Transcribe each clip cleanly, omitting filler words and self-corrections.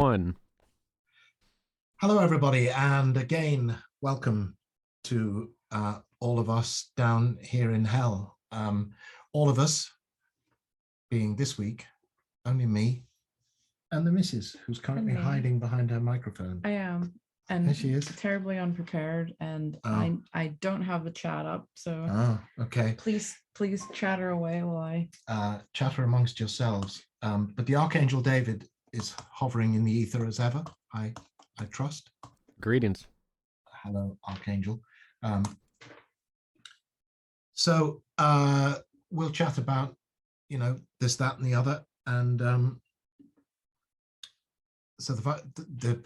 one. Hello, everybody, and again, welcome to all of us down here in hell. All of us being this week, only me and the missus, who's currently hiding behind her microphone. I am, and there she is, terribly unprepared, and I don't have the chat up, so okay. Please chatter away while I chatter amongst yourselves. But the Archangel David is hovering in the ether as ever. I trust. Greetings. Hello, Archangel. So we'll chat about, this, that, and the other. And so the fact that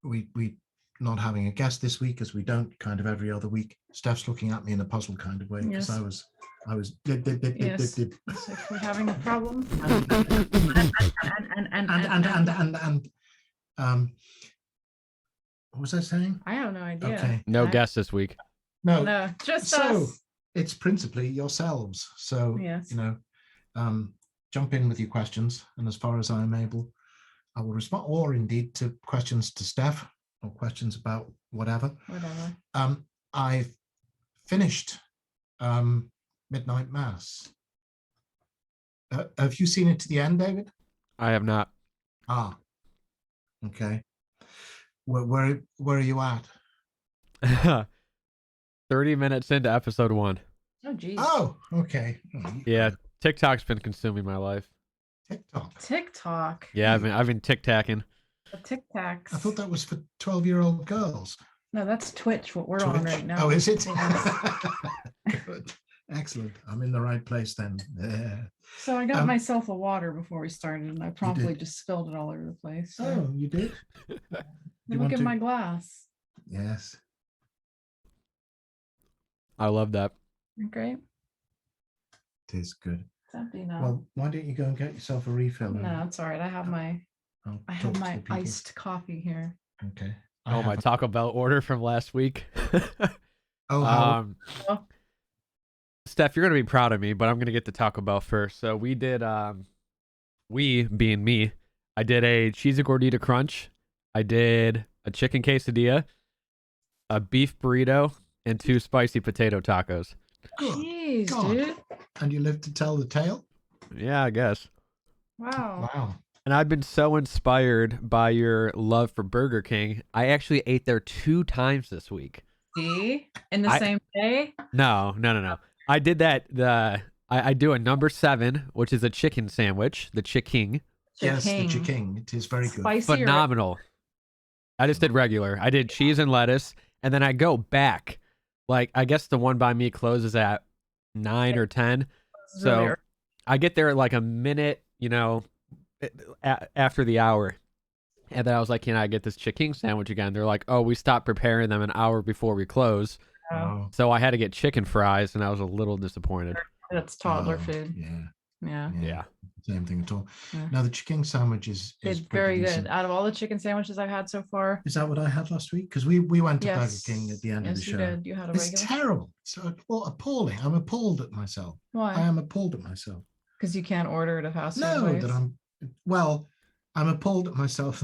we not having a guest this week, as we don't kind of every other week. Steph's looking at me in a puzzled kind of way because I was. yes. So if we're having a problem. And what was I saying? I have no idea. Okay. No guest this week. No, just so us. It's principally yourselves. So yes. Jump in with your questions, and as far as I'm able, I will respond, or indeed to questions to Steph or questions about whatever. I've finished Midnight Mass. Have you seen it to the end, David? I have not. Okay. Where are you at? 30 minutes into episode 1. Oh, geez. Oh, okay. Yeah, TikTok's been consuming my life. TikTok. Yeah, I've been tic-tacking. Tic-tacs. I thought that was for 12-year-old girls. No, that's Twitch. What we're on right now. Oh, is it? Good. Excellent. I'm in the right place then. Yeah. So I got myself a water before we started, and I promptly just spilled it all over the place. So. Oh, you did? Look at my glass. Yes. I love that. Great. It is good. It's empty now. Well, why don't you go and get yourself a refill? No, it's all right. I have my iced coffee here. Okay. My Taco Bell order from last week. Steph, you're gonna be proud of me, but I'm gonna get the Taco Bell first. So we did, we being me, I did a cheesy gordita crunch. I did a chicken quesadilla, a beef burrito, and 2 spicy potato tacos. Jeez, dude. And you lived to tell the tale? Yeah, I guess. Wow. And I've been so inspired by your love for Burger King. I actually ate there 2 times this week. See? In the same day? No. I did that. I do a number 7, which is a chicken sandwich. The chicken. Yes, the chicken. It is very good. Spicy phenomenal. I just did regular. I did cheese and lettuce, and then I go back. Like, I guess the one by me closes at 9 or 10. So I get there like a minute, after the hour. And then I was like, can I get this chicken sandwich again? They're like, oh, we stopped preparing them an hour before we close. Oh. So I had to get chicken fries, and I was a little disappointed. That's toddler food. Yeah. Same thing at all. Yeah. Now the chicken sandwich is very good. Out of all the chicken sandwiches I've had so far. Is that what I had last week? Because we went to Burger King at the end of the show. You did. You had a regular. It's terrible. It's appalling. I'm appalled at myself. Why? I am appalled at myself. Because you can't order at a fast food place? I'm appalled at myself.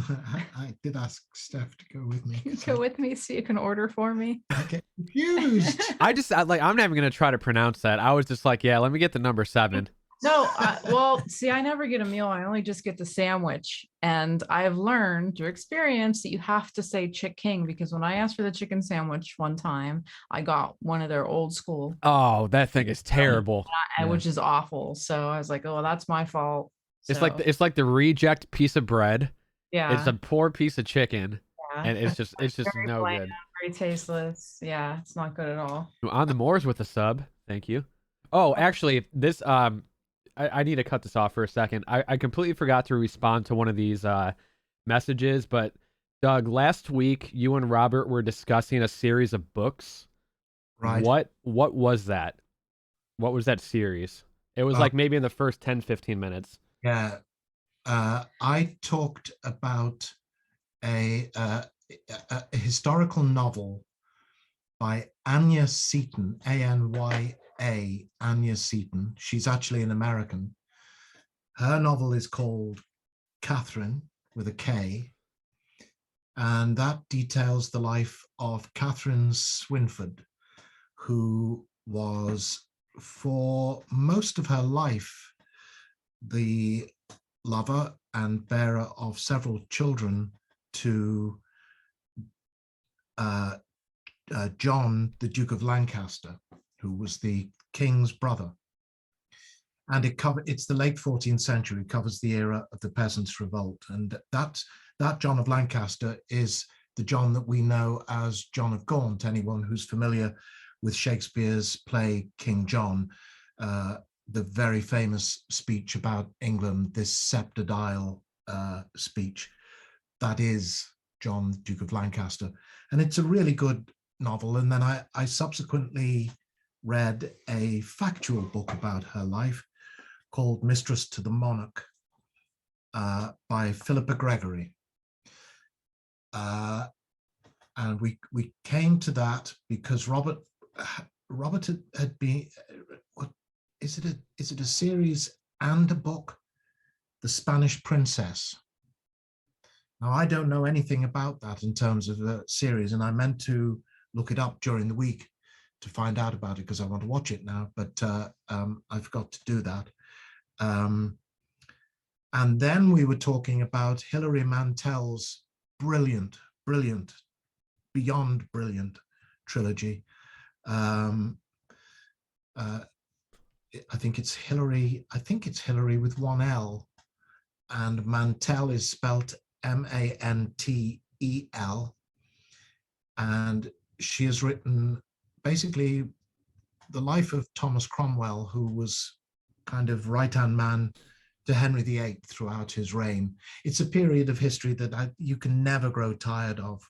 I did ask Steph to go with me. Go with me so you can order for me. I get confused. I'm not even going to try to pronounce that. I was just like, yeah, let me get the number 7. No, I never get a meal. I only just get the sandwich. And I've learned through experience that you have to say Chick King, because when I asked for the chicken sandwich one time, I got one of their old school. Oh, that thing is terrible. Which is awful. So I was like, oh, that's my fault. So. It's like the reject piece of bread. Yeah. It's a poor piece of chicken. Yeah. And it's just no bland, good. Very tasteless. Yeah, it's not good at all. On the Moors with a sub. Thank you. Oh, actually, this I need to cut this off for a second. I completely forgot to respond to one of these messages, but Doug, last week you and Robert were discussing a series of books. Right. What was that? What was that series? It was like maybe in the first 10, 15 minutes. Yeah. I talked about a historical novel by Anya Seton, A-N-Y-A, Anya Seton. She's actually an American. Her novel is called Catherine, with a K. And that details the life of Catherine Swynford, who was, for most of her life, the lover and bearer of several children to John, the Duke of Lancaster, who was the king's brother. And it's the late 14th century, covers the era of the Peasants' Revolt. And that John of Lancaster is the John that we know as John of Gaunt. Anyone who's familiar with Shakespeare's play King John, the very famous speech about England, this scepter dial speech, that is John, Duke of Lancaster. And it's a really good novel. And then I subsequently read a factual book about her life called Mistress to the Monarch by Philippa Gregory. And we came to that because Robert had been, is it a series and a book? The Spanish Princess. Now, I don't know anything about that in terms of a series, and I meant to look it up during the week to find out about it because I want to watch it now, but I forgot to do that. And then we were talking about Hilary Mantel's brilliant, beyond brilliant trilogy. I think it's Hilary with one L, and Mantel is spelt Mantel. And she has written basically the life of Thomas Cromwell, who was kind of right-hand man to Henry VIII throughout his reign. It's a period of history that you can never grow tired of.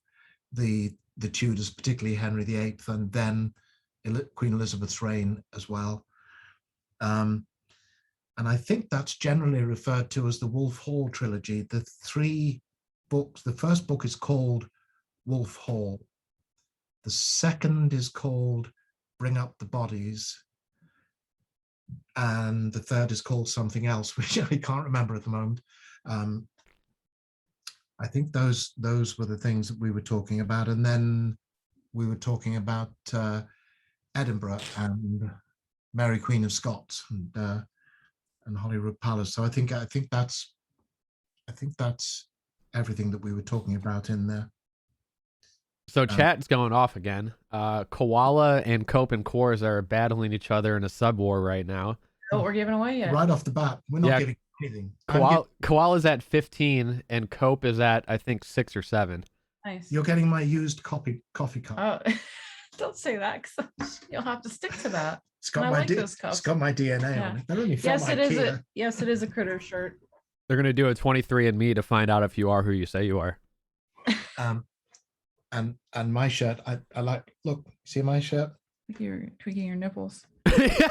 The Tudors, particularly Henry VIII, and then Queen Elizabeth's reign as well. And I think that's generally referred to as the Wolf Hall trilogy. The three books, the first book is called Wolf Hall. The second is called Bring Up the Bodies. And the third is called something else, which I can't remember at the moment. I think those were the things that we were talking about. And then we were talking about Edinburgh and Mary Queen of Scots and Holyrood Palace. So I think that's everything that we were talking about in there. So chat's going off again. Koala and Cope and Coors are battling each other in a sub war right now. Oh, we're giving away yet? Right off the bat, we're not giving anything. Koala's at 15 and Cope is at, I think, 6 or 7. Nice. You're getting my used coffee cup. Oh, don't say that because you'll have to stick to that. It's got it's got my DNA on it. They're only from IKEA. Yes, it is a critter shirt. They're gonna do a 23andMe to find out if you are who you say you are. And my shirt, I like. Look, see my shirt? You're tweaking your nipples. Yeah.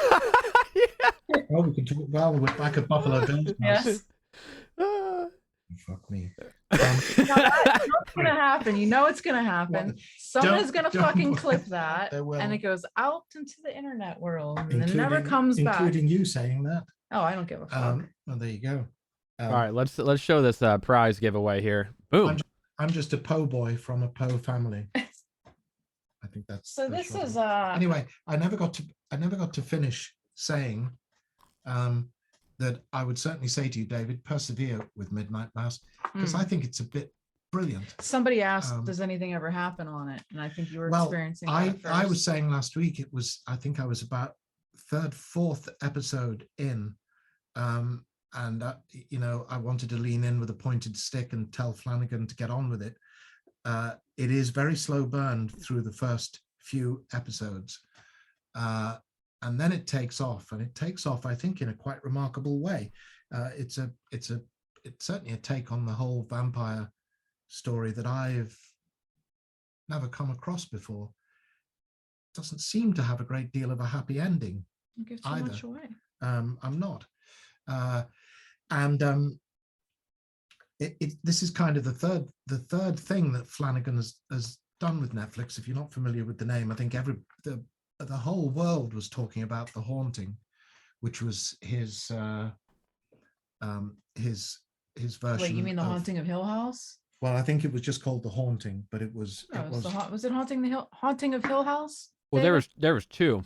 Oh, we can talk. Well, we're back at Buffalo Bills. Yes. Fuck me. What's gonna happen? You know it's gonna happen. Someone is gonna fucking clip that, and it goes out into the internet world, and it never comes back. Including you saying that. Oh, I don't give a fuck. Well, there you go. All right, let's show this prize giveaway here. Boom. I'm just a Po boy from a Po family. I think that's so. This is anyway. I never got to finish saying that I would certainly say to you, David, persevere with Midnight Mass, because I think it's a bit brilliant. Somebody asked, does anything ever happen on it? And I think you were experiencing that first. I was saying last week, I think I was about 3rd, 4th episode in, and I wanted to lean in with a pointed stick and tell Flanagan to get on with it. It is very slow burn through the first few episodes. And then it takes off, and it takes off, I think, in a quite remarkable way. It's certainly a take on the whole vampire story that I've never come across before. It doesn't seem to have a great deal of a happy ending. You give too much away. I'm not. This is kind of the third thing that Flanagan has done with Netflix. If you're not familiar with the name, I think the whole world was talking about The Haunting, which was his his version. Wait, you mean The of, Haunting of Hill House? Well, I think it was just called The Haunting, but it was. No, it was. was it Haunting of Hill House? Well, there was two.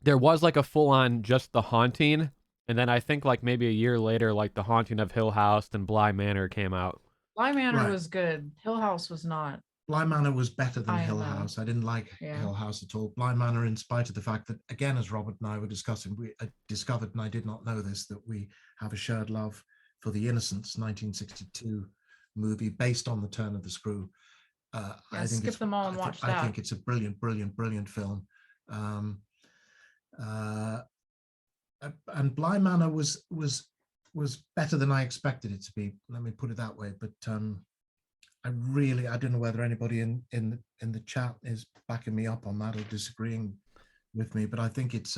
There was like a full on just The Haunting, and then I think like maybe a year later, like The Haunting of Hill House and Bly Manor came out. Bly Manor Right. was good. Hill House was not. Bly Manor was better than Hill know. House. I didn't like Hill House at all. Bly Manor, in spite of the fact that, again, as Robert and I were discussing, we discovered, and I did not know this, that we have a shared love for The Innocents, 1962 movie based on The Turn of the Screw. I think skip them all and watch that. I think it's a brilliant, brilliant, brilliant film. And Bly Manor was better than I expected it to be. Let me put it that way. But I don't know whether anybody in the chat is backing me up on that or disagreeing with me, but I think it's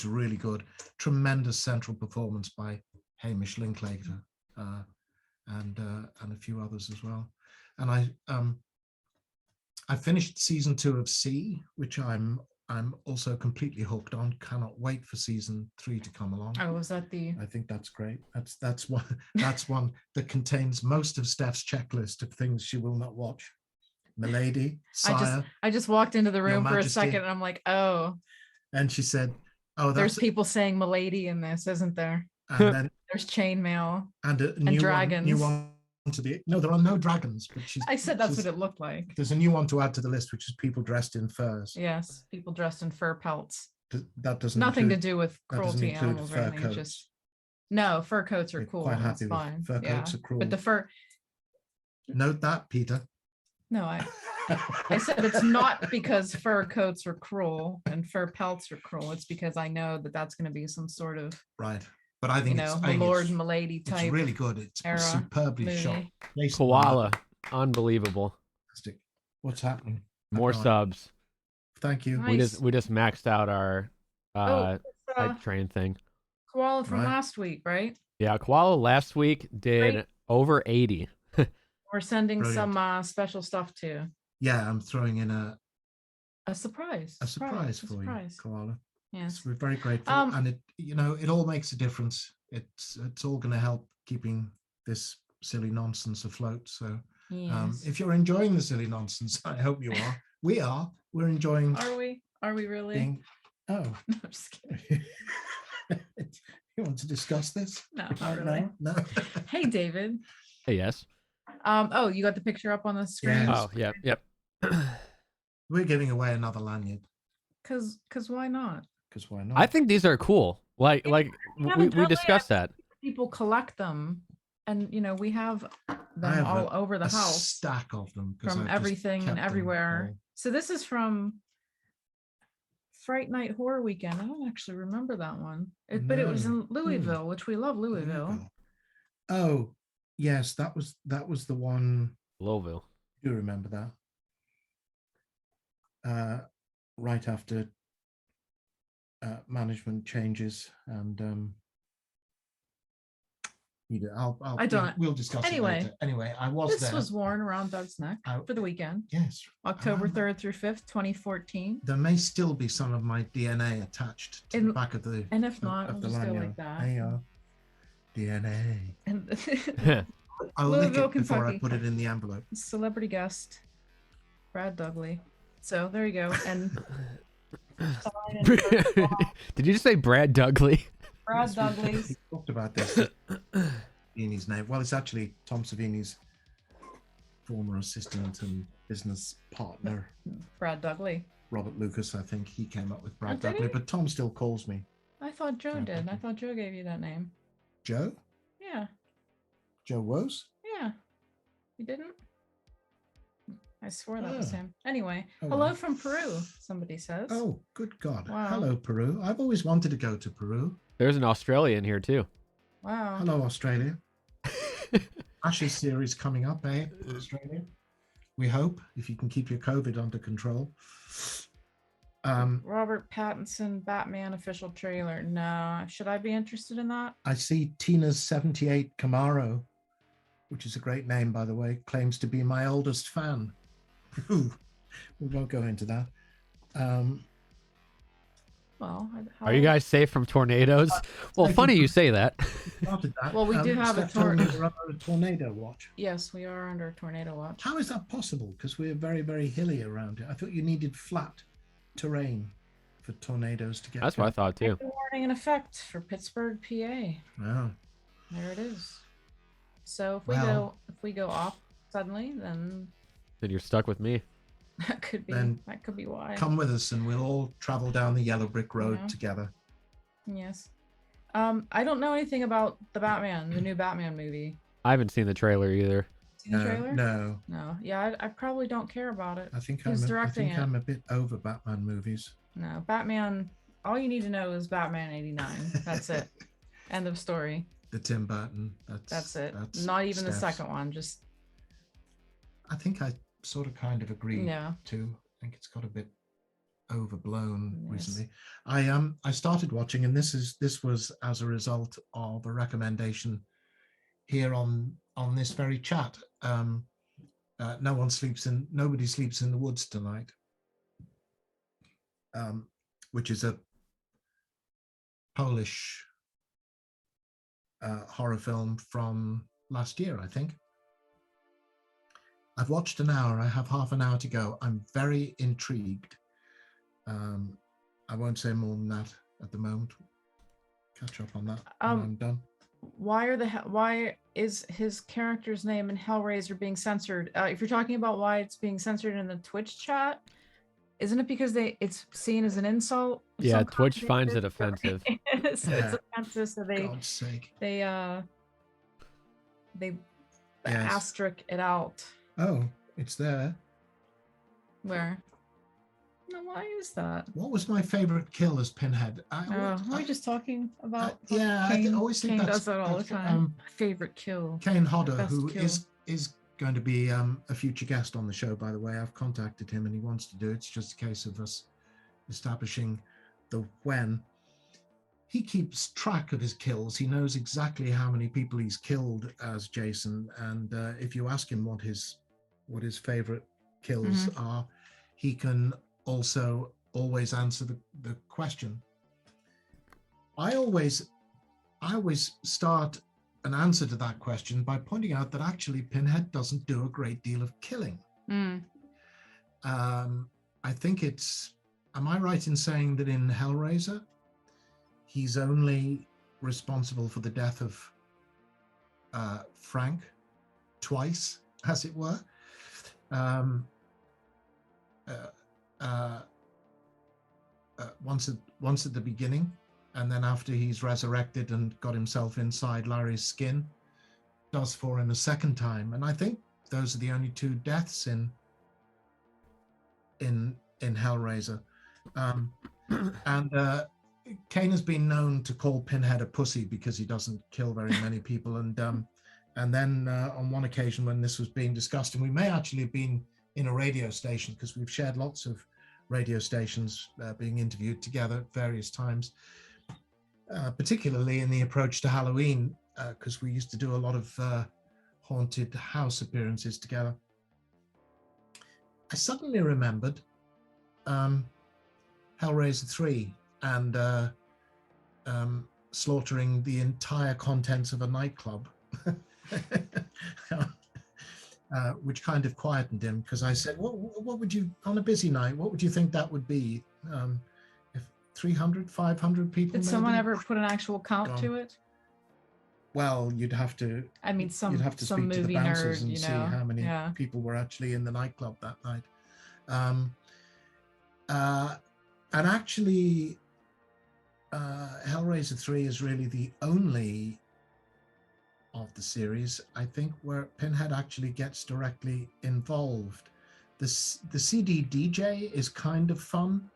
really good. Tremendous central performance by Hamish Linklater and a few others as well. And I finished season 2 of C, which I'm also completely hooked on. Cannot wait for season 3 to come along. Oh, was that the? I think that's great. That's one that contains most of Steph's checklist of things she will not watch. Milady, Sire. I just walked into the room for a Majesty. second, and I'm like, oh. And she said, "Oh, there's people saying Milady in this, isn't there? And then there's chainmail and dragons. New one to no, there are no dragons. But I said that's what it looked like. There's a new one to add to the list, which is people dressed in furs. Yes, people dressed in fur pelts. That doesn't nothing include, to do with cruelty animals or anything. Coats. Just no, fur coats are cool. Quite happy that's with fine. Fur coats are cruel. But the fur. Note that, Peter. No, I said it's not because fur coats are cruel and fur pelts are cruel. It's because I know that that's going to be some sort of right. But I think the Lord and Milady type. It's really good. It's superbly movie. shot. Koala, unbelievable. What's happening? More subs. Thank you. Nice. We just maxed out our hype train thing. Koala from last week, right? Yeah, Koala last week did over 80. We're sending some special stuff too. Yeah, I'm throwing in a surprise. A surprise for you, Koala. Yes, we're very grateful, and it all makes a difference. It's all going to help keeping this silly nonsense afloat. So, if you're enjoying the silly nonsense, I hope you are. We are. We're enjoying. Are we? Are we really? No, I'm just kidding. You want to discuss this? No, not really. No. Hey, David. Hey, yes. Oh, you got the picture up on the screen? Yes. Oh, yep. We're giving away another lanyard. Cause why not? Because why not? I think these are cool. Like we discussed that. People collect them, and we have them all over the house. Stack of them from everything and everywhere. So this is from Fright Night Horror Weekend. I don't actually remember that one, but it was in Louisville, which we love Louisville. Oh, yes, that was the one. Louisville. Do you remember that? Right after management changes, and we'll discuss it later. Anyway, I was there. This was worn around Doug's neck for the weekend. Yes, October 3rd through 5th, 2014. There may still be some of my DNA attached to the back of the. And if not, we'll just go like that. There you are. DNA. And I'll lick it before I put it in the envelope. Celebrity guest, Brad Dudley. So there you go. And did you just say Brad Dudley? Brad Dudley. We talked about this. Savini's name. Well, it's actually Tom Savini's former assistant and business partner. Brad Dudley. Robert Lucas, I think he came up with Brad Dudley, but Tom still calls me. I thought Joe did. I thought Joe gave you that name. Joe? Yeah. Joe Woes? Yeah. You didn't? I swore that was him. Anyway, hello from Peru, somebody says. Oh, good God. Wow. Hello, Peru. I've always wanted to go to Peru. There's an Australian here, too. Wow. Hello, Australia. Ashes series coming up, eh, Australia? We hope, if you can keep your COVID under control. Robert Pattinson Batman official trailer. No. Should I be interested in that? I see Tina's 78 Camaro, which is a great name, by the way, claims to be my oldest fan. We won't go into that. Well, Are you guys safe from tornadoes? Well, funny you say that. Started that. Well, we do have a Steph told me we're under a tornado watch. Yes, we are under a tornado watch. How is that possible? Because we're very, very hilly around here. I thought you needed flat terrain for tornadoes to get. That's what I thought too. Warning in effect for Pittsburgh, PA. Oh. There it is. So if we go off suddenly, then you're stuck with me. That could be why. Come with us, and we'll all travel down the yellow brick road together. Yes. I don't know anything about the new Batman movie. I haven't seen the trailer either. Seen the trailer? No. Yeah, I probably don't care about it. I think directing it. I'm a bit over Batman movies. No, Batman. All you need to know is Batman '89. That's it. End of story. The Tim Burton. That's it. Not even the second one. Just. I think I sort of kind of agree. Yeah. Too. I think it's got a bit overblown recently. I started watching, and this was as a result of a recommendation here on this very chat. Nobody sleeps in the woods tonight, which is a Polish horror film from last year, I think. I've watched an hour. I have half an hour to go. I'm very intrigued. I won't say more than that at the moment. Catch up on that when I'm done. Why is his character's name in Hellraiser being censored? If you're talking about why it's being censored in the Twitch chat, isn't it because it's seen as an insult? Yeah, Twitch finds it offensive. It's offensive, so God's sake. they asterisk it out. Oh, it's there. Where? No, why is that? What was my favorite kill as Pinhead? Are we just talking about? I always think Kane does that all the time. Favorite kill. Kane Hodder, who is going to be a future guest on the show, by the way. I've contacted him and he wants to do it. It's just a case of us establishing the when. He keeps track of his kills. He knows exactly how many people he's killed as Jason. And if you ask him what his favorite kills are, he can also always answer the question. I always start an answer to that question by pointing out that actually Pinhead doesn't do a great deal of killing. I think am I right in saying that in Hellraiser, he's only responsible for the death of Frank twice, as it were. Once at the beginning, and then after he's resurrected and got himself inside Larry's skin, does for him a second time. And I think those are the only two deaths in Hellraiser. And Kane has been known to call Pinhead a pussy because he doesn't kill very many people. And then on one occasion when this was being discussed, and we may actually have been in a radio station because we've shared lots of radio stations being interviewed together at various times, particularly in the approach to Halloween, because we used to do a lot of haunted house appearances together. I suddenly remembered Hellraiser 3 and slaughtering the entire contents of a nightclub. Which kind of quietened him, because I said, what would you, on a busy night, what would you think that would be? If 300, 500 people? Did someone ever put an actual count to it? Well, you'd have to. I mean, you'd have to speak to the bouncers and see how many people were actually in the nightclub that night. And actually, Hellraiser 3 is really the only of the series, I think, where Pinhead actually gets directly involved. The CD DJ is kind of fun,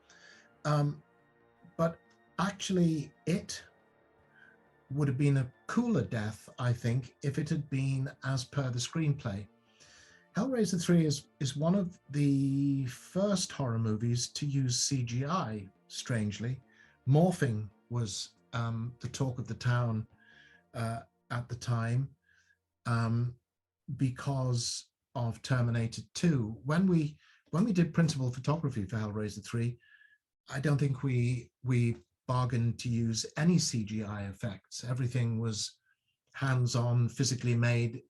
but actually it would have been a cooler death, I think, if it had been as per the screenplay. Hellraiser 3 is one of the first horror movies to use CGI, strangely. Morphing was the talk of the town at the time, because of Terminator 2. When we did principal photography for Hellraiser 3, I don't think we bargained to use any CGI effects. Everything was hands-on, physically made,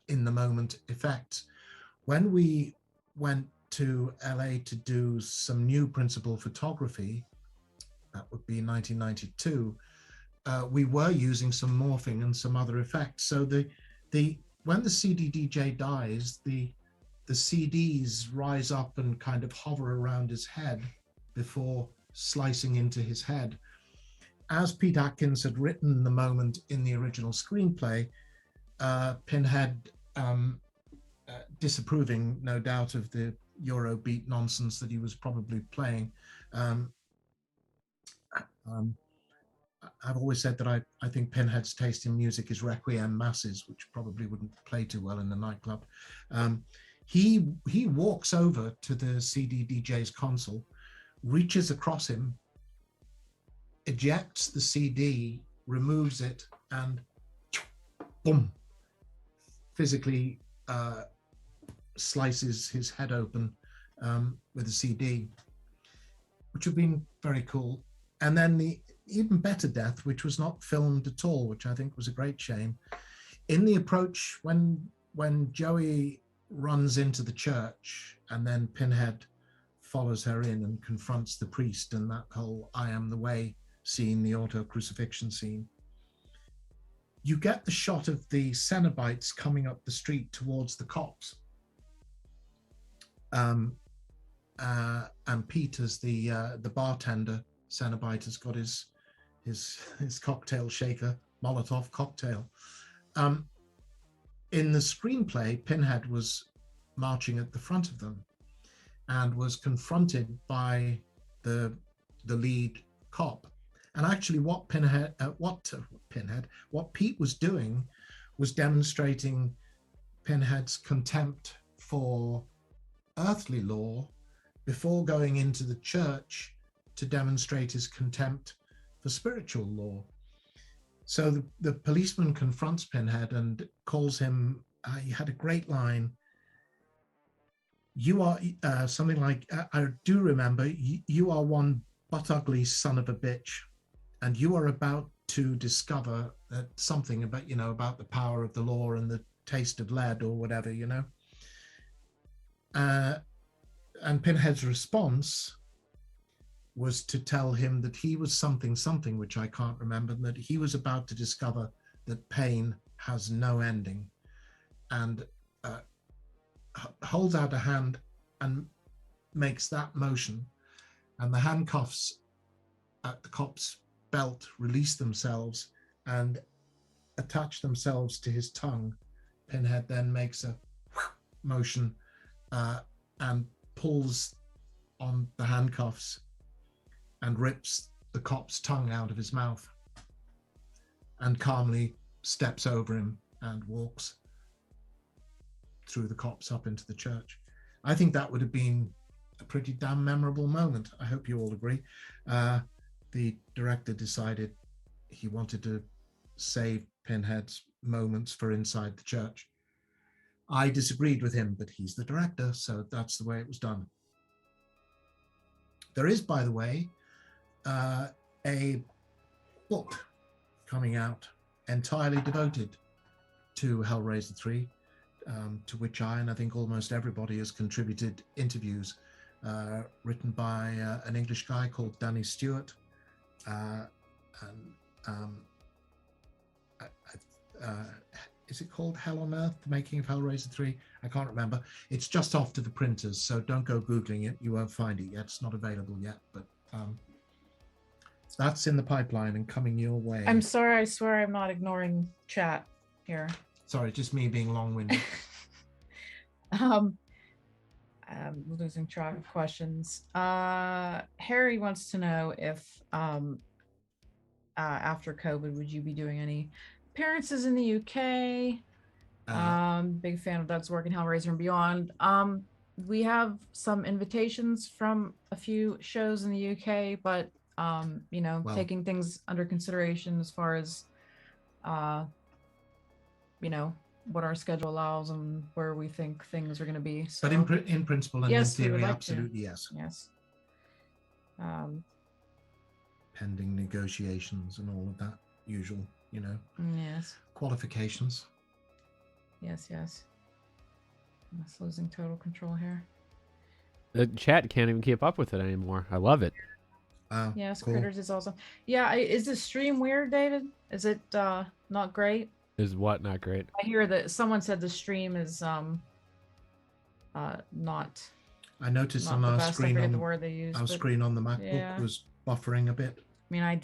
in the moment effects. When we went to LA to do some new principal photography, that would be 1992, we were using some morphing and some other effects. So when the CDDJ dies, the CDs rise up and kind of hover around his head before slicing into his head. As Pete Atkins had written the moment in the original screenplay, Pinhead, disapproving, no doubt, of the Eurobeat nonsense that he was probably playing. I've always said that I think Pinhead's taste in music is Requiem Masses, which probably wouldn't play too well in the nightclub. He walks over to the CD DJ's console, reaches across him, ejects the CD, removes it, and boom, physically slices his head open with a CD, which would have been very cool. And then the even better death, which was not filmed at all, which I think was a great shame. In the approach, when Joey runs into the church and then Pinhead follows her in and confronts the priest, and that whole I am the way scene, the auto crucifixion scene, you get the shot of the Cenobites coming up the street towards the cops. And Pete, as the bartender Cenobite, has got his cocktail shaker, Molotov cocktail. In the screenplay, Pinhead was marching at the front of them and was confronted by the lead cop. And actually, what Pete was doing was demonstrating Pinhead's contempt for earthly law before going into the church to demonstrate his contempt for spiritual law. So the policeman confronts Pinhead and calls him, he had a great line, you are something like, I do remember, you are one butt ugly son of a bitch, and you are about to discover something about, about the power of the law and the taste of lead or whatever, and Pinhead's response was to tell him that he was something, which I can't remember, and that he was about to discover that pain has no ending, and holds out a hand and makes that motion, and the handcuffs at the cop's belt release themselves and attach themselves to his tongue. Pinhead then makes a motion and pulls on the handcuffs and rips the cop's tongue out of his mouth and calmly steps over him and walks through the cops up into the church. I think that would have been a pretty damn memorable moment. I hope you all agree. The director decided he wanted to save Pinhead's moments for inside the church. I disagreed with him, but he's the director, so that's the way it was done. There is, by the way, a book coming out entirely devoted to Hellraiser 3, to which I think almost everybody has contributed interviews, written by an English guy called Danny Stewart. Is it called Hell on Earth, The Making of Hellraiser 3? I can't remember. It's just off to the printers, so don't go Googling it. You won't find it yet. It's not available yet, but that's in the pipeline and coming your way. I'm sorry, I swear I'm not ignoring chat here. Sorry, just me being long-winded. I'm losing track of questions. Harry wants to know if after COVID, would you be doing any appearances in the UK? Big fan of Doug's work in Hellraiser and beyond. We have some invitations from a few shows in the UK, but taking things under consideration as far as what our schedule allows and where we think things are going to be. So, but in principle and yes, in theory, like absolutely, yes. Yes. Pending negotiations and all of that usual, Yes. qualifications. Yes. I'm just losing total control here. The chat can't even keep up with it anymore. I love it. Yes, cool. Critters is awesome. Yeah, is the stream weird, David? Is it not great? Is what not great? I hear that someone said the stream is not. I noticed not on the our best. screen I forget on the word they used. our screen on the MacBook was buffering a bit. I mean, I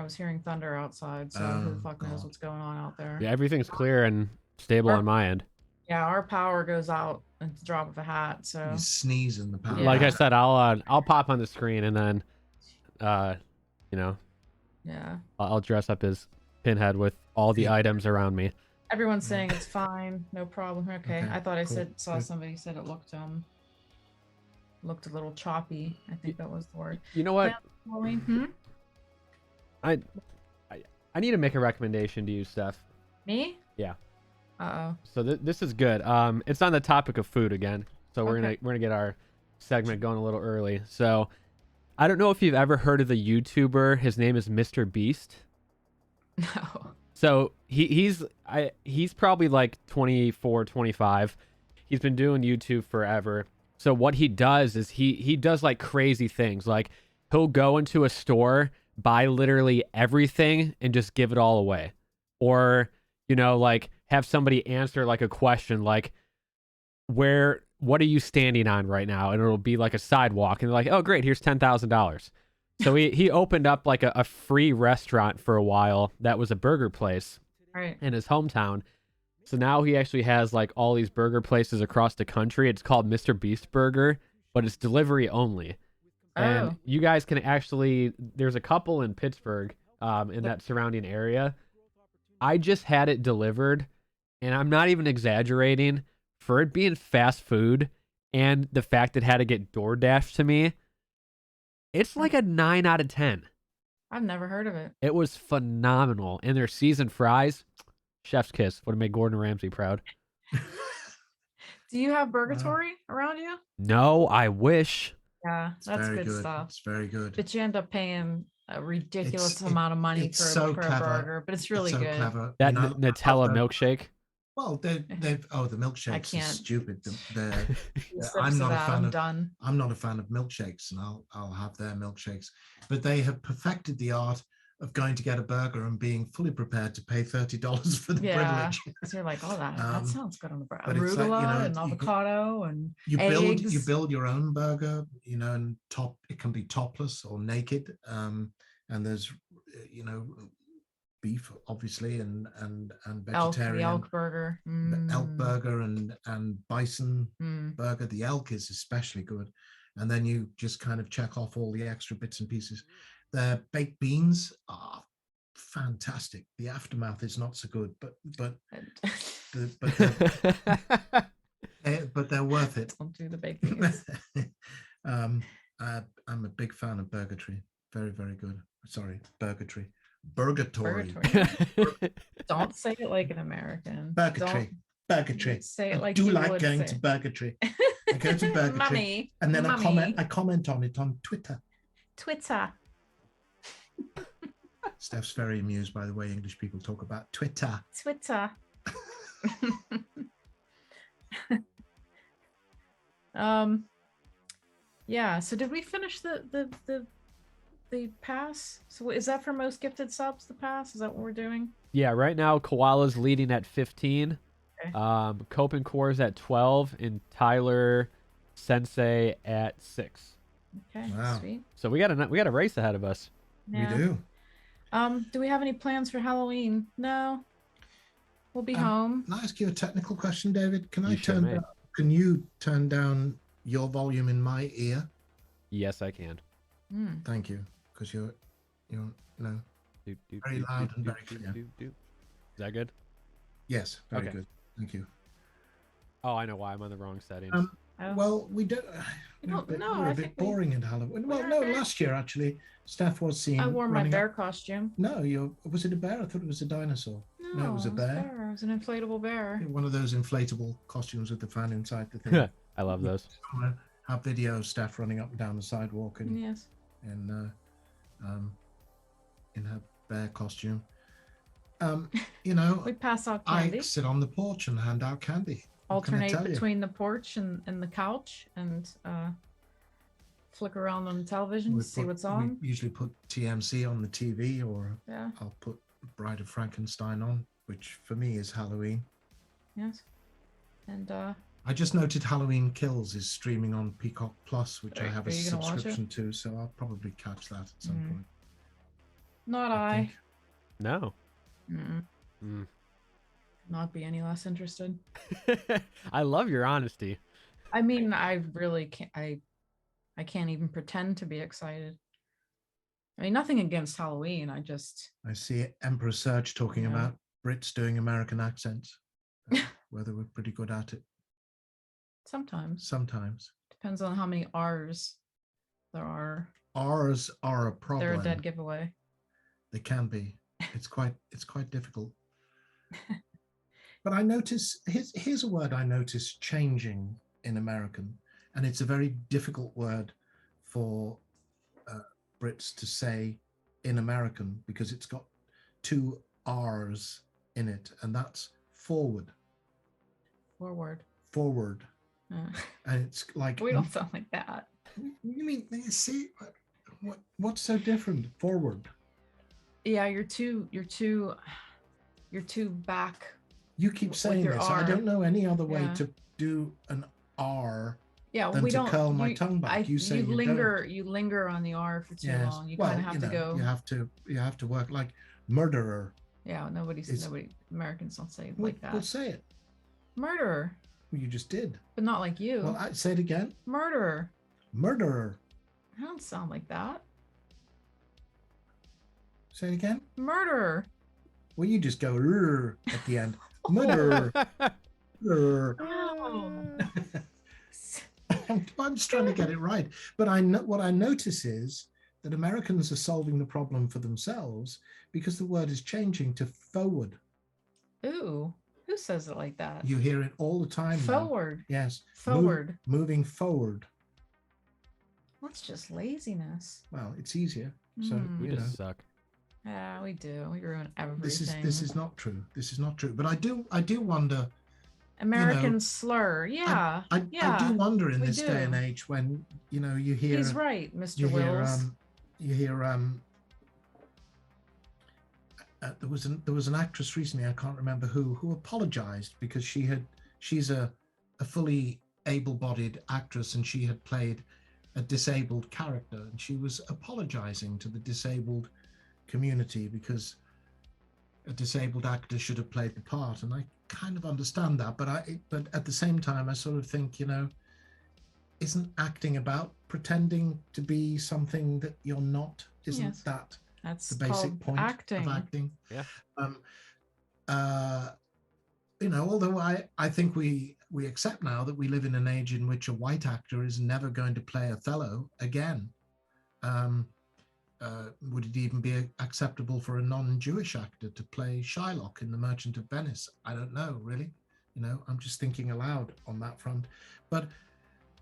was hearing thunder outside, so who the fuck knows what's going on out there? Yeah, everything's clear and stable on my end. Yeah, our power goes out at the drop of a hat. So you sneeze in the power. Like I said, I'll pop on the screen and then, yeah, I'll dress up as Pinhead with all the items around me. Everyone's saying it's fine, no problem. Okay, I thought I cool. saw somebody said it looked a little choppy. I think that was the word. You know what? Hmm? I need to make a recommendation to you, Steph. Me? Yeah. Uh-oh. So this is good. It's on the topic of food again. So we're gonna get our segment going a little early. So I don't know if you've ever heard of the YouTuber. His name is Mr. Beast. No. So he's probably like 24, 25. He's been doing YouTube forever. So what he does is he does like crazy things. Like he'll go into a store, buy literally everything and just give it all away. Or, like have somebody answer like a question like, what are you standing on right now? And it'll be like a sidewalk and they're like, oh great, here's $10,000. So he opened up like a free restaurant for a while that was a burger place in his hometown. So now he actually has like all these burger places across the country. It's called Mr. Beast Burger, but it's delivery only. And you guys can actually, there's a couple in Pittsburgh in that surrounding area. I just had it delivered and I'm not even exaggerating, for it being fast food and the fact it had to get DoorDash to me, it's like a 9 out of 10. I've never heard of it. It was phenomenal. And their seasoned fries, chef's kiss. Would have made Gordon Ramsay proud. Do you have Burgatory around you? No, I wish. Yeah, that's good stuff. It's very good. But you end up paying a ridiculous amount of money for a burger, but it's really good. Clever. That Nutella milkshake. Well, the milkshakes are stupid. I'm not a fan of milkshakes, and I'll have their milkshakes. But they have perfected the art of going to get a burger and being fully prepared to pay $30 for the privilege. So you're like, oh, that sounds good on the bread. Arugula like, and avocado and eggs. You build your own burger, and it can be topless or naked. And there's beef obviously and vegetarian. The elk burger. The elk burger and bison burger. The elk is especially good. And then you just kind of check off all the extra bits and pieces. The baked beans are fantastic. The aftermath is not so good, but they're worth it. Don't do the baked beans. I'm a big fan of Burgatory. Very, very good. Sorry, Burgatory. Burgatory. Don't say it like an American. Burgatory. Say it like I do like going to Burgatory. I go to Burgatory. Mummy, and then I comment on it on Twitter. Steph's very amused by the way English people talk about Twitter. Yeah, so did we finish the pass? So is that for most gifted subs, the pass? Is that what we're doing? Yeah, right now Koala's leading at 15. Cope and Core's at 12 and Tyler Sensei at 6. Okay, sweet. So we got a race ahead of us. Yeah. We do. Do we have any plans for Halloween? No. We'll be home. Can I ask you a technical question, David? Can you turn down your volume in my ear? Yes, I can. Thank you, because you're very loud and very clear. Is that good? Yes, very good. Thank you. Oh, I know why I'm on the wrong settings. Well, we don't. We're a bit boring in Halloween. Well, no, last year actually, Steph was seen. I wore my bear costume. No, was it a bear? I thought it was a dinosaur. No, it was a bear. It was an inflatable bear. One of those inflatable costumes with the fan inside the thing. I love those. I have video of Steph running up and down the sidewalk and in her bear costume. You know, We pass out I candy. sit on the porch and hand out candy. What can I Alternate tell you? between the porch and the couch, and flick around on the television, see what's on. We usually put TMC on the TV, or Yeah. I'll put Bride of Frankenstein on, which for me is Halloween. Yes. And I just noted Halloween Kills is streaming on Peacock Plus, which I have a are you gonna watch subscription to, so I'll probably catch that at some point. Not I. think. No. Not be any less interested. I love your honesty. I mean, I really can't. I can't even pretend to be excited. I mean, nothing against Halloween. I see Emperor Surge talking about Brits doing American accents, whether we're pretty good at it. Sometimes. Depends on how many R's there are. R's are a problem. They're a dead giveaway. They can be. It's quite difficult. But I notice here's a word I notice changing in American, and it's a very difficult word for Brits to say in American because it's got 2 R's in it, and that's forward. Forward. And it's like we don't sound like that. You mean see what's so different? Forward. Yeah, you're too back. You keep saying this. I don't know any other way to do an R. Yeah, than we to don't curl my tongue back. You say you linger. You linger on the R for too long. You kind of have to go. You have to work like murderer. Yeah, nobody. Americans don't say it like that. We'll say it. Murderer. Well, you just did. But not like you. Well, I say it again. Murderer. I don't sound like that. Say it again. Murderer. Well, you just go at the end. Murderer. I'm just trying to get it right. But what I notice is that Americans are solving the problem for themselves because the word is changing to forward. Ooh, who says it like that? You hear it all the time. Forward. Now. Yes. Forward. Moving forward. That's just laziness. Well, it's easier. So you just suck. Yeah, we do. We ruin everything. This is not true. This is not true. But I do wonder. American slur. Yeah. I do wonder in this day and age when you hear. He's right, Mr. Wills. You hear there was an actress recently, I can't remember who apologized because she's a fully able-bodied actress and she had played a disabled character, and she was apologizing to the disabled community because a disabled actor should have played the part, and I kind of understand that, but at the same time I sort of think, isn't acting about pretending to be something that you're not? Isn't that's the basic point of acting? Yeah. Although I think we accept now that we live in an age in which a white actor is never going to play Othello again. Would it even be acceptable for a non-Jewish actor to play Shylock in The Merchant of Venice? I don't know, really. I'm just thinking aloud on that front. But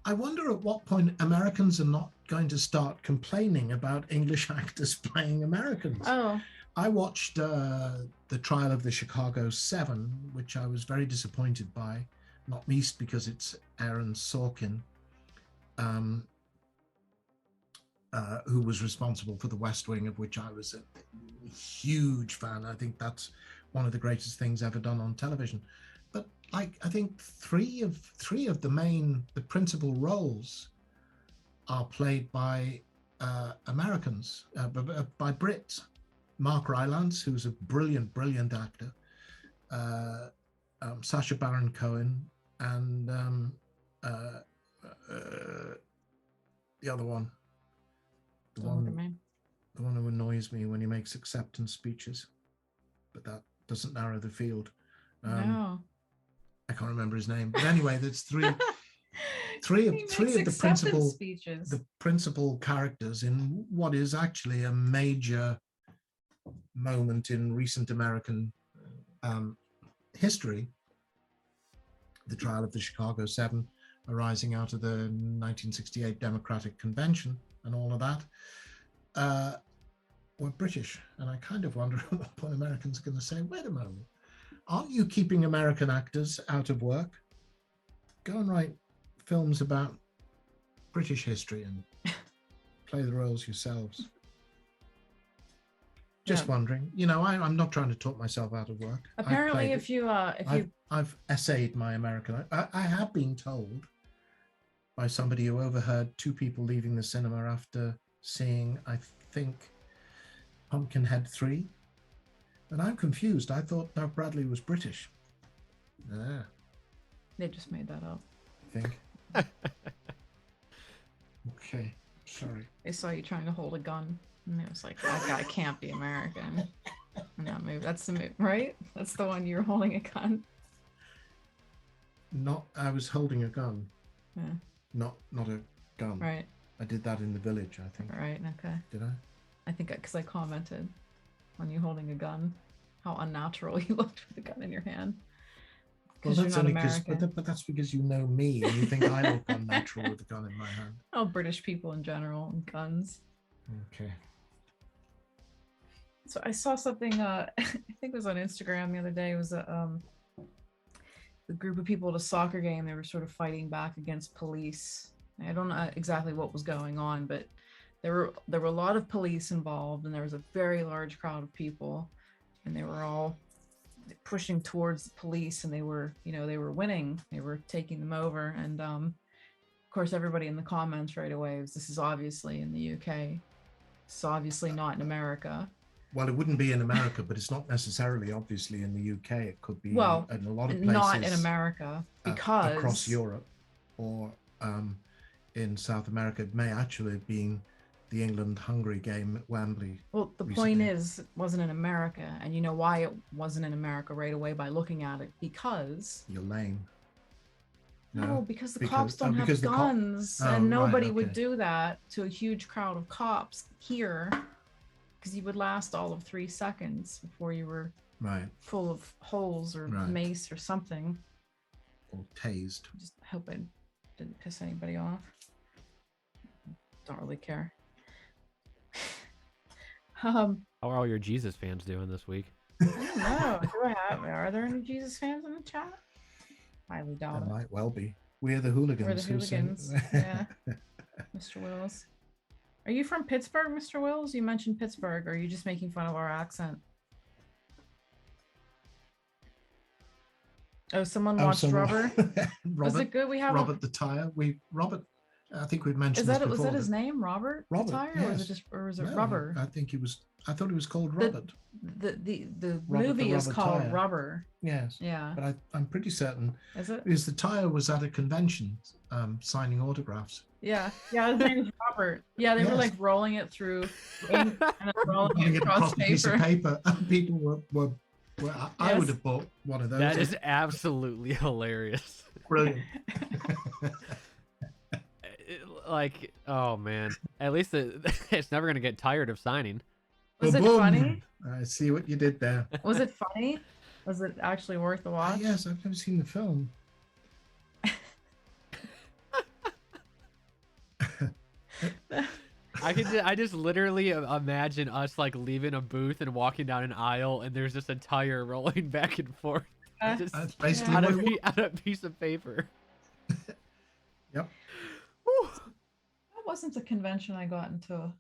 I wonder at what point Americans are not going to start complaining about English actors playing Americans. Oh. I watched The Trial of the Chicago 7, which I was very disappointed by, not least because it's Aaron Sorkin, who was responsible for The West Wing, of which I was a huge fan. I think that's one of the greatest things ever done on television. But I think three of the principal roles are played by Americans, by Brits. Mark Rylance, who's a brilliant actor, Sacha Baron Cohen, and the other one. The one who annoys me when he makes acceptance speeches, but that doesn't narrow the field. No. I can't remember his name, but anyway, there's three of the principal characters in what is actually a major moment in recent American history. The trial of the Chicago 7, arising out of the 1968 Democratic Convention and all of that. were British, and I kind of wonder at what point Americans are going to say, "Wait a moment, aren't you keeping American actors out of work? Go and write films about British history and play the roles yourselves." Just wondering. I'm not trying to talk myself out of work. Apparently, I've essayed my American. I have been told by somebody who overheard two people leaving the cinema after seeing, I think, Pumpkinhead 3. And I'm confused. I thought Doug Bradley was British. Yeah. They just made that up. I think. Okay. Sorry. They saw you trying to hold a gun. And it was like, that guy can't be American. In that movie. That's the movie, right? That's the one you're holding a gun. I was holding a gun. Yeah. Not a gun. Right. I did that in the village, I think. Right. Okay. Did I? I think because I commented on you holding a gun, how unnatural you looked with a gun in your hand. Well, that's only because, but that's because you know me and you think I look unnatural with a gun in my hand. Oh, British people in general and guns. Okay. So I saw something. I think it was on Instagram the other day. It was a group of people at a soccer game. They were sort of fighting back against police. I don't know exactly what was going on, but there were a lot of police involved, and there was a very large crowd of people, and they were all pushing towards the police, and they were winning. They were taking them over, and of course, everybody in the comments right away was, "This is obviously in the UK. It's obviously not in America." Well, it wouldn't be in America, but it's not necessarily obviously in the UK. It could be in a lot of places. Not in America, because across Europe or in South America, it may actually have been the England-Hungary game at Wembley. Well, the point is, it wasn't in America, and you know why it wasn't in America right away by looking at it, because you're lame. No, because the cops don't have guns, and nobody would do that to a huge crowd of cops here, because you would last all of 3 seconds before you were full of holes or mace or something. Or tased. Just hope I didn't piss anybody off. Don't really care. How are all your Jesus fans doing this week? I don't know. Are there any Jesus fans in the chat? Highly doubt it. Might well be. We're the hooligans. We're the hooligans. Yeah. Mr. Wills. Are you from Pittsburgh, Mr. Wills? You mentioned Pittsburgh, or are you just making fun of our accent? Oh, someone watched Rubber. Was it good? We have Robert the Tire. I think we've mentioned this before. Was that his name, Robert the Tire, yes. or was it Rubber? I thought it was called Robert. The movie is called Tire. Rubber. Yes. Yeah. But I'm pretty certain. Is it? Because the Tire was at a convention signing autographs. Yeah. Yeah, his name is Robert. Yeah, they were like rolling it through ink and then rolling it across paper. Piece of paper. And people were I would have bought one of those. That is absolutely hilarious. Brilliant. Like, oh man, at least it's never gonna get tired of signing. Was it funny? I see what you did there. Was it funny? Was it actually worth the watch? Yes, I've never seen the film. I just literally imagine us like leaving a booth and walking down an aisle, and there's just a tire rolling back and forth. Just that's basically out of a piece of paper. Yep. Whew. That wasn't the convention I got into.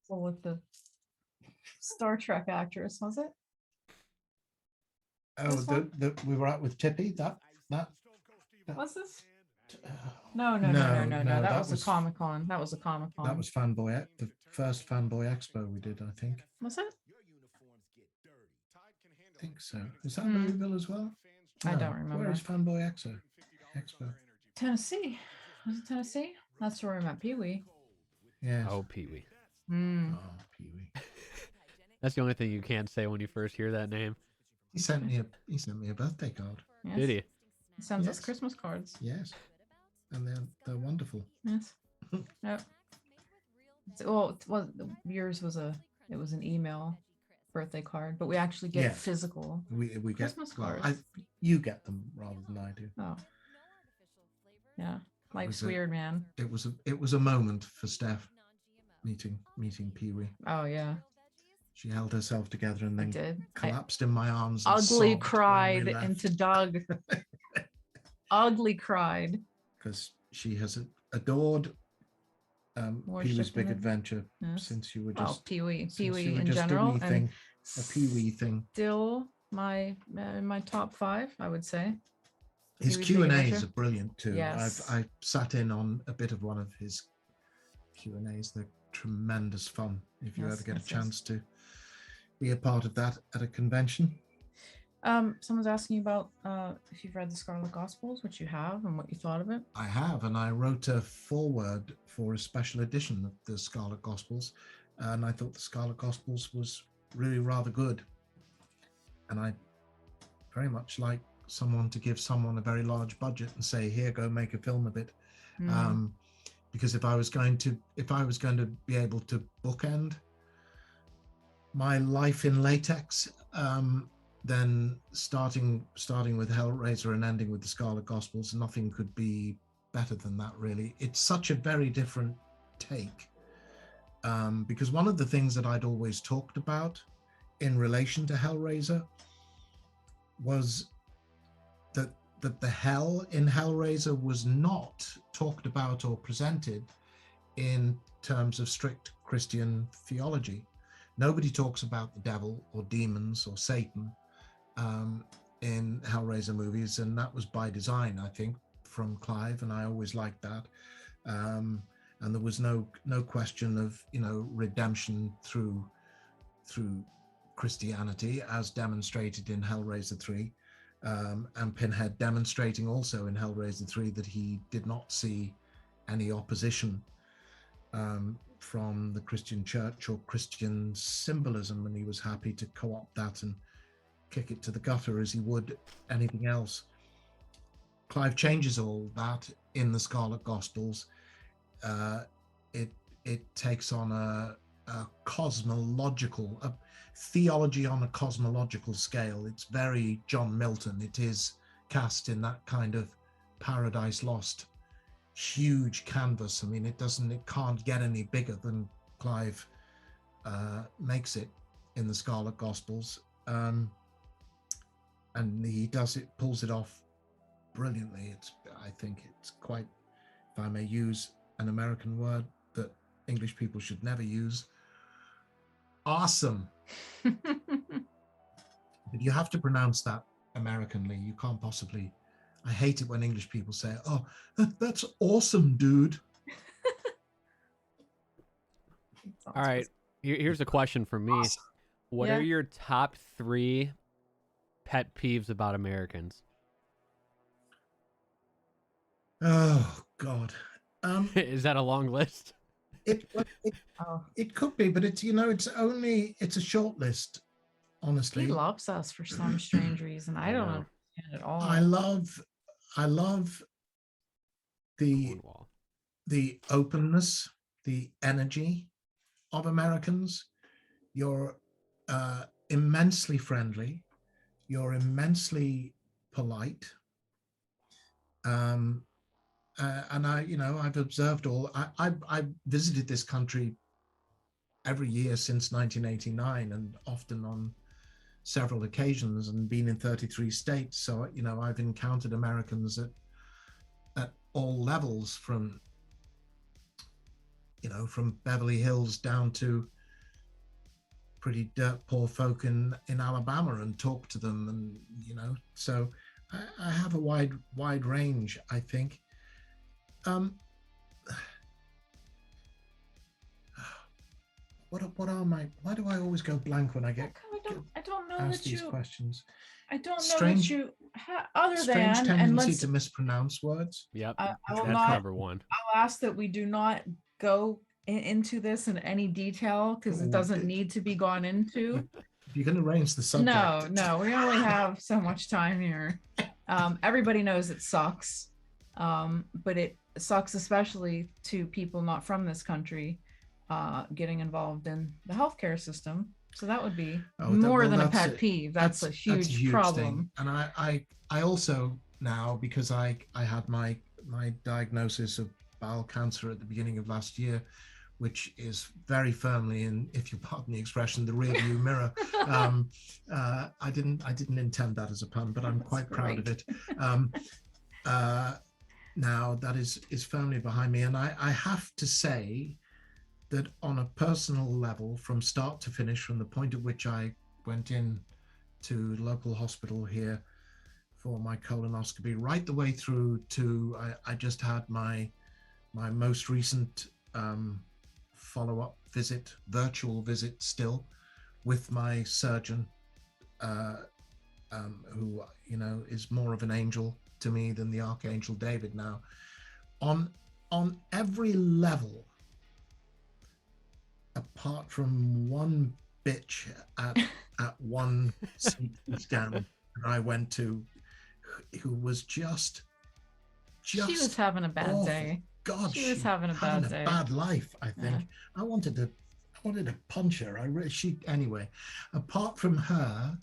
So with the Star Trek actress, was it? Oh, we were out with Tippy. That. Was this? No. That was a Comic-Con. That was a Comic-Con. That was the first Fanboy Expo we did, I think. Was it? I think so. Is that Louisville as well? No. I don't remember. Where is Fanboy Expo? Tennessee. Was it Tennessee? That's where I met Pee-wee. Yeah. Oh, Pee-wee. Oh, Pee-wee. That's the only thing you can't say when you first hear that name. He sent me a birthday card. Yes. Did he? He sends us Christmas cards. Yes. And they're wonderful. Yes. Yep. Well, yours was an email birthday card, but we actually get physical. We get Christmas cards. You get them rather than I do. Oh. Yeah. Life's weird, man. It was a moment for Steph. meeting Pee-wee. Oh yeah, She held herself together and I then did. collapsed in my arms. And Ugly sobbed cried when we into left. Doug. Ugly cried. Because she has adored Pee-wee's Big Adventure since you were just Pee-wee a in general, wee thing, a Pee-wee thing. Still my top 5, I would say. His Pee-wee's Big Q&As Adventure. are brilliant too. Yes. I sat in on a bit of one of his Q&As. They're tremendous fun if you ever get a chance to be a part of that at a convention. Someone's asking about if you've read the Scarlet Gospels, which you have, and what you thought of it. I have, and I wrote a foreword for a special edition of the Scarlet Gospels, and I thought the Scarlet Gospels was really rather good. And I very much like someone to give someone a very large budget and say, "Here, go make a film of it." Because if I was going to be able to bookend my life in latex, then starting with Hellraiser and ending with the Scarlet Gospels, nothing could be better than that, really. It's such a very different take, because one of the things that I'd always talked about in relation to Hellraiser was that the hell in Hellraiser was not talked about or presented in terms of strict Christian theology. Nobody talks about the devil or demons or Satan in Hellraiser movies, and that was by design, I think, from Clive, and I always liked that. And there was no question of redemption through Christianity, as demonstrated in Hellraiser 3, and Pinhead demonstrating also in Hellraiser 3 that he did not see any opposition from the Christian church or Christian symbolism, and he was happy to co-opt that and kick it to the gutter as he would anything else. Clive changes all that in the Scarlet Gospels. It takes on a cosmological, a theology on a cosmological scale. It's very John Milton. It is cast in that kind of Paradise Lost huge canvas. I mean, it can't get any bigger than Clive makes it in the Scarlet Gospels. And he pulls it off brilliantly. I think it's quite, if I may use an American word that English people should never use, awesome. But you have to pronounce that Americanly. You can't possibly. I hate it when English people say, "Oh, that's awesome, dude." All right, here's a question for me. Awesome. What are your top 3 pet peeves about Americans? Oh God. Is that a long list? It could be, but it's it's a short list, honestly. He loves us for some strange reason. I don't understand at all. I love the openness, the energy of Americans. You're immensely friendly. You're immensely polite. And I've observed I visited this country every year since 1989, and often on several occasions, and been in 33 states. So, I've encountered Americans at all levels, from Beverly Hills down to pretty dirt poor folk in Alabama, and talk to them, and so I have a wide range, I think. What are my? Why do I always go blank when I get? I don't know asked that these you. questions. I don't know that you. Other strange than tendency to mispronounce words. Yep, I will that's not. number 1. I'll ask that we do not go into this in any detail, because it doesn't need to be gone into. You can arrange the subject. No, we only have so much time here. Everybody knows it sucks, but it sucks especially to people not from this country getting involved in the healthcare system. So that would be more than a pet peeve. That's a huge problem. Thing. And I also now, because I had my diagnosis of bowel cancer at the beginning of last year, which is very firmly in, if you pardon the expression, the rearview mirror. I didn't intend that as a pun, but I'm quite proud of it. Now that is firmly behind me, and I have to say that on a personal level, from start to finish, from the point at which I went in to local hospital here for my colonoscopy, right the way through to I just had my most recent follow-up visit, virtual visit still, with my surgeon, who, you know, is more of an angel to me than the Archangel David now. On every level, apart from one bitch at one CT scan that I went to, who was just she was having a bad awful. day. God, she was having a bad day. Bad life, I think. Yeah. I wanted to punch her. Anyway, apart from her,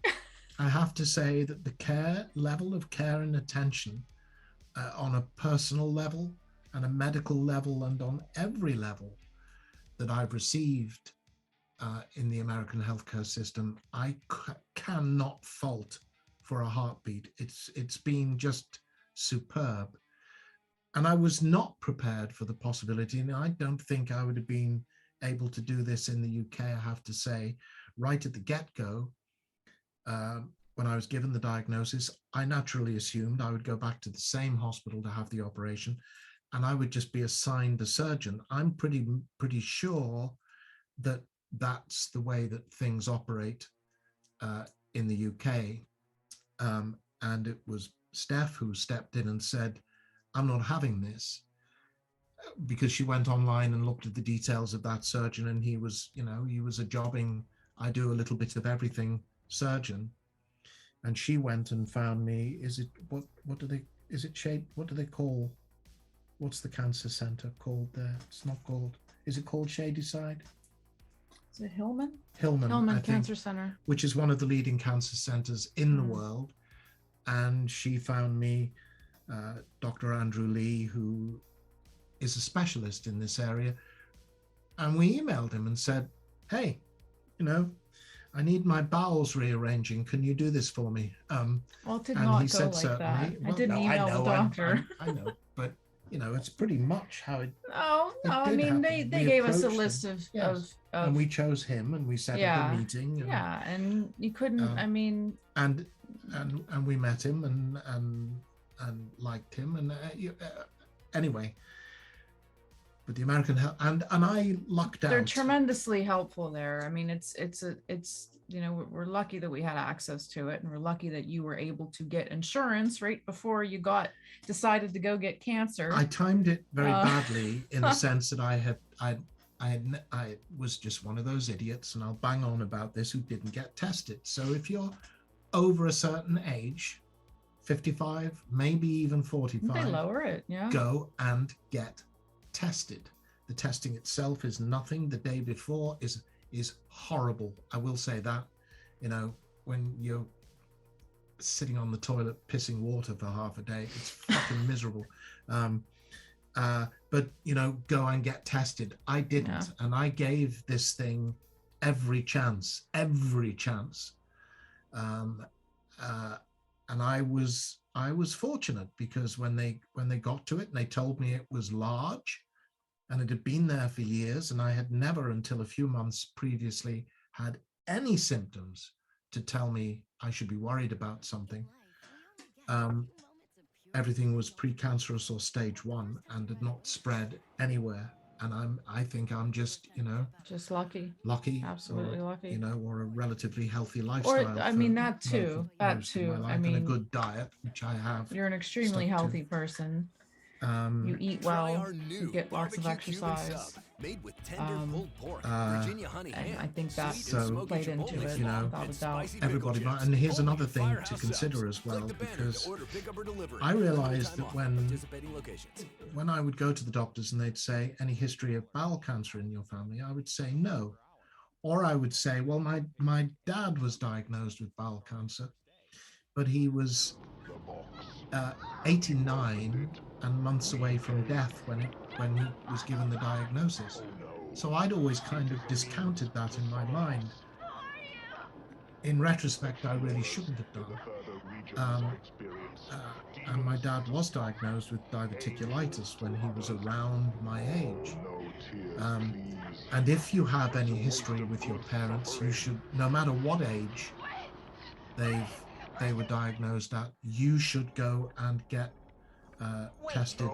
I have to say that the level of care and attention on a personal level and a medical level and on every level that I've received in the American healthcare system, I cannot fault for a heartbeat. It's been just superb. And I was not prepared for the possibility, and I don't think I would have been able to do this in the UK, I have to say. Right at the get-go, when I was given the diagnosis, I naturally assumed I would go back to the same hospital to have the operation, and I would just be assigned a surgeon. I'm pretty sure that that's the way that things operate in the UK. And it was Steph who stepped in and said, I'm not having this, because she went online and looked at the details of that surgeon, and he was a jobbing, I do a little bit of everything surgeon. And she went and found me. What do they call, what's the cancer center called there? It's not called, is it called Shadyside? Is it Hillman? Hillman Cancer Center, which is one of the leading cancer centers in the world. And she found me Dr. Andrew Lee, who is a specialist in this area. And we emailed him and said, hey, I need my bowels rearranging. Can you do this for me? Well, it did not go like that. I didn't email the doctor. I know, but it's pretty much how it. No, I mean they gave us a list of and we chose him, and we set up a meeting. And, and you couldn't. And we met him and liked him, and anyway. But the American health, and I lucked out. They're tremendously helpful there. I mean, it's we're lucky that we had access to it, and we're lucky that you were able to get insurance right before you decided to go get cancer. I timed it very badly in the sense that I was just one of those idiots, and I'll bang on about this, who didn't get tested. So if you're over a certain age, 55, maybe even 45, they lower it, go and get tested. The testing itself is nothing. The day before is horrible. I will say that, when you're sitting on the toilet pissing water for half a day, it's fucking miserable. But go and get tested. I didn't, and I gave this thing every chance. And I was fortunate, because when they got to it and they told me it was large, and it had been there for years, and I had never until a few months previously had any symptoms to tell me I should be worried about something. Everything was precancerous or stage 1 and had not spread anywhere. And I think I'm just lucky, absolutely lucky, or a relatively healthy lifestyle. Or that too. And a good diet, which I have. You're an extremely healthy person. You eat well, you get lots of exercise. Made with tender pulled pork, Virginia honey ham, and I think that so, played into it, without a doubt. Everybody, and here's another thing to consider as well, because I realized that when I would go to the doctors and they'd say, any history of bowel cancer in your family, I would say no. Or I would say, well, my dad was diagnosed with bowel cancer, but he was 89 and months away from death when he was given the diagnosis. So I'd always kind of discounted that in my mind. In retrospect, I really shouldn't have done. And my dad was diagnosed with diverticulitis when he was around my age. And if you have any history with your parents, you should, no matter what age they were diagnosed at, you should go and get tested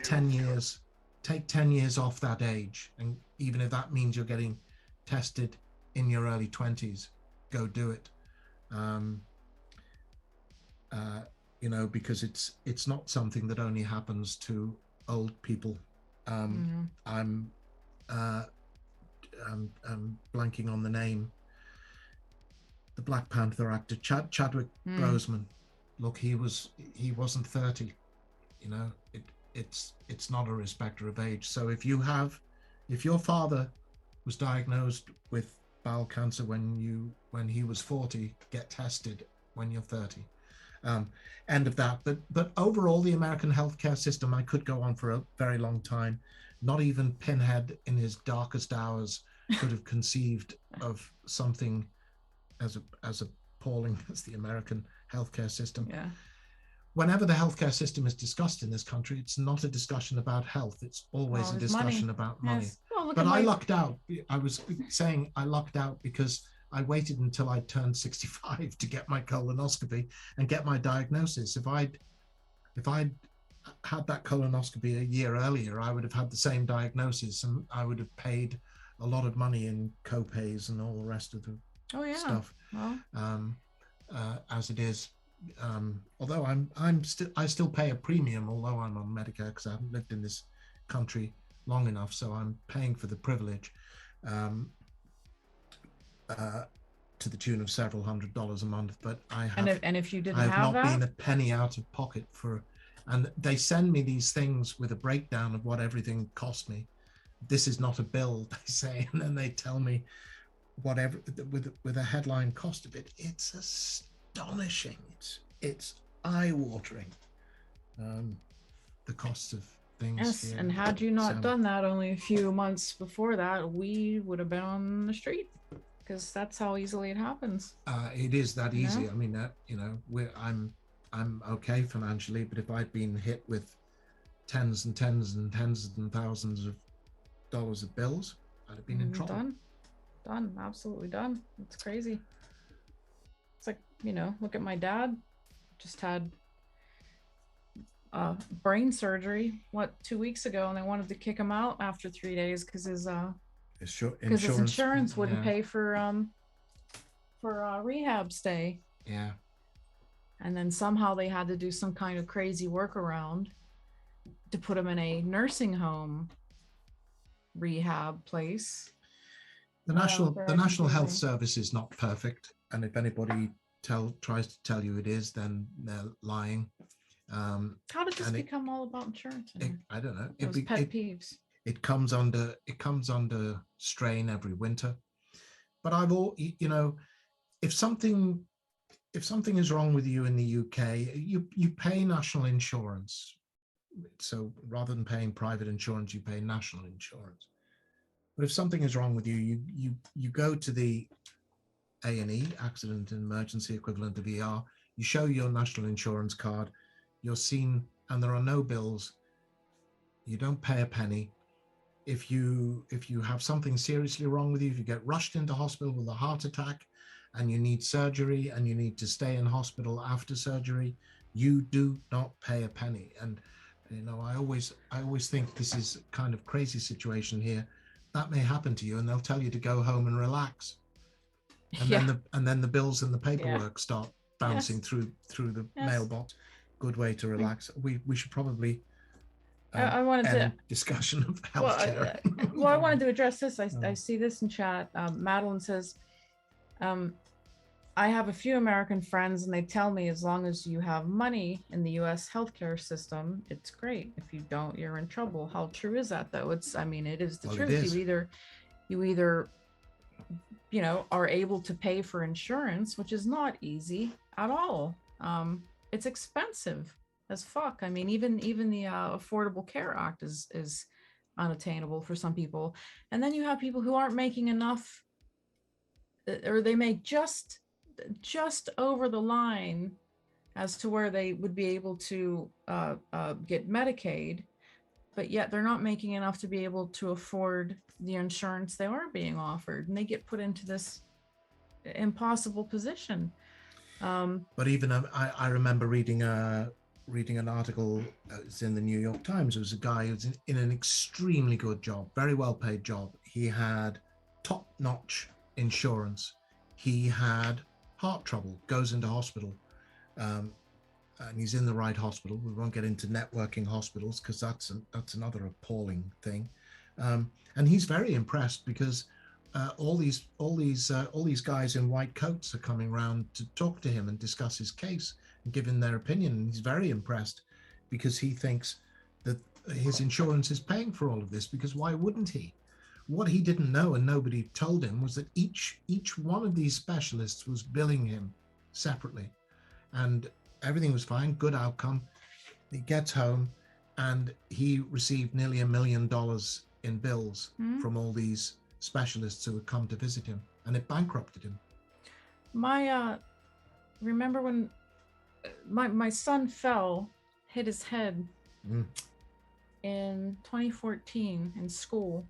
10 years, take 10 years off that age. And even if that means you're getting tested in your early 20s, go do it. You know, because it's not something that only happens to old people. I'm blanking on the name. The Black Panther actor, Chadwick Boseman. Look, he wasn't 30. You know, it's not a respecter of age. So if your father was diagnosed with bowel cancer when he was 40, get tested when you're 30. End of that. But overall, the American healthcare system, I could go on for a very long time. Not even Pinhead in his darkest hours could have conceived of something as appalling as the American healthcare system. Yeah. Whenever the healthcare system is discussed in this country, it's not a discussion about health. It's always a discussion about money. Yes. Well, but I lucked out. I was saying I lucked out because I waited until I turned 65 to get my colonoscopy and get my diagnosis. If I'd had that colonoscopy a year earlier, I would have had the same diagnosis, and I would have paid a lot of money in co-pays and all the rest of the stuff. Well. As it is, although I still pay a premium, although I'm on Medicare, because I haven't lived in this country long enough, so I'm paying for the privilege. To the tune of several $100s a month, but I have. And if you didn't have have not that? been a penny out of pocket for, and they send me these things with a breakdown of what everything cost me. This is not a bill, they say, and then they tell me whatever with a headline cost of it. It's astonishing. It's eye-watering. The costs of things. Yes, here. and had you not done that only a few months before that, we would have been on the street, because that's how easily it happens. It is that easy. Yeah. I mean, I'm okay financially, but if I'd been hit with tens and tens and tens and thousands of dollars of bills, I'd have been in trouble. Done, absolutely done. It's crazy. It's like, look at my dad. Just had brain surgery 2 weeks ago, and they wanted to kick him out after 3 days because his insurance wouldn't pay for a rehab stay. Yeah. And then somehow they had to do some kind of crazy workaround to put him in a nursing home rehab place. The National Health Service is not perfect, and if anybody tries to tell you it is, then they're lying. How did this become all about insurance? I don't know. Those pet peeves. It comes under strain every winter. But if something is wrong with you in the UK, you pay national insurance. So rather than paying private insurance, you pay national insurance. But if something is wrong with you, you go to the A&E, accident and emergency equivalent of ER. You show your national insurance card. You're seen, and there are no bills. You don't pay a penny. If you have something seriously wrong with you, if you get rushed into hospital with a heart attack and you need surgery and you need to stay in hospital after surgery, you do not pay a penny. And I always think this is a kind of crazy situation here. That may happen to you, and they'll tell you to go home and relax. And then the bills and the paperwork start bouncing through the mailbox. Good way to relax. We should probably I wanted to discussion of healthcare. I wanted to address this. I see this in chat. Madeline says, I have a few American friends, and they tell me as long as you have money in the U.S. healthcare system, it's great. If you don't, you're in trouble. How true is that, though? It is the truth. You either are able to pay for insurance, which is not easy at all. It's expensive as fuck. I mean, even the Affordable Care Act is unattainable for some people. And then you have people who aren't making enough, or they make just over the line as to where they would be able to get Medicaid, but yet they're not making enough to be able to afford the insurance they are being offered, and they get put into this impossible position. But even I remember reading an article. It's in the New York Times. It was a guy who was in an extremely good job, very well paid job. He had top-notch insurance. He had heart trouble, goes into hospital, and he's in the right hospital. We won't get into networking hospitals because that's another appalling thing. And he's very impressed because all these guys in white coats are coming around to talk to him and discuss his case and give him their opinion. And he's very impressed because he thinks that his insurance is paying for all of this, because why wouldn't he? What he didn't know, and nobody told him, was that each one of these specialists was billing him separately, and everything was fine, good outcome. He gets home and he received nearly $1 million in bills from all these specialists who had come to visit him, and it bankrupted him. Remember when my son fell, hit his head in 2014 in school,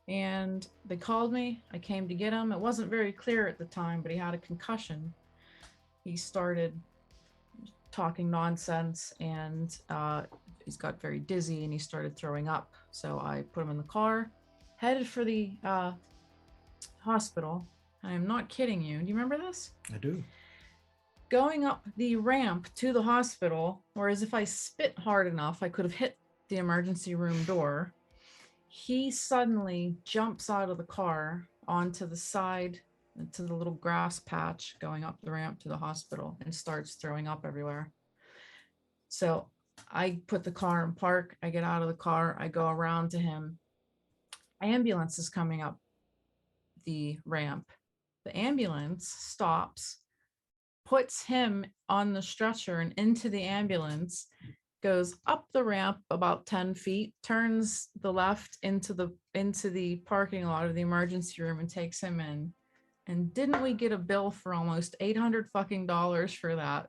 and they called me. I came to get him. It wasn't very clear at the time, but he had a concussion. He started talking nonsense, and he's got very dizzy, and he started throwing up. So I put him in the car, headed for the hospital. I am not kidding you. Do you remember this? I do. Going up the ramp to the hospital, whereas if I spit hard enough, I could have hit the emergency room door. He suddenly jumps out of the car onto the side, to the little grass patch going up the ramp to the hospital, and starts throwing up everywhere. So I put the car in park. I get out of the car. I go around to him. Ambulance is coming up the ramp. The ambulance stops, puts him on the stretcher and into the ambulance, goes up the ramp about 10 feet, turns the left into the parking lot of the emergency room, and takes him in. And didn't we get a bill for almost $800 fucking dollars for that,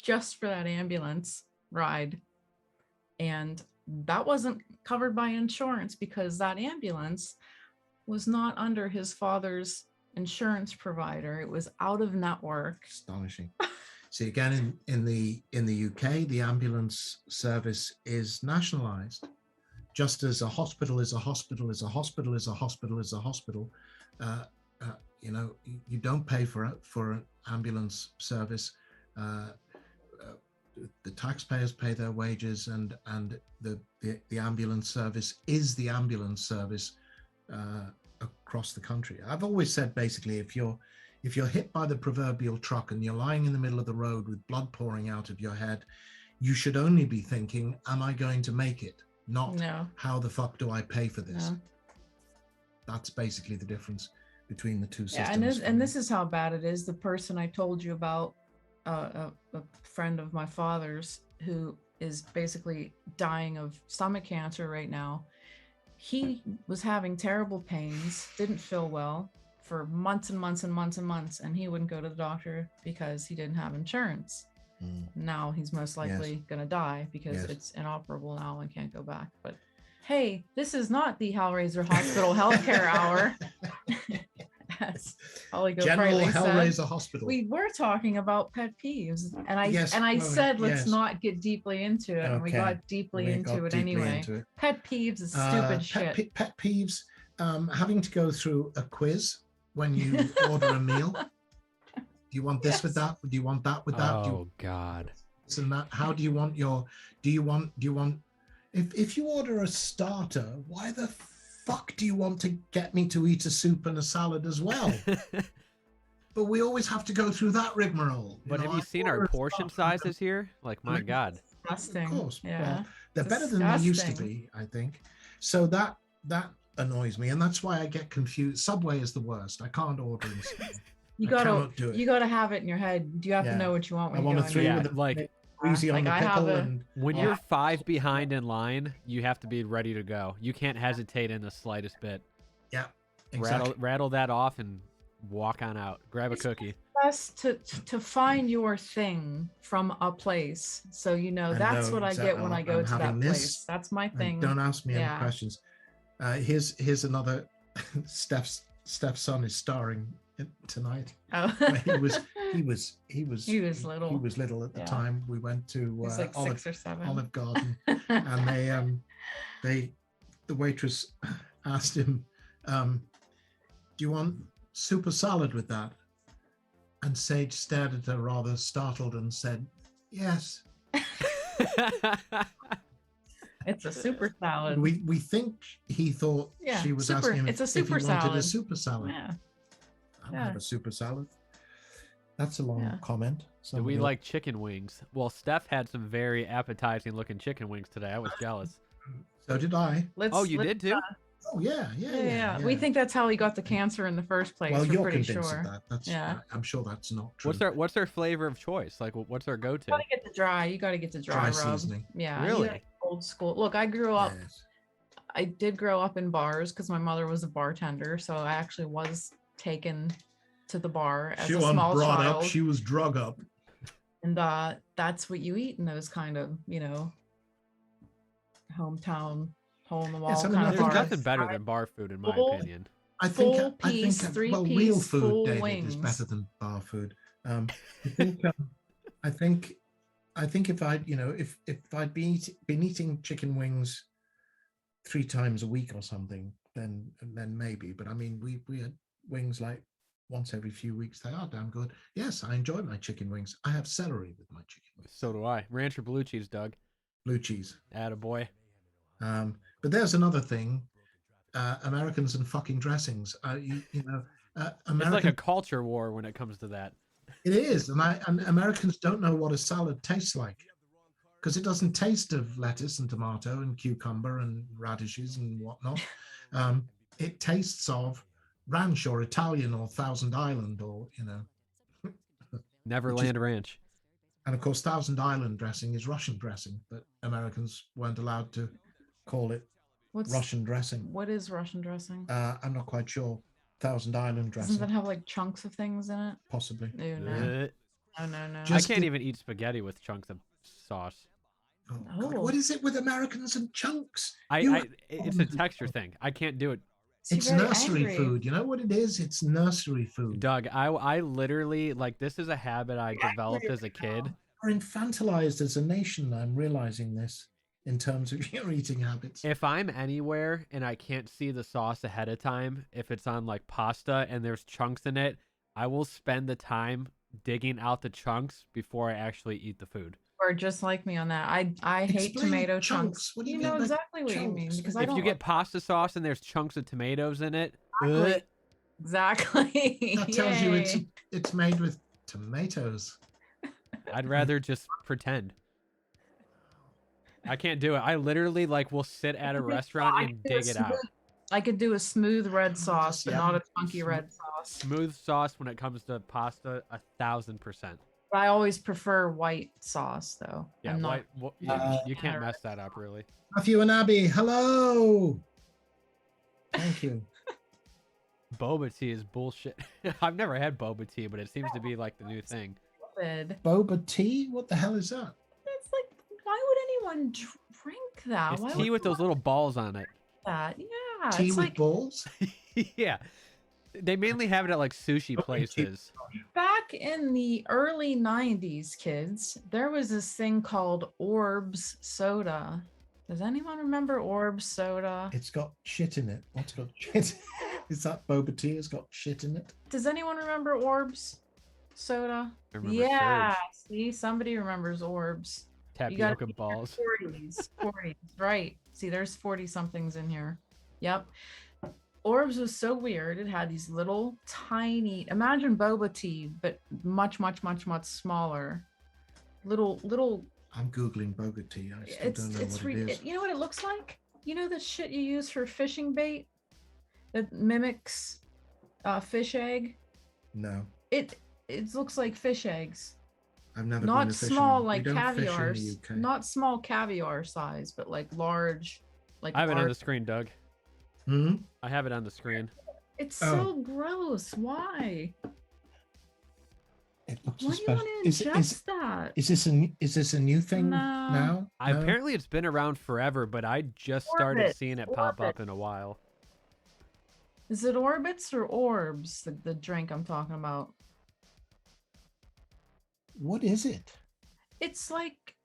just for that ambulance ride? And that wasn't covered by insurance because that ambulance was not under his father's insurance provider. It was out of network. Astonishing. See, again, in the UK, the ambulance service is nationalized, just as a hospital is a hospital is a hospital is a hospital is a hospital. You know, you don't pay for an ambulance service. The taxpayers pay their wages, and the ambulance service is the ambulance service across the country. I've always said, basically, if you're hit by the proverbial truck and you're lying in the middle of the road with blood pouring out of your head, you should only be thinking, am I going to make it? Not how the fuck do I pay for this? No. That's basically the difference between the two systems. And this is how bad it is. The person I told you about, a friend of my father's, who is basically dying of stomach cancer right now. He was having terrible pains, didn't feel well for months and months and months and months, and he wouldn't go to the doctor because he didn't have insurance. Now he's most likely going to die because it's inoperable now and can't go back. But hey, this is not the Hellraiser Hospital Healthcare Hour. As General Hellraiser Hospital. We were talking about pet peeves, and I said let's not get deeply into it, and we got deeply into it anyway. Pet peeves is stupid shit. Pet peeves, having to go through a quiz when you order a meal. Do you want this with that? Do you want that with that? Oh God! And that. How do you want your? Do you want? If you order a starter, why the fuck do you want to get me to eat a soup and a salad as well? But we always have to go through that rigmarole. But have you seen our portion sizes here? Like, my God. Disgusting. Of course. Yeah. Well, they're better than they used to be, I think. So that annoys me, and that's why I get confused. Subway is the worst. I can't order this. You gotta have it in your head. You have to know what you want when you go in. With Squeezy on Like, the I have pickle a- and When Yeah. you're 5 behind in line, you have to be ready to go. You can't hesitate in the slightest bit. yeah, exactly. Rattle that off and walk on out. Grab a cookie. best to find your thing from a place, so you know I that's know what I get when exactly. I go I'm to that having this, place. That's my And thing. don't ask me any Yeah. questions. Here's another. Steph's son is starring tonight. Oh. He was little. He was little at the Yeah. time. We went to He's like Olive, 6 or 7. Olive Garden, and the waitress asked him, "Do you want super salad with that?" And Sage stared at her rather startled and said, "Yes." It's a super salad. We think he thought Yeah, she was super- asking him it's a if super he wanted a salad. super salad. Yeah. I'll Yeah. have a super salad. That's a long Yeah. comment. Do we Somebody- like chicken wings? Well, Steph had some very appetizing looking chicken wings today. I was jealous. So did I. Oh, you did too? Oh yeah. We think that's how he got the cancer in the first place. Well, We're you're pretty convinced sure. of that. That's Yeah. I'm sure that's not true. What's their flavor of choice? Like, what's their You go-to? gotta get the dry. You gotta get the dry, Dry rub. seasoning. Yeah. you Really? gotta get old school. Look, I grew up. Yes. I did grow up in bars because my mother was a bartender, so I actually was taken to the bar as She a wasn't small brought child. up. She was drug up. And that's what you eat in those kind of, hometown, hole in the wall Yes, I mean, kind I of There's think bars. nothing better than bar food, in my Full- opinion. I think. Full piece, real 3-piece, food, full David, is wings. better than bar food. I think. I think if I'd been eating chicken wings 3 times a week or something, then maybe. But I mean, we had wings like once every few weeks. They are damn good. Yes, I enjoy my chicken wings. I have celery with my chicken wings. So do I. Ranch or blue cheese, Doug? Blue cheese. Attaboy. But there's another thing. Americans and fucking dressings. It's like American, a culture war when it comes to that. it is, and Americans don't know what a salad tastes like because it doesn't taste of lettuce and tomato and cucumber and radishes and whatnot. It tastes of ranch or Italian or Thousand Island or Neverland Ranch. and of course Thousand Island dressing is Russian dressing, but Americans weren't allowed to call it Russian dressing. What is Russian dressing? I'm not quite sure. Thousand Island dressing, Doesn't that have like chunks of things in it? possibly. Ew, no. No. I Just can't the- even eat spaghetti with chunks of sauce. Oh, God. Oh. What is it with Americans and chunks? It's a texture thing. I can't do it. It's very nursery angry. food. You know what it is? It's nursery food. Doug, I literally, like, this is a habit I developed as a kid. We're infantilized as a nation. I'm realizing this in terms of your eating habits. If I'm anywhere and I can't see the sauce ahead of time, if it's on like pasta and there's chunks in it, I will spend the time digging out the chunks before I actually eat the food. Or just like me on that. I hate Explain tomato chunks. chunks. What do you You mean know by exactly what you mean chunks? because I If don't you get pasta sauce and there's chunks of tomatoes in it, Exactly. ugh, exactly. That tells you Yay. it's made with tomatoes. I'd rather just pretend. I can't do it. I literally will sit at a restaurant and dig it out. I could do a smooth red sauce, but Yeah. not a chunky red sauce. Smooth sauce when it comes to pasta, 1000%. But I always prefer white sauce, though. Yeah, I'm not. you can't mess that up, really. Matthew and Abby, hello. Thank you. Boba tea is bullshit. I've never had boba tea, but it seems to be like the new thing. Stupid. Boba tea? What the hell is that? It's like, why would anyone drink that? It's Why tea would with those little balls on it. that? Yeah, Tea it's with like balls? Yeah. They mainly have it at like sushi places. back in the early 90s, kids, there was this thing called Orbs soda. Does anyone remember Orbs soda? It's got shit in it. What's got shit? Is that boba tea? It's got shit in it. Does anyone remember Orbs soda? I remember Yeah, Surge. see, somebody remembers Orbs. You gotta Tapioca be in your balls. 40s, right. See, there's 40 somethings in here. Yep. Orbs was so weird. It had these little tiny, imagine boba tea, but much, much, much, much smaller. Little, I'm Googling boba tea. I still don't know what it is. you know what it looks like? You know the shit you use for fishing bait that mimics fish egg? No. It looks like fish eggs. I've never been Not a small fisherman. like We don't caviar, fish in the UK. not small caviar size, but like large. Like I have it on the large. screen, Doug. Hmm? I have it on the screen. It's Oh. so gross. Why? It looks Why do you special. want to ingest that? Is this a new thing No. now? No? Apparently it's been around forever, but I just started Orbit, seeing it pop orbit. up in a while. Is it orbits or orbs? The drink I'm talking about. What is it? It's like,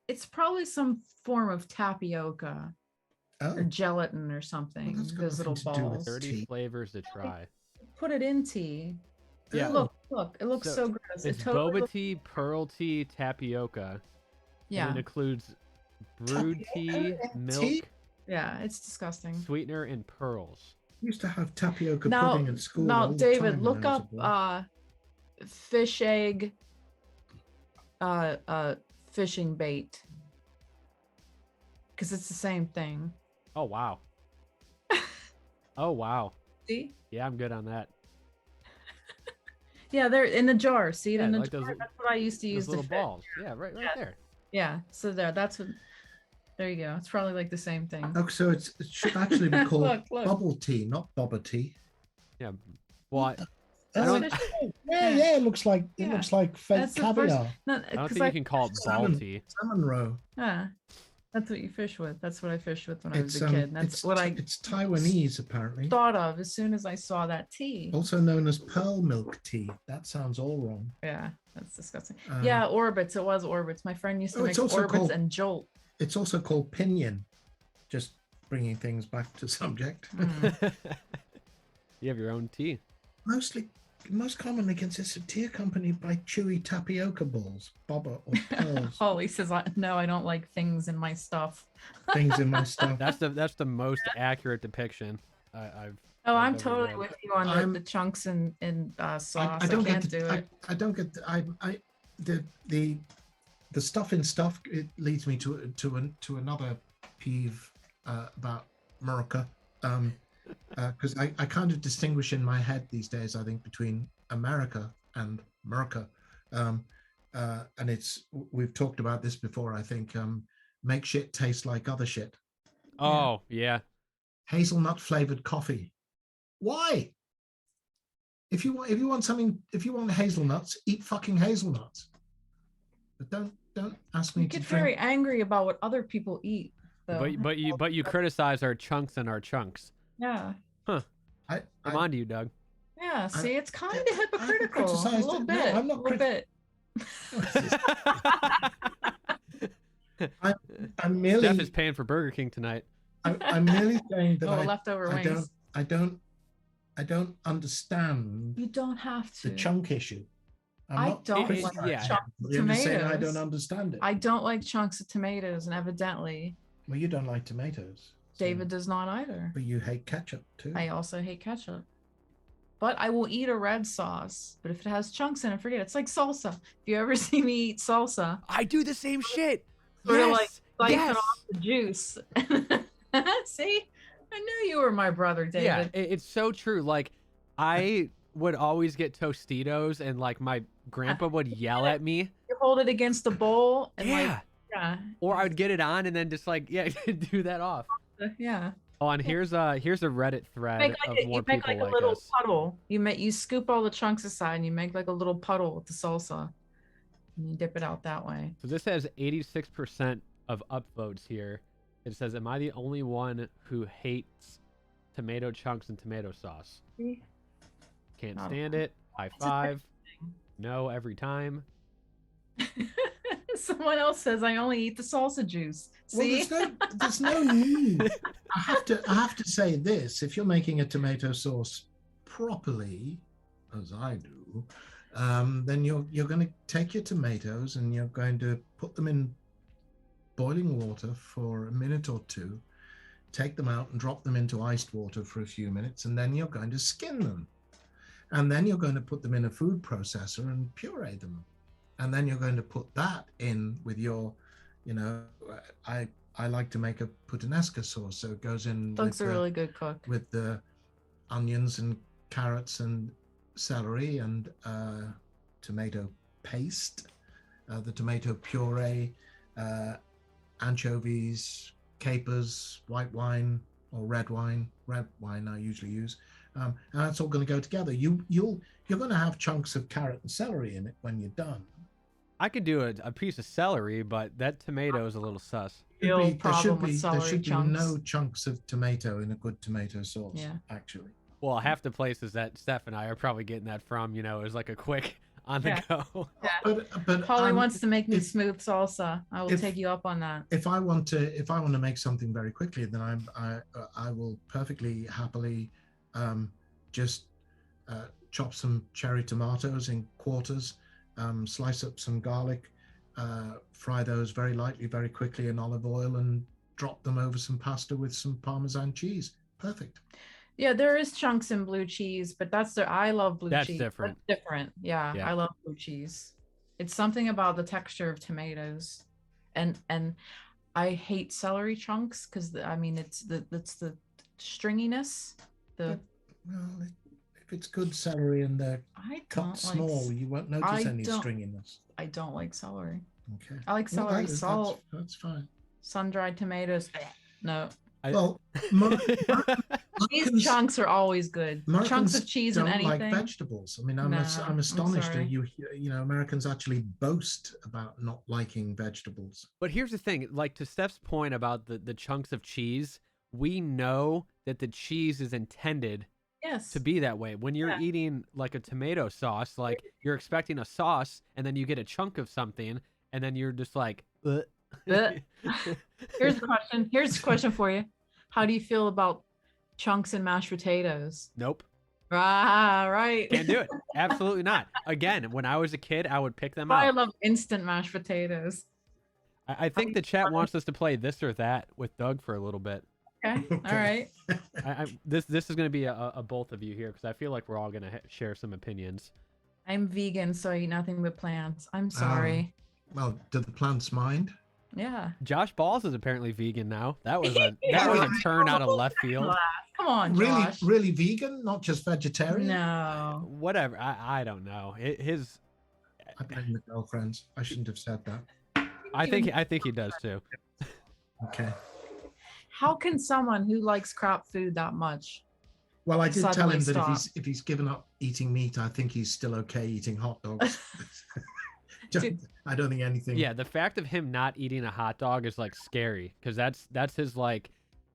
it's probably some form of tapioca Oh, or gelatin or something. that's got Those little nothing to do with balls. 30 tea. flavors to try. Put it in tea. Yeah. Oh, Look, it looks So, so gross. It's It totally boba looks- tea, pearl tea, tapioca. yeah, And it includes brewed tea, Tapioca milk, tea? yeah, it's disgusting. sweetener, and pearls. we used to have tapioca Now, pudding at school. now, all the David, time when look I was up a boy. fish egg, fishing bait, because it's the same thing. Oh, wow. Oh, wow. See? Yeah, I'm good on that. Yeah, they're in the jar. See it Yeah, in the like jar. those- That's what I used to use Those to little fish. balls. Yeah, right Yeah. there. Yeah, so that's what. There you go. It's probably like the same thing. Oh, so it should actually be called Look. bubble tea, not boba tea. Yeah. Well, I Oh, don't- yeah, it looks like Yeah. fake That's the first- caviar. No, I don't 'cause think you can call it ball Salmon. tea. Salmon roe. Yeah, that's what you fish with. That's what I fished with when I was It's a kid. And that's what I it's Taiwanese apparently. thought of as soon as I saw that tea. Also known as pearl milk tea. That sounds all wrong. Yeah, that's disgusting. Um, Yeah, orbits. It was orbits. My friend used to Oh, make it's also orbits called- and jolt. It's also called pinyon. Just bringing things back to subject. Mm. You have your own tea. Most commonly consists of tea accompanied by chewy tapioca balls, boba or pearls. Holly says, "No, I don't like things in my stuff." Things in my stuff. That's the most accurate depiction I've. Oh, I've I'm ever totally read. with you on I'm- the chunks and sauce. I don't can't get do the, it. I don't get the stuff in stuff. It leads me to another peeve about America. Because I kind of distinguish in my head these days, I think, between America and Merca. And we've talked about this before, I think. Make shit taste like other shit. Oh, yeah. Hazelnut flavored coffee. Why? If you want hazelnuts, eat fucking hazelnuts. But don't ask me You to get drink. very angry about what other people eat, though. But you criticize our chunks and our chunks. Yeah. I I'm on to you, Doug. Yeah, I- see, it's kind of I haven't hypocritical. A criticized little it. bit. No, I'm not a little bit. I'm merely Steph is paying for Burger King tonight. I'm merely saying that Oh, leftover wings. I don't understand You don't have to. the chunk issue. I don't like criticizing chunk it. I'm just saying I tomatoes. don't understand it. I don't like chunks of tomatoes, and evidently Well, you don't like tomatoes. so- David does not either. But you hate ketchup too. I also hate ketchup. But I will eat a red sauce. But if it has chunks in it, forget it. It's like salsa. If you ever see me eat salsa, I do the same shit. Sort of Yes. siphon Yes. off the juice. See? I knew you were my brother, David. Yeah, it's so true. Like, I would always get Tostitos, and like my grandpa would yell at me. You hold it against the bowl and Yeah. yeah. Or I would get it on and then just like do that off. Yeah. Oh, and here's a Reddit thread of You more make people like a like little us. puddle. You scoop all the chunks aside and you make like a little puddle with the salsa. And you dip it out that way. So this has 86% of upvotes here. It says, "Am I the only one who hates tomato chunks and tomato sauce? See? Can't Not a stand it. High a five. No, every time." Someone else says I only eat the salsa juice. Well, See? there's no need. I have to say this: if you're making a tomato sauce properly, as I do, then you're going to take your tomatoes and you're going to put them in boiling water for a minute or two, take them out and drop them into iced water for a few minutes, and then you're going to skin them, and then you're going to put them in a food processor and puree them, and then you're going to put that in with your, I like to make a puttanesca sauce, so it goes in Doug's a with really good cook. with the onions and carrots and celery and tomato paste, the tomato puree, anchovies, capers, white wine or red wine. Red wine I usually use, and that's all going to go together. You're going to have chunks of carrot and celery in it when you're done. I could do a piece of celery, but that tomato is a little sus. Real problem with There celery should be chunks. no chunks of tomato in a good tomato sauce. Yeah. Actually. Well, half the places that Steph and I are probably getting that from, is like a quick on the go. Yeah. But Holly wants to make me smooth salsa. I will take you up on that. If I want to make something very quickly, then I will perfectly happily just chop some cherry tomatoes in quarters, slice up some garlic, fry those very lightly, very quickly in olive oil, and drop them over some pasta with some Parmesan cheese. Perfect. Yeah, there is chunks in blue cheese, but I love blue cheese. That's different. That's different. Yeah, I love blue cheese. It's something about the texture of tomatoes, and I hate celery chunks because it's the stringiness. Well, if it's good celery and they're cut small, you won't notice any stringiness. I don't like celery. Okay. I like celery salt. That's fine. Sun-dried tomatoes. No. Well, cheese chunks are always good. Chunks of cheese and anything. Like vegetables. I mean, I'm astonished that you Americans actually boast about not liking vegetables. But here's the thing, like to Steph's point about the chunks of cheese, we know that the cheese is intended to be that way. When you're eating like a tomato sauce, like you're expecting a sauce and then you get a chunk of something and then you're just like, Here's a question for you. How do you feel about chunks in mashed potatoes? Nope. Right. Can't do it. Absolutely not. Again, when I was a kid, I would pick them out. I love instant mashed potatoes. I think the chat wants us to play this or that with Doug for a little bit. Okay. All right. This is going to be a both of you here because I feel like we're all going to share some opinions. I'm vegan, so I eat nothing but plants. I'm sorry. Well, do the plants mind? Yeah. Josh Balls is apparently vegan now. That was a turn out of left field. Come on, Josh. Really vegan, not just vegetarian? No. Whatever. I don't know. I blame the girlfriends. I shouldn't have said that. I think he does too. Okay. How can someone who likes crap food that much? Well, I did tell him that if he's given up eating meat, I think he's still okay eating hot dogs. I don't think anything. Yeah, the fact of him not eating a hot dog is like scary because that's his like.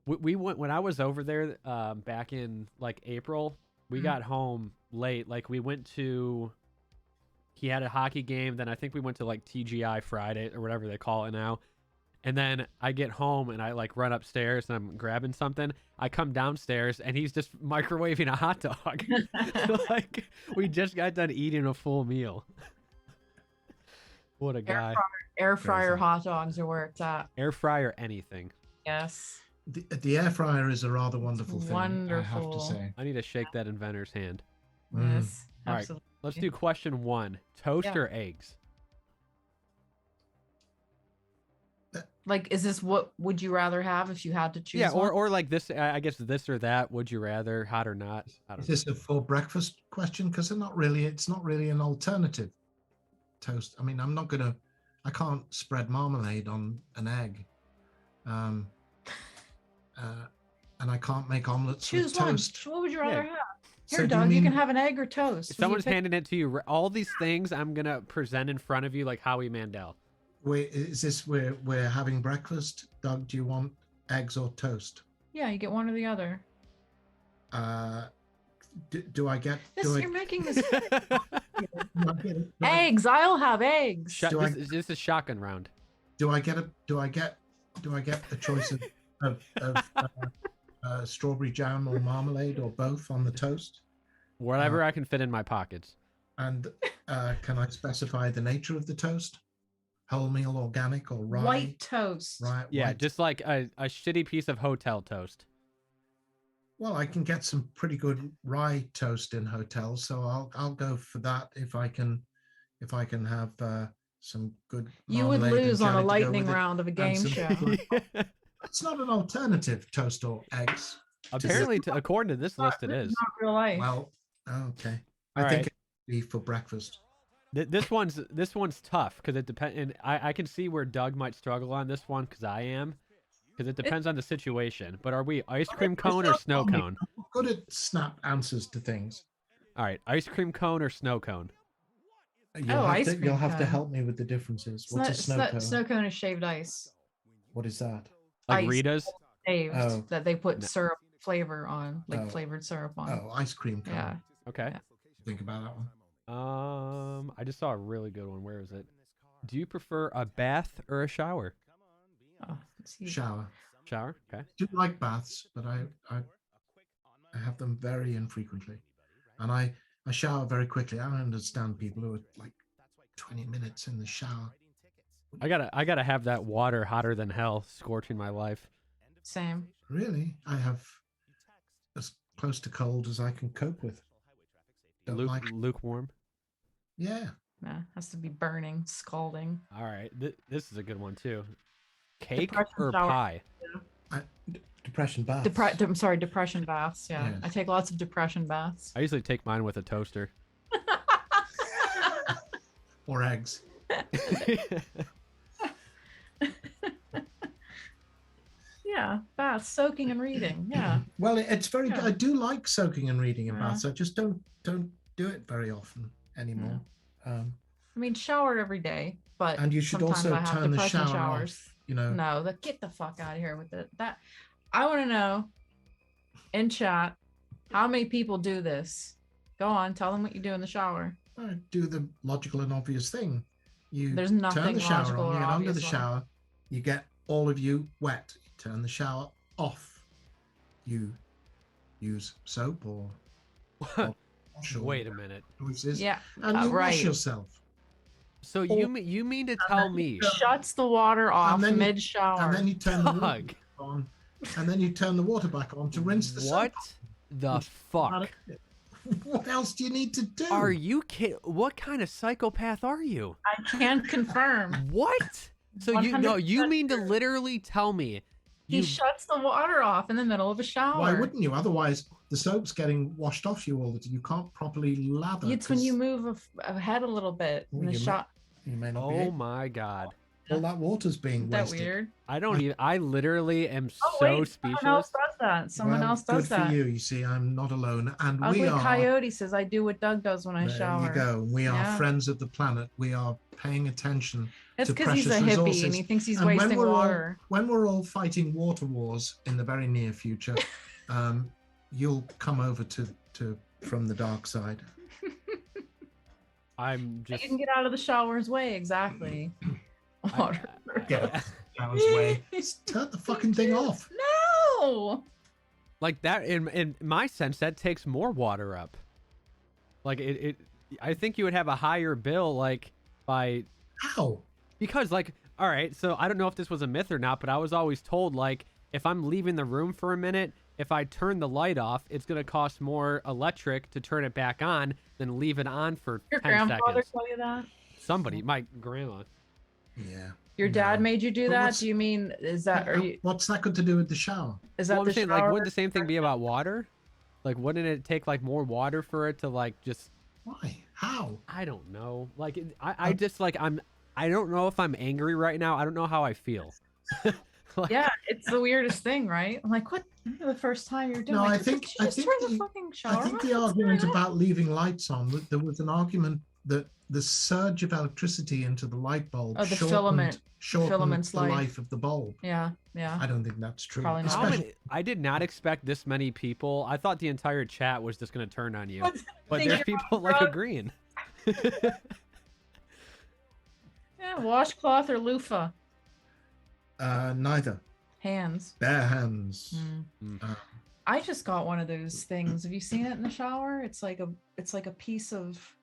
We went when I was over there back in like April. We got home late. Like we went to. He had a hockey game. Then I think we went to like TGI Friday or whatever they call it now. And then I get home and I like run upstairs and I'm grabbing something. I come downstairs and he's just microwaving a hot dog. Like we just got done eating a full meal. What a guy. Air fryer hot dogs are where it's at. Air fryer anything. Yes. The air fryer is a rather wonderful thing, wonderful. I have to say. I need to shake that inventor's hand. Yes. All right. Let's do question 1. Toast or eggs? Like, is this what would you rather have if you had to choose? Yeah, or like this, I guess this or that. Would you rather, hot or not? Is this a for breakfast question? Because it's not really an alternative toast. I mean, I can't spread marmalade on an egg. And I can't make omelets with toast. What would you rather have? Here, So Doug, you can have an egg or toast. If someone's handing it to you, all these things I'm going to present in front of you like Howie Mandel. Wait, is this where we're having breakfast? Doug, do you want eggs or toast? Yeah, you get one or the other. Do I get? You're making this. Eggs. I'll have eggs. This is shotgun round. Do I get a choice of strawberry jam or marmalade or both on the toast? Whatever I can fit in my pockets. And can I specify the nature of the toast? Wholemeal, organic, or rye? White toast. Right. Yeah, white. just like a shitty piece of hotel toast. Well, I can get some pretty good rye toast in hotels, so I'll go for that if I can have some good. You would lose on a lightning round of a game show. It's not an alternative, toast or eggs. Apparently, according to this list, it is. Not real life. Well, okay. All I think right. it'd be for breakfast. This one's tough because it depends. And I can see where Doug might struggle on this one because I am. Because it depends on the situation. But are we ice cream cone or snow cone? I'm good at snap answers to things. All right, ice cream cone or snow cone? You'll have to help me with the differences. What's a snow cone? Snow cone is shaved ice. What is that? Like Ice Rita's? Shaved that they put syrup flavor on, like flavored syrup on. Oh, ice cream cone. Yeah. Okay. Yeah. Think about that one. I just saw a really good one. Where is it? Do you prefer a bath or a shower? Oh, Shower. Shower. Okay. I do like baths, but I have them very infrequently, and I shower very quickly. I don't understand people who are like 20 minutes in the shower. I gotta have that water hotter than hell, scorching my life. Same. Really, I have as close to cold as I can cope with. Lukewarm. Yeah. Nah, has to be burning, scalding. All right, this is a good one too. Cake Depression or shower. pie? Depression baths. I'm sorry, depression baths. Yeah, Yes. I take lots of depression baths. I usually take mine with a toaster. Or eggs. Yeah, baths, soaking and reading. Yeah. Well, it's very. Yeah. I do like soaking and reading in Yeah. baths. I just don't do it very often anymore. I mean, shower every day, but And you should sometimes also I have turn the depression shower showers. off. You know. No, get the fuck out of here with it. That I want to know in chat how many people do this. Go on, tell them what you do in the shower. I do the logical and obvious thing. You There's turn nothing the shower logical on, or you get under the obvious about it. shower, you get all of you wet. You turn the shower off. You use soap or wash or Wait a minute. choices, Yeah, and you wash right. yourself. So you mean to tell me? Shuts the water off then you- mid shower. And then you turn the water Doug. back on, and then you turn the water back on to rinse the What soap. the fuck? What else do you need to do? Are you kidding? What kind of psychopath are you? I can confirm. What? So you 100% mean to literally tell me He you shuts the water off in the middle of a shower. Why wouldn't you? Otherwise, the soap's getting washed off you all the time. You can't properly lather. It's when you 'cause move a head a little bit in the shot. You may not be Oh able- my god. all that water's being Isn't that wasted. weird? I literally am Oh, so wait, speechless. someone else does that. Someone Well, else does good that. for you. You see, I'm not alone. And Ugly we are. Coyote says, I do what Doug does when I There shower. you go. We are Yeah. friends of the planet. We are paying attention It's to because he's a precious hippie resources. and he thinks he's And when wasting we're all- water. When we're all fighting water wars in the very near future, you'll come over to from the dark side. I'm just You can get out of the shower's way, exactly. Water. Get it out of his way. Just turn the fucking thing off. No. like that in my sense that takes more water up. Like it I think you would have a higher bill like by How? because like all right, so I don't know if this was a myth or not, but I was always told like if I'm leaving the room for a minute, if I turn the light off, it's going to cost more electric to turn it back on than leave it on for Your 10 grandfather seconds. tell you that? Somebody, my grandma. Yeah. Your dad No. made you do But that? what's- Do you mean is that are you What's that got to do with the shower? is that Well, the I'm saying, shower? like, wouldn't the same thing be about water? Like, wouldn't it take like more water for it to like just? Why? How? I don't know. Like, I just like I don't know if I'm angry right now. I don't know how I feel. Like, Yeah, it's the weirdest thing, right? I'm like, what? The first time you're doing No, it, I just- think- just I turn think the the- fucking I shower think off. the What's argument going on? about leaving lights on, there was an argument that the surge of electricity into the light bulb Oh, the shortened filament's the life. life of the bulb. Yeah, yeah. I don't think that's true. Probably not. how Especially- many- I did not expect this many people. I thought the entire chat was just gonna turn on you, What? but Think there's you're people on like drugs? agreeing. Yeah, washcloth or loofah. Neither. Hands. Bare hands. Mm. Uh, I just got one of those things. Have you seen it in the shower? It's like a piece of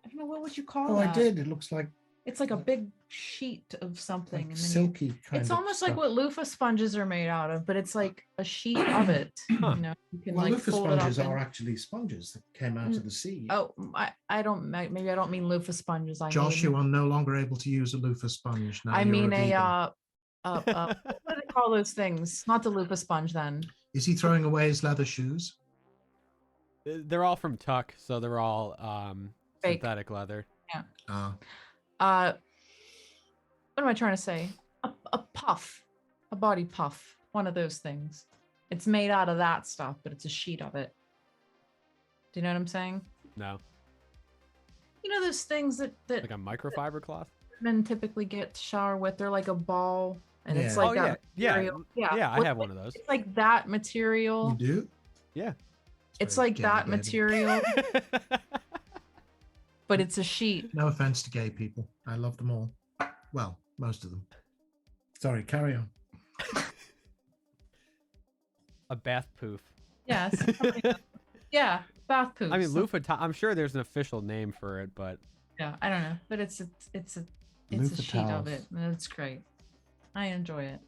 I don't know, what would you call Oh, that? I did. It looks like It's like a big sheet of something. like and then you- silky kind it's of almost like stuff. what loofah sponges are made out of, but it's like a sheet of it. Huh. You know, you can Well, like loofah fold it up sponges and- are actually sponges that came out of the sea. Oh, I don't maybe I don't mean loofah sponges. I Josh, mean, you are no longer able to use a loofah sponge now. I you're mean vegan. what do they call those things? Not the loofah sponge then. Is he throwing away his leather shoes? They're all from Tuck, so they're all Fake. synthetic leather. Uh, What am I trying to say? A puff, a body puff, one of those things. It's made out of that stuff, but it's a sheet of it. Do you know what I'm saying? No, You know those things that like a microfiber cloth. men typically get to shower with? They're like a ball, and it's Yeah. like Oh that yeah, material. yeah. I What- have one of those. It's like that material. you do? Yeah. It's very like gay, that baby. material, but it's a sheet. No offense to gay people. I love them all. Well, most of them. Sorry, carry on. A bath poof. Yes. Yeah, bath poops. I mean, loofah. I'm sure there's an official name for it, but Yeah, I don't know, but it's a Loofah sheet of towels. it, and it's great. I enjoy it.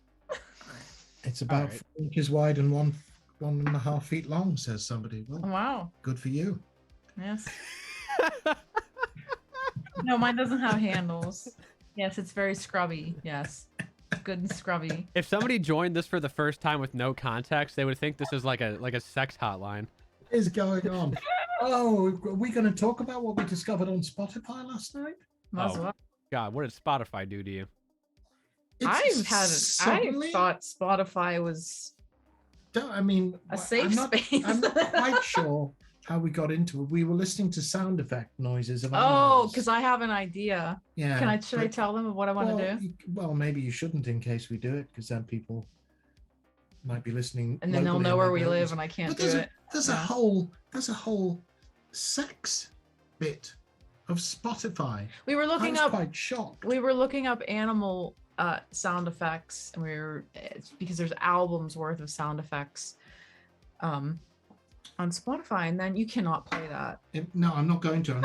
It's about right. 4 inches wide and 1.5 feet long, says somebody. Well, Wow. good for you. Yes. No, mine doesn't have handles. Yes, it's very scrubby. Yes, good and scrubby. if somebody joined this for the first time with no context, they would think this is like a sex hotline. What is going on? Oh, are we going to talk about what we discovered on Spotify last night? Might as Oh. well. God, what did Spotify do to you? It's I suddenly- thought Spotify was I mean, a safe I'm not, space. I'm not quite sure how we got into it. We were listening to sound effect noises of Oh, animals. because I have an idea. yeah. Should I tell them what I want to do? Well, maybe you shouldn't in case we do it, because then people might be listening. And then they'll locally know where they we don't live, listen. and I can't But do there's it. there's a Yeah. whole sex bit of Spotify. We were I looking was up. quite shocked. We were looking up animal sound effects, and it's because there's albums worth of sound effects on Spotify, and then you cannot play that. No, I'm not going to.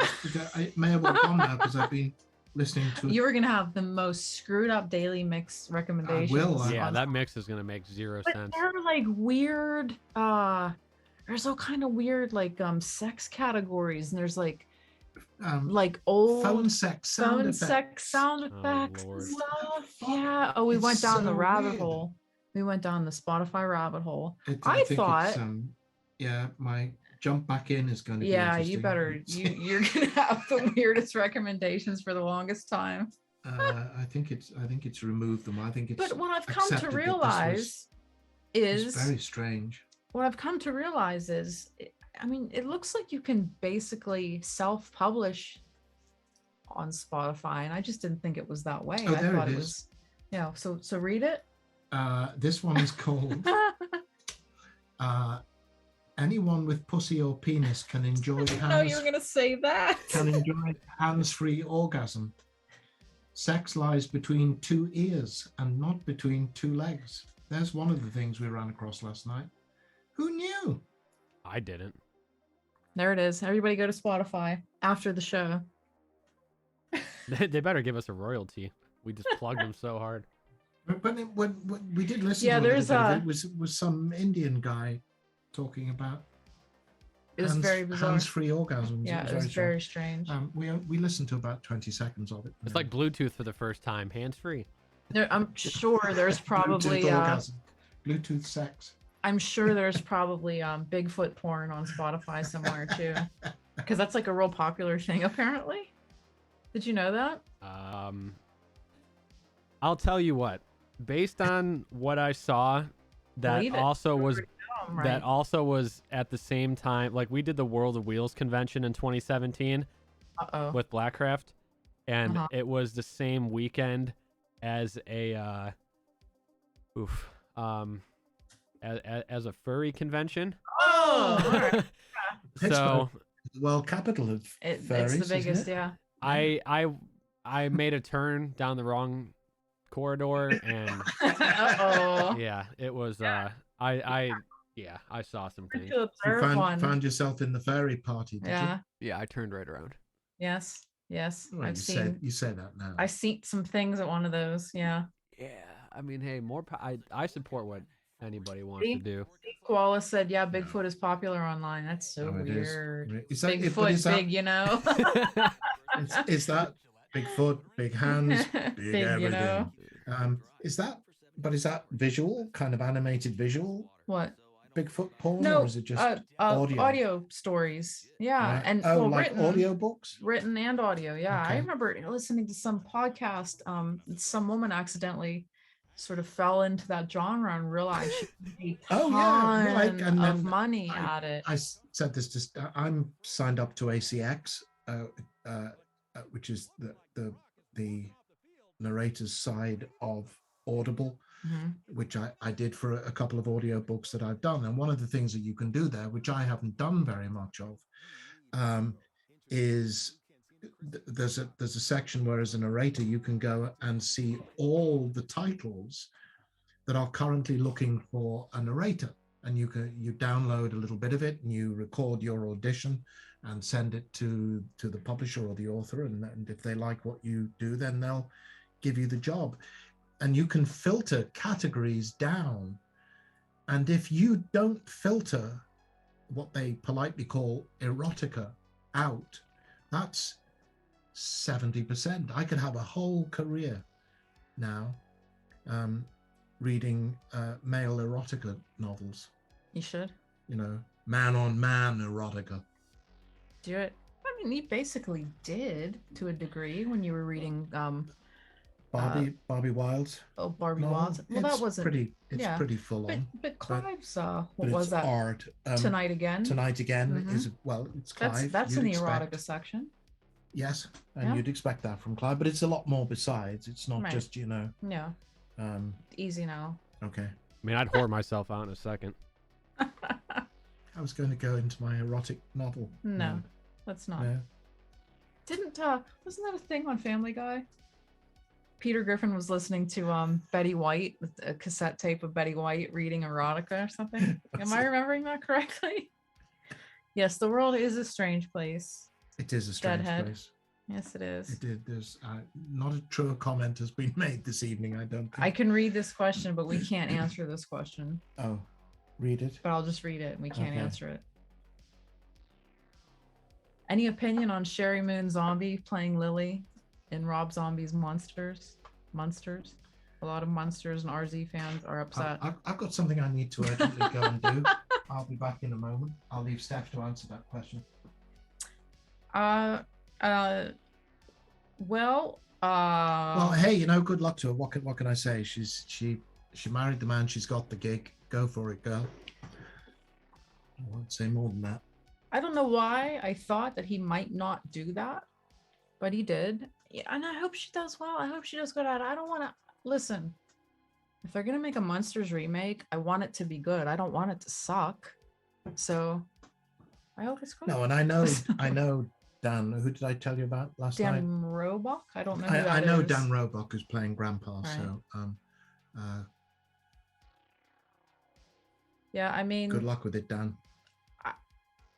I may have well gone now because I've been listening to. You were gonna have the most screwed up daily mix recommendations. Yeah, on that mix is gonna make zero But sense. they're like weird. There's all kind of weird like sex categories, and there's like old phone sex sound phone effects. sex sound Oh, effects Lord. and stuff. Fuck. Yeah. Oh, we It's went down the so rabbit weird. hole. We went down the Spotify rabbit hole. I think thought. it's, yeah, my jump back in is going to be Yeah, you interesting. better. You're gonna have the weirdest recommendations for the longest time. I think it's removed them. I think it's. But what I've come to accepted that this realize it's is very strange. what I've come to realize is, I mean, it looks like you can basically self-publish on Spotify, and I just didn't think it was that way. Oh, I there thought it it is. was, yeah. So read it. This one is called "Anyone with pussy or penis can enjoy No, you were gonna say that. can enjoy hands-free orgasm. Sex lies between two ears and not between two legs. There's one of the things we ran across last night. Who knew? I didn't. There it is. Everybody go to Spotify after the show. They better give us a royalty. We just plugged them so hard. But when we did listen Yeah, to there's it, it was some Indian guy talking about It was very bizarre. hands-free orgasms. Yeah, it was very strange. We listened to about 20 seconds of it. It's like Bluetooth for the first time, hands free. I'm sure there's probably Bluetooth orgasm, Bluetooth sex. I'm sure there's probably Bigfoot porn on Spotify somewhere too, because that's like a real popular thing apparently. Did you know that? I'll tell you what. Based on what I saw, that Believe it. also was Right. that also was at the same time. Like we did the World of Wheels convention in 2017 Uh-oh. with Blackcraft, and Uh-huh. it was the same weekend as a as a furry convention. Oh, all right. So Well, capital of It's furries, the isn't biggest, it? yeah. I made a turn down the wrong corridor, and Uh-oh. yeah, it was I saw some things. To You observe one. found yourself in the furry party, did Yeah. Yeah, I turned right around. Yes. Yes. you? Well, I've you say that now. I've seen some things at one of those. Yeah. Yeah, I mean, hey, I support what anybody wants See? to do. Koala said, "Yeah, Bigfoot is popular online." That's so Oh, it is. weird. Is that, Bigfoot, is that, big, you know. is that Bigfoot, big hands, big, Big, everything? you know. Is that visual, kind of animated visual? What? Bigfoot porn, No, or is it just audio? audio stories. Yeah, Right. and Oh, well, like audiobooks? written and audio. Yeah, I Okay. remember listening to some podcast. Some woman accidentally sort of fell into that genre and realized she made a Oh yeah, right. ton And of then money at it. I said this to I'm signed up to ACX, which is the narrator's side of Audible, which I did for a couple of audiobooks that I've done. And one of the things that you can do there, which I haven't done very much of, is there's a section where as a narrator you can go and see all the titles that are currently looking for a narrator, and you download a little bit of it and you record your audition and send it to the publisher or the author, and if they like what you do, then they'll give you the job. And you can filter categories down, and if you don't filter what they politely call erotica out, that's 70%. I could have a whole career now reading male erotica novels. You should. You know, man on man erotica. Do it. I mean, you basically did to a degree when you were reading Barbie Wilde's. Oh, Barbie novel. Wilde's. Well, that wasn't pretty. It's pretty full on. But Clive's what but was it's that? Art. Tonight Again. Tonight Again is it's Clive. That's in the erotica section. Yes, and you'd expect that from Clive, but it's a lot more besides. It's not just Yeah. Easy now. Okay. I mean, I'd whore myself out in a second. I was going to go into my erotic novel. No, that's not. No. Wasn't that a thing on Family Guy? Peter Griffin was listening to Betty White, a cassette tape of Betty White reading erotica or something. Am I remembering that correctly? Yes, the world is a strange place. It is a strange place. Yes, it is. There's not a true comment has been made this evening, I don't think. I can read this question, but we can't answer this question. Oh, read it. But I'll just read it and we can't answer it. Any opinion on Sherry Moon Zombie playing Lily in Rob Zombie's Monsters? A lot of Monsters and RZ fans are upset. I've got something I need to urgently go and do. I'll be back in a moment. I'll leave Steph to answer that question. Well, hey, good luck to her. What can I say? She married the man. She's got the gig. Go for it, girl. I won't say more than that. I don't know why I thought that he might not do that, but he did. Yeah, and I hope she does well. I hope she does good at it. I don't want to listen. If they're gonna make a Monsters remake, I want it to be good. I don't want it to suck. So I hope it's good. No, and I know Dan. Who did I tell you about last night? Dan Roebuck. I don't know. Who I know is. Dan Roebuck is playing Grandpa. Right. So, yeah, I mean, good luck with it, Dan.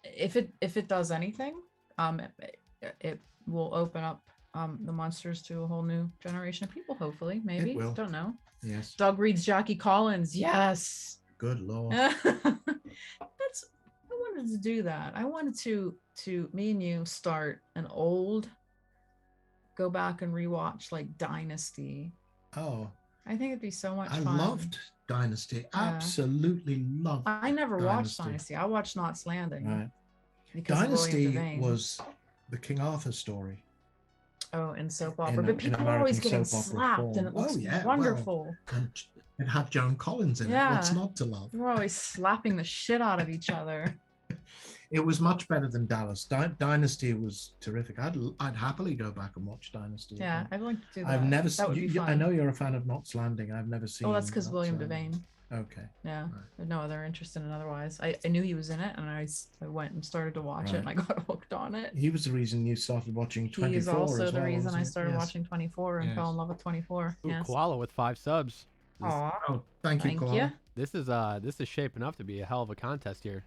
If it does anything, it will open up the Monsters to a whole new generation of people. Hopefully, maybe. It will. Don't know. Yes. Doug reads Jackie Collins. Yes. Good Lord. I wanted to do that. I wanted to me and you start an old, go back and rewatch like Dynasty. Oh. I think it'd be so much I fun. loved Dynasty. Yeah. Absolutely loved. I never watched Dynasty. I watched Knots Landing. Right. Dynasty was the King Arthur story. Oh, in soap opera, but people are always getting slapped, and it looks wonderful. Well, it had Joan Collins in it. What's not to love? We're always slapping the shit out of each other. It was much better than Dallas. Dynasty was terrific. I'd happily go back and watch Dynasty. Yeah, I'd like to do that. I've never that would be fun. I know you're a fan of Knots Landing. I've never seen. Oh, that's because William Devane. Okay. Yeah, right. I had no other interest in it otherwise. I knew he was in it, and I went and started to watch it, and I got hooked on it. He was the reason you started watching 24. He is also the reason I started watching 24 and fell in love with 24. Ooh, Koala with 5 subs. Oh, thank you, Koala. This is shaping up to be a hell of a contest here.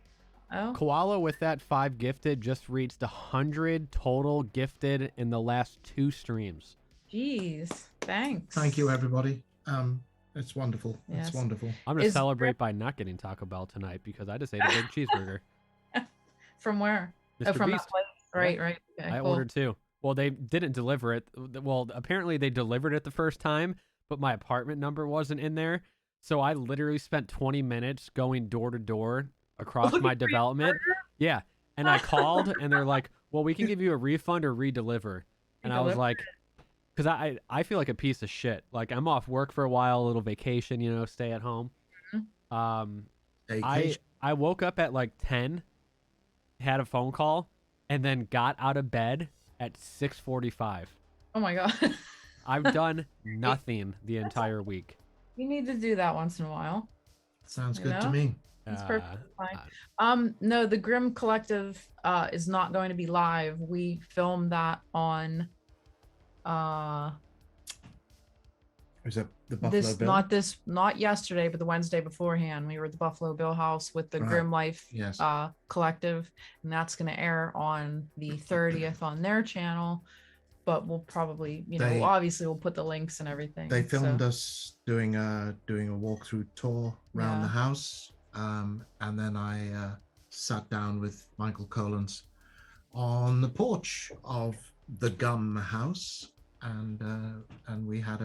Oh. Koala with that 5 gifted just reached 100 total gifted in the last 2 streams. Jeez, thanks. Thank you, everybody. It's wonderful. Yes. It's wonderful. I'm going to celebrate by not getting Taco Bell tonight because I just ate a big cheeseburger. From where? Mr. Oh, from Beast. that place. Right, right. Okay, I ordered 2. Well, they didn't deliver it. Well, apparently they delivered it the first time, but my apartment number wasn't in there. So I literally spent 20 minutes going door to door across my development. Yeah. And I called and they're like, well, we can give you a refund or redeliver. And I was like, because I feel like a piece of shit. Like I'm off work for a while, a little vacation, you know, stay at home. I woke up at like 10, had a phone call, and then got out of bed at 6:45. Oh my God. I've done nothing the entire week. You need to do that once in a while. Sounds good to me. It's perfectly fine. No, the Grimm Collective is not going to be live. We filmed that on is that the Buffalo Bill? Not yesterday, but the Wednesday beforehand. We were at the Buffalo Bill house with the Grimm Life Collective, and that's going to air on the 30th on their channel. But we'll probably, obviously we'll put the links and everything. They filmed us doing a walkthrough tour around the house, and then I sat down with Michael Collins on the porch of the Gum house, and we had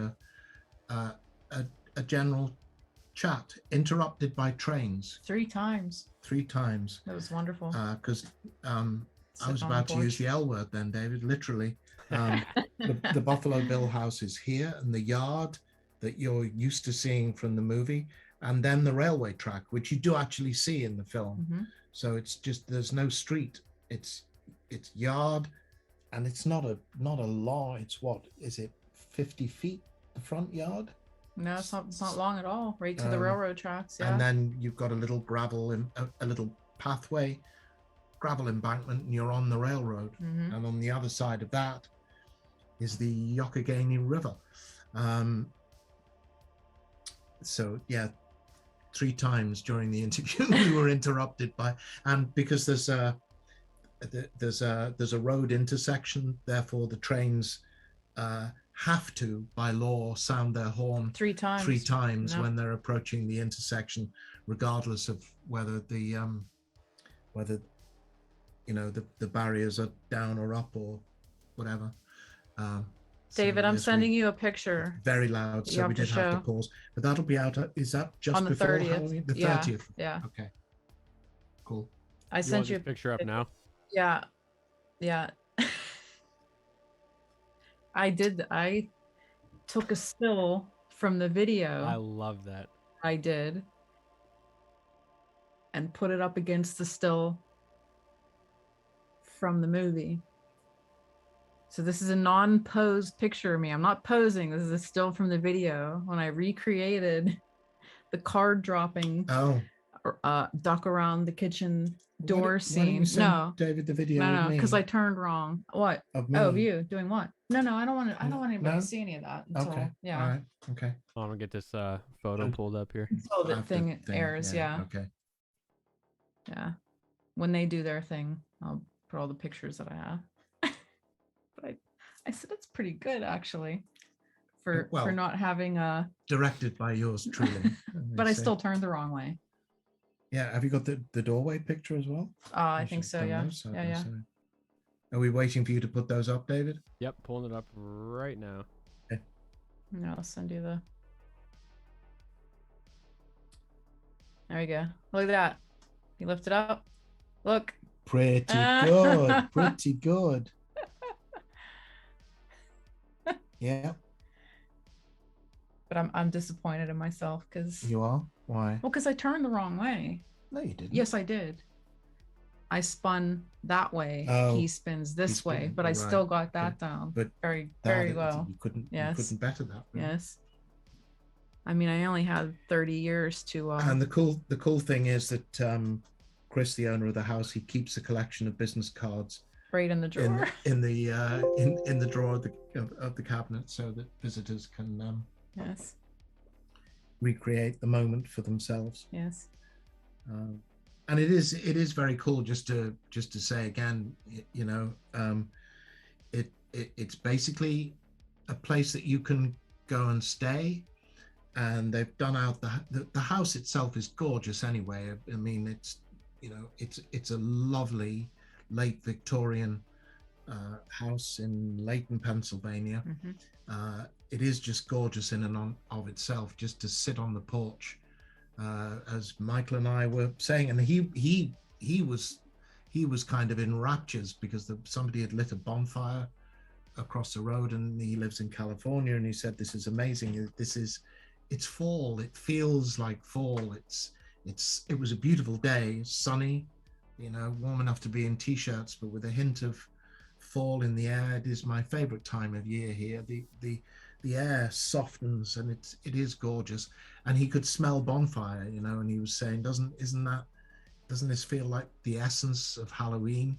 a general chat, interrupted by trains. 3 times. 3 times. That was wonderful. Because I was about to use the L word then, David, literally. The Buffalo Bill house is here, and the yard that you're used to seeing from the movie, and then the railway track, which you do actually see in the film. So it's just, there's no street. It's yard, and it's not a law. It's what is it, 50 feet the front yard? No, it's not long at all. Right to the railroad tracks. Yeah. And then you've got a little gravel and a little pathway, gravel embankment, and you're on the railroad. And on the other side of that is the Youghiogheny River. So yeah, 3 times during the interview we were interrupted by, and because there's a road intersection, therefore the trains have to, by law, sound their horn 3 times when they're approaching the intersection, regardless of whether the the barriers are down or up or whatever. David, I'm sending you a picture. Very loud, so we did have to pause. But that'll be out. Is that just on the before 30th? Halloween? The 30th. Yeah. Okay. Cool. I sent you a picture up now. Yeah. I took a still from the video. I love that. I did. And put it up against the still from the movie. So this is a non-posed picture of me. I'm not posing. This is a still from the video when I recreated the card dropping duck around the kitchen door scene. No, David, the video. No, because I turned wrong. What? Of me. Oh, of you doing what? No, I don't want anybody to see any of that. Until, okay. Yeah. All right. Okay. I'm gonna get this photo pulled up here. Until the thing airs. Yeah. Okay. Yeah. When they do their thing, I'll put all the pictures that I have. But I said it's pretty good actually, for not having a directed by yours truly. But I still turned the wrong way. Yeah. Have you got the doorway picture as well? I think so. Yeah. Yeah. Are we waiting for you to put those up, David? Yep, pulling it up right now. Okay. No, I'll send you the. There we go. Look at that. You lift it up. Look. Pretty good. Pretty good. Yeah. But I'm disappointed in myself because. You are? Why? Well, because I turned the wrong way. No, you didn't. Yes, I did. I spun that way. He spins this way, but I still got that down. But very well. You couldn't better that. Really. Yes. I mean, I only had 30 years to. And the cool thing is that Chris, the owner of the house, he keeps a collection of business cards right in the drawer. In the drawer of the cabinet, so that visitors can recreate the moment for themselves. Yes. And it is very cool just to say again, it's basically a place that you can go and stay, and they've done out the house itself is gorgeous anyway. I mean, it's a lovely late Victorian house in Layton, Pennsylvania. it is just gorgeous in and of itself, just to sit on the porch, as Michael and I were saying, and he was kind of in raptures because somebody had lit a bonfire across the road, and he lives in California, and he said, "This is amazing. It's fall. It feels like fall. It was a beautiful day, sunny, warm enough to be in t-shirts, but with a hint of fall in the air. It is my favorite time of year here. The air softens, and it is gorgeous." And he could smell bonfire, and he was saying, doesn't this feel like the essence of Halloween,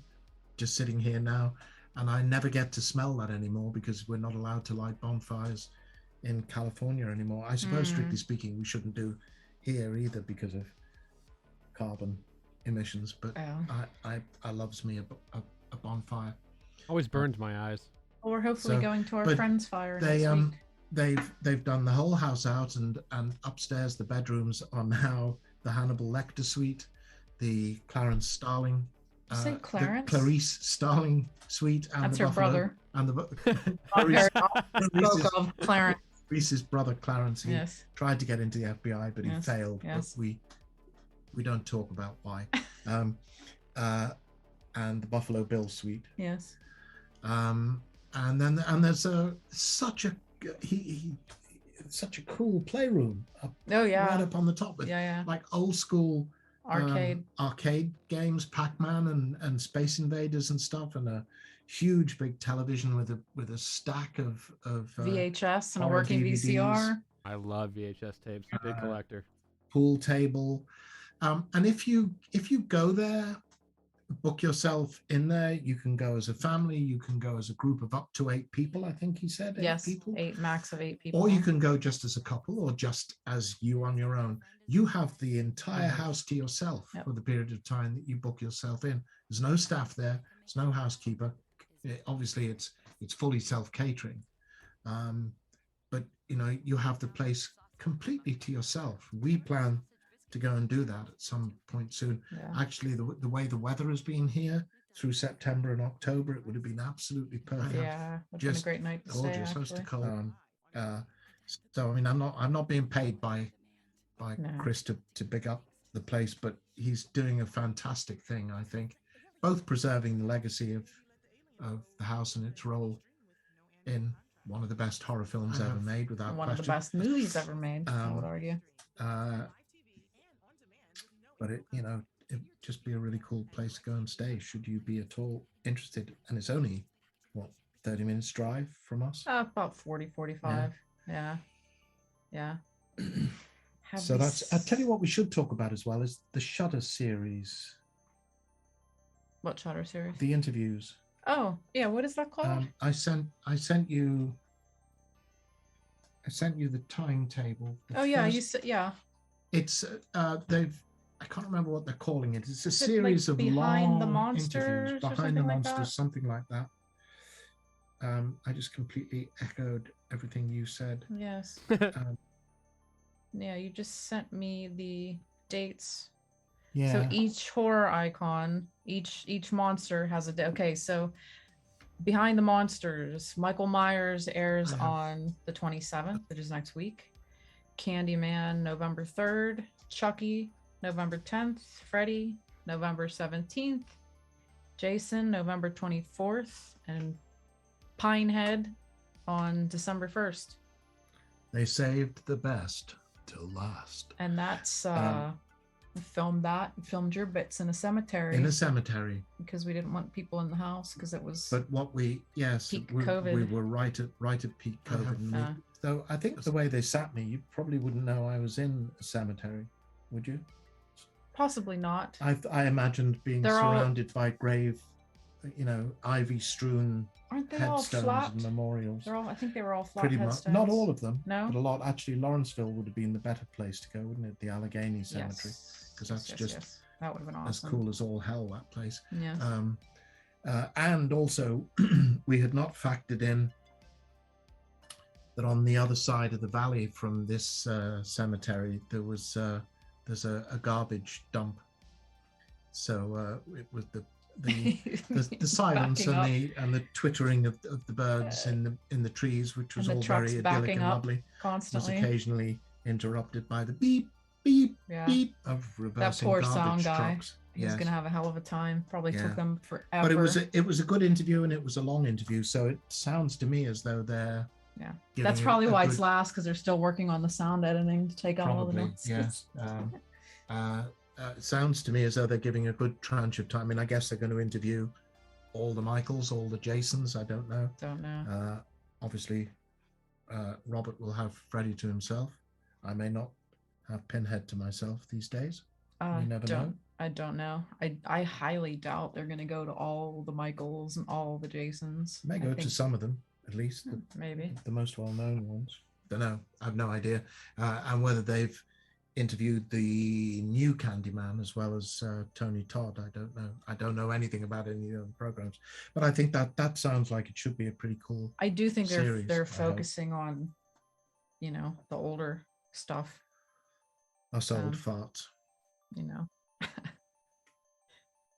just sitting here now? And I never get to smell that anymore because we're not allowed to light bonfires in California anymore. I suppose, strictly speaking, we shouldn't do here either because of carbon emissions, but I loves me a bonfire. Always burns my eyes. Well, we're hopefully going to our friend's fire next week. They've done the whole house out, and upstairs the bedrooms are now the Hannibal Lecter suite, the Clarence Starling, say Clarence? the Clarice Starling suite, and that's the her Buffalo, brother. and Clarence. Reese's brother Clarence. He Yes. tried to get into the FBI, but he failed. Yes. But we don't talk about why. And the Buffalo Bill suite. Yes. And there's such a cool playroom. Right up on the top with like old school arcade games, Pac-Man and Space Invaders and stuff, and a huge big television with a stack of VHS and a working DVDs. VCR. I love VHS tapes. Big collector. Pool table, and if you go there, book yourself in there. You can go as a family. You can go as a group of up to 8 people. I think he said 8 people. 8 max of 8 people. Or you can go just as a couple, or just as you on your own. You have the entire house to yourself for the period of time that you book yourself in. There's no staff there. There's no housekeeper. Obviously, it's fully self-catering, but you have the place completely to yourself. We plan to go and do that at some point soon. Actually, the way the weather has been here through September and October, it would have been absolutely perfect. Yeah, it's been a great night to gorgeous, stay. Supposed to cold. So I mean, I'm not being paid by Chris to big up the place, but he's doing a fantastic thing. I think, both preserving the legacy of the house and its role in one of the best horror films ever made, without one question. of the best movies ever made, I would argue. But it'd just be a really cool place to go and stay, should you be at all interested. And it's only 30 minutes drive from us? About 40, 45. Yeah. So I'll tell you what we should talk about as well is the Shudder series. What Shudder series? The interviews. Oh, yeah. What is that called? I sent you the timetable. You said, It's I can't remember what they're calling it. It's a series of Behind long the Monsters, interviews. Behind the Monsters, something like that. I just completely echoed everything you said. Yes. You just sent me the dates. Yeah. So each horror icon, each monster has a day. Okay, so Behind the Monsters, Michael Myers airs on the 27th, which is next week. Candyman, November 3rd. Chucky, November 10th. Freddy, November 17th. Jason, November 24th. And Pinhead on December 1st. They saved the best till last. And that's we filmed your bits in a cemetery. Because we didn't want people in the house because it was peak COVID. We were right at peak COVID. So I think the way they sat me, you probably wouldn't know I was in a cemetery, would you? Possibly not. I imagined being surrounded by grave, ivy strewn headstones and memorials. I think they were all flat. Pretty much. Not all of them. No. But a lot. Actually, Lawrenceville would have been the better place to go, wouldn't it? The Allegheny Cemetery. Because that's that would have been awesome. As cool as all hell, that place. Yes. And also, we had not factored in that on the other side of the valley from this cemetery, there's a garbage dump. So it was the silence and the twittering of the birds in the trees, which was all very idyllic and lovely, constantly. was occasionally interrupted by the beep beep beep of reversing that poor garbage sound guy. trucks. He's gonna have a hell of a time. Probably took them forever. But it was a good interview, and it was a long interview, so it sounds to me as though they're that's probably why it's last, because they're still working on the sound editing to take out all the notes. Yes. It sounds to me as though they're giving a good tranche of time. I mean, I guess they're going to interview all the Michaels, all the Jasons. I don't know. Obviously, Robert will have Freddy to himself. I may not have Pinhead to myself these days. You never know. I don't know. I highly doubt they're going to go to all the Michaels and all the Jasons. May go to some of them, at least. Maybe. The most well-known ones. Don't know. I have no idea. And whether they've interviewed the new Candyman as well as Tony Todd, I don't know. I don't know anything about any of the programs. But I think that sounds like it should be a pretty cool I do think series, they're focusing on, the older stuff. Us old farts.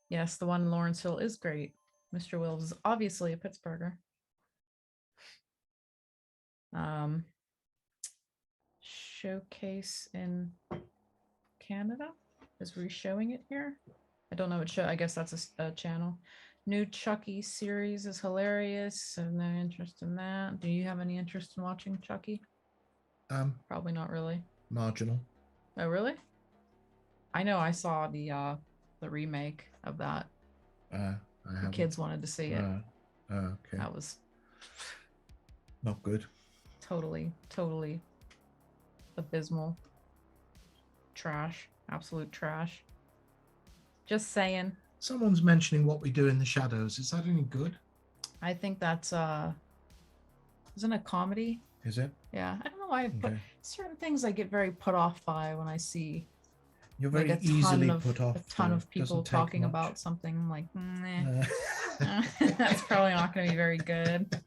Yes, the one in Lawrenceville is great. Mr. Wills is obviously a Pittsburgher. Showcase in Canada is re-showing it here. I don't know what show. I guess that's a channel. New Chucky series is hilarious. I have no interest in that. Do you have any interest in watching Chucky? Probably not really. Marginal. Oh, really? I know. I saw the remake of that. The kids wanted to see it. Okay. That was not good. Totally abysmal. Trash. Absolute trash. Just saying. Someone's mentioning What We Do in the Shadows. Is that any good? I think that's isn't it a comedy? Is it? Yeah. I don't know why but certain things I get very put off by when I see you're very easily put off. A ton of people talking about something like, that's probably not going to be very good.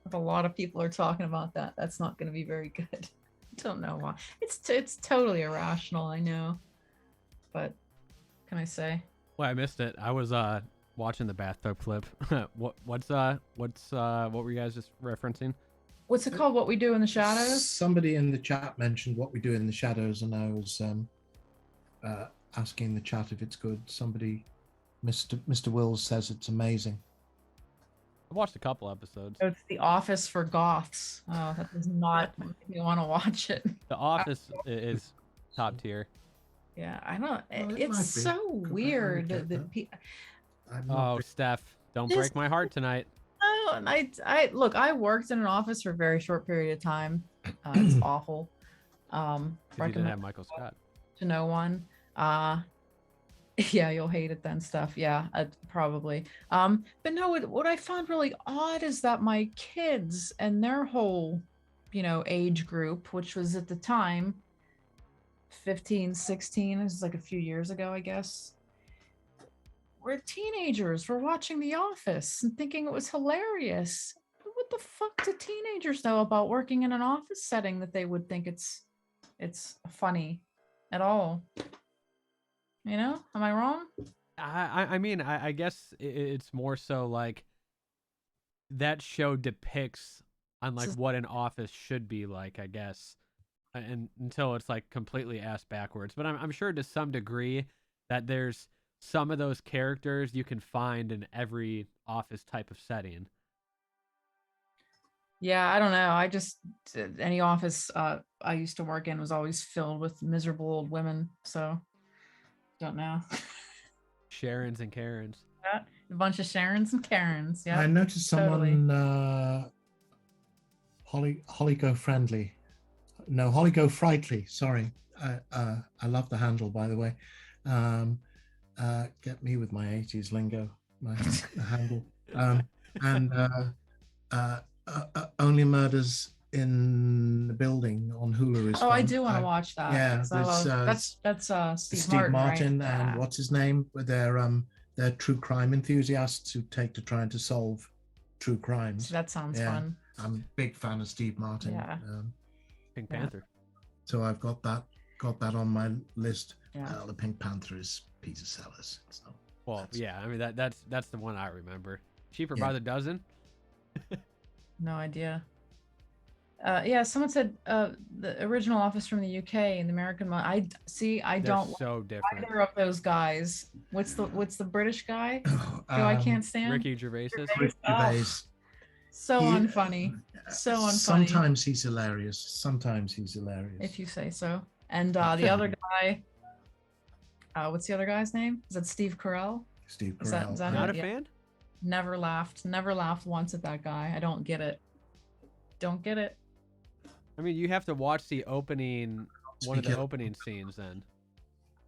If a lot of people are talking about that, that's not going to be very good. I don't know why. It's totally irrational, I know. But can I say? Well, I missed it. I was watching the bathtub clip. what were you guys just referencing? What's it called? What We Do in the Shadows? Somebody in the chat mentioned What We Do in the Shadows, and I was asking the chat if it's good. Somebody, Mr. Wills says it's amazing. I watched a couple episodes. So it's The Office for goths. Oh, that does not make me want to watch it. The Office is top tier. Yeah, I don't. Well, it's so weird. Steph, don't break my heart tonight. Oh, and I look. I worked in an office for a very short period of time. It's awful. You didn't have Michael Scott. To no one. Yeah, you'll hate it then, Steph. Yeah, probably. But no, what I found really odd is that my kids and their whole, age group, which was at the time 15, 16, this is like a few years ago, I guess. We're teenagers. We're watching The Office and thinking it was hilarious. What the fuck do teenagers know about working in an office setting that they would think it's funny at all? Am I wrong? I mean, I guess it's more so like that show depicts on like what an office should be like, I guess, and until it's like completely ass backwards. But I'm sure to some degree that there's some of those characters you can find in every office type of setting. Yeah, I don't know. I just any office I used to work in was always filled with miserable old women. So don't know. Sharons and Karens. Yeah, a bunch of Sharons and Karens. Yeah. I noticed someone Hollygo Friendly. No, Hollygo Frightly. Sorry. I love the handle, by the way. Get me with my 80s lingo. The handle. Only Murders in the Building on Hulu is fun. I do want to watch that. Yeah, that's Steve Martin, right? And what's his name? They're true crime enthusiasts who take to trying to solve true crimes. That sounds fun. I'm a big fan of Steve Martin. Yeah. Pink Panther. So I've got that on my list. Yeah. The Pink Panther is Peter Sellers. So. Well, yeah, I mean that's the one I remember. Cheaper Yeah. by the dozen. No idea. Yeah, someone said the original Office from the UK and the American one. I They're don't so like different. either of those guys. What's the British guy who I can't stand? Ricky Gervais. Ricky Gervais. So He- unfunny. So unfunny. Sometimes he's hilarious. Sometimes he's hilarious. If you say so. And the other guy, what's the other guy's name? Is that Steve Carell? Steve Is that- Carell. is that Not a Yeah. fan. Never laughed once at that guy. I don't get it. Don't get it. I mean, you have to watch the opening, one of the Speaking- opening scenes then.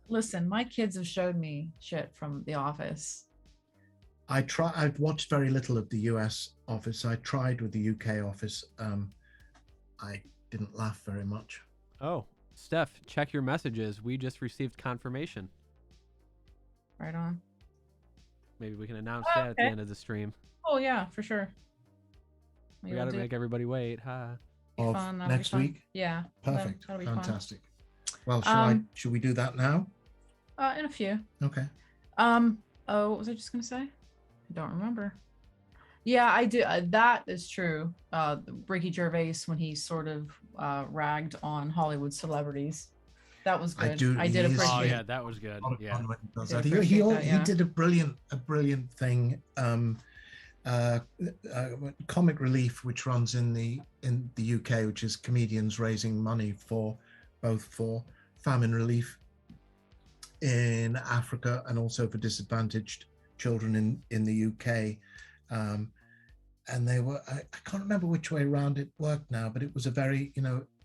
Listen, my kids have showed me shit from The Office. I've watched very little of the US Office. I tried with the UK Office. I didn't laugh very much. Oh, Steph, check your messages. We just received confirmation. Right on. Maybe we can announce Oh, that at the okay. end of the stream. Oh yeah, for sure. We got to make everybody wait. Ha. Of fun. That'll be next fun. week? Yeah. Perfect. That'll be Fantastic. Well, should we do that now? fun. In a few. Okay. Oh, what was I just gonna say? I don't remember. Yeah, I do. That is true. Ricky Gervais, when he sort of ragged on Hollywood celebrities, that was good. I did he is- appreciate. Oh yeah, that was good. A lot of Yeah. fun when he does Did that. appreciate that, He yeah. did a brilliant thing. Comic Relief, which runs in the UK, which is comedians raising money for both for famine relief in Africa and also for disadvantaged children in the UK. And they were, I can't remember which way around it worked now, but it was a very,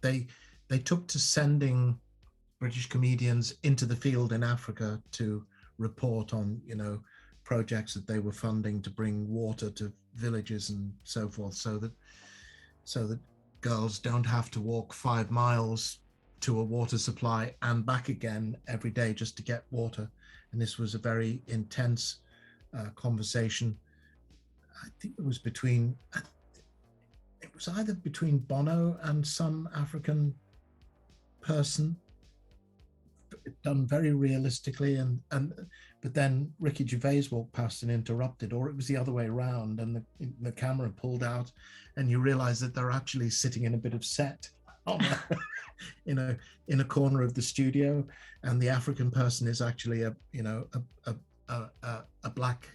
they took to sending British comedians into the field in Africa to report on, projects that they were funding to bring water to villages and so forth, so that girls don't have to walk 5 miles to a water supply and back again every day just to get water. And this was a very intense conversation. I think it was either between Bono and some African person, done very realistically, but then Ricky Gervais walked past and interrupted, or it was the other way around, and the camera pulled out, and you realize that they're actually sitting in a bit of set in a corner of the studio, and the African person is actually a black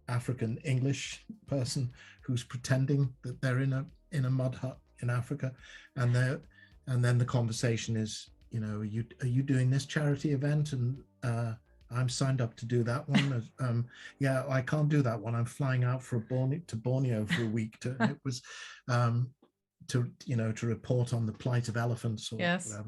African English person who's pretending that they're in a mud hut in Africa, and then the conversation is, are you doing this charity event? And I'm signed up to do that one. Yeah, I can't do that one. I'm flying out to Borneo for a week. It was to report on the plight of elephants or whatever.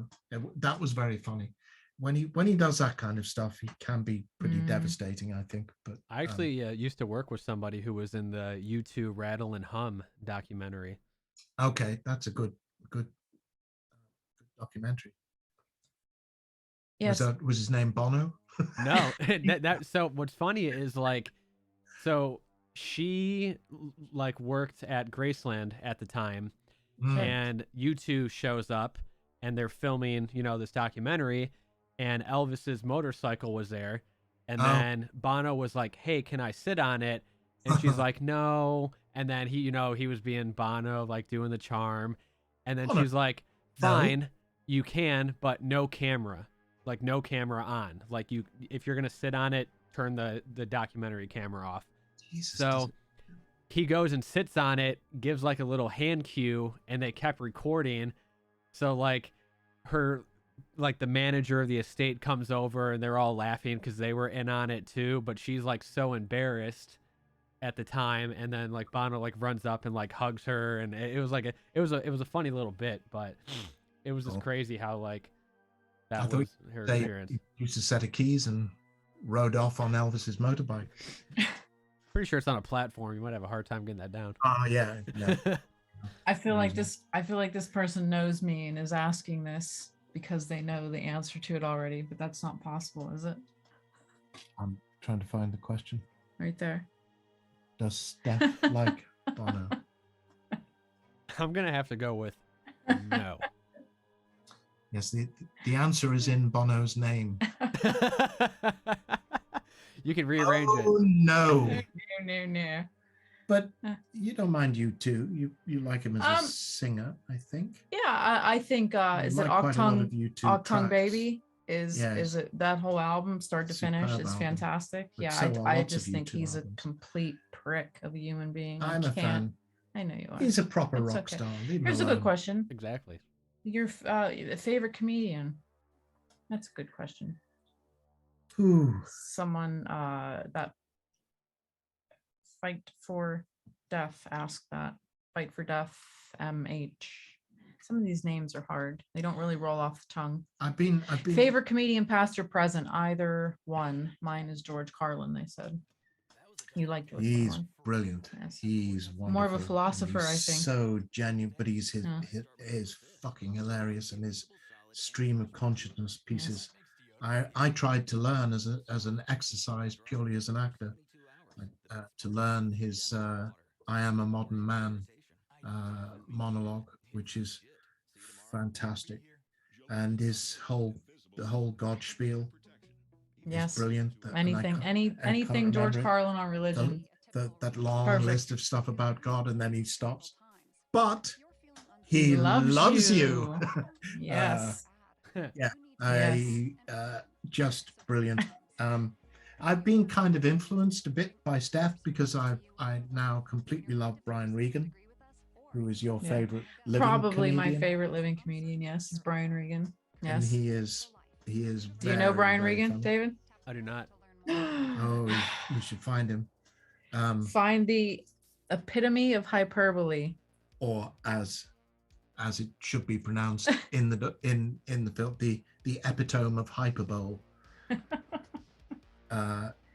That was very funny. When he does that kind of stuff, he can be pretty devastating, I think. But I actually used to work with somebody who was in the U2 Rattle and Hum documentary. Okay, that's a good documentary. Yes. Was his name Bono? No, so what's funny is so she worked at Graceland at the time, and U2 shows up and they're filming, this documentary, and Elvis's motorcycle was there, and then Bono was like, "Hey, can I sit on it?" And she's like, "No." And then he was being Bono, doing the charm, and then she's like, "Fine, you can, but no camera." No camera on. If you're gonna sit on it, turn the documentary camera off. Jesus, so he goes and sits on it, gives a little hand cue, and they kept recording. So her the manager of the estate comes over and they're all laughing because they were in on it too, but she's so embarrassed at the time, and then Bono runs up and hugs her, and it was it was a funny little bit, but it was just crazy how that was her experience. Used a set of keys and rode off on Elvis's motorbike. Pretty sure it's on a platform. You might have a hard time getting that down. Oh yeah. I feel like this person knows me and is asking this because they know the answer to it already, but that's not possible, is it? I'm trying to find the question. Right there. Does Steph like Bono? I'm gonna have to go with no. Yes, the answer is in Bono's name. You can rearrange Oh no! No. But you don't mind U2. You like him as a singer, I think. Yeah, I think is it like Octung Baby? Yes. Is it that whole album start to finish Superb is album. fantastic. But Yeah, so are I lots of just think U2 he's albums. a complete prick of a human being. I'm a fan. I know you are. He's a proper It's rock okay. star. Leave him Here's a alone. good question. Exactly. Your favorite comedian? That's a good question. Ooh. Someone that Fight for Death asked that. Fight for Death, MH. Some of these names are hard. They don't really roll off the tongue. I've been Favorite comedian, past or present? Either one. Mine is George Carlin, they said. You like George He's Carlin? brilliant. Yes. He's wonderful. More of a philosopher, I think. So genuine, but he's his fucking hilarious, and his stream of consciousness pieces. Yes. I tried to learn as an exercise purely as an actor, to learn his "I Am a Modern Man" monologue, which is fantastic, and the whole God spiel. Yes, brilliant. Anything George Carlin on religion. That long Perfect. list of stuff about God, and then he stops. But he loves you. Yes. Just brilliant. I've been kind of influenced a bit by Steph because I now completely love Brian Regan, who is your favorite living Probably comedian. my favorite living comedian. Yes, is Brian Regan. Yes, and he is. Do you know Brian Regan, funny. David? I do not. Oh, you should find him. Find the epitome of hyperbole, or as it should be pronounced in the film, the epitome of hyperbole.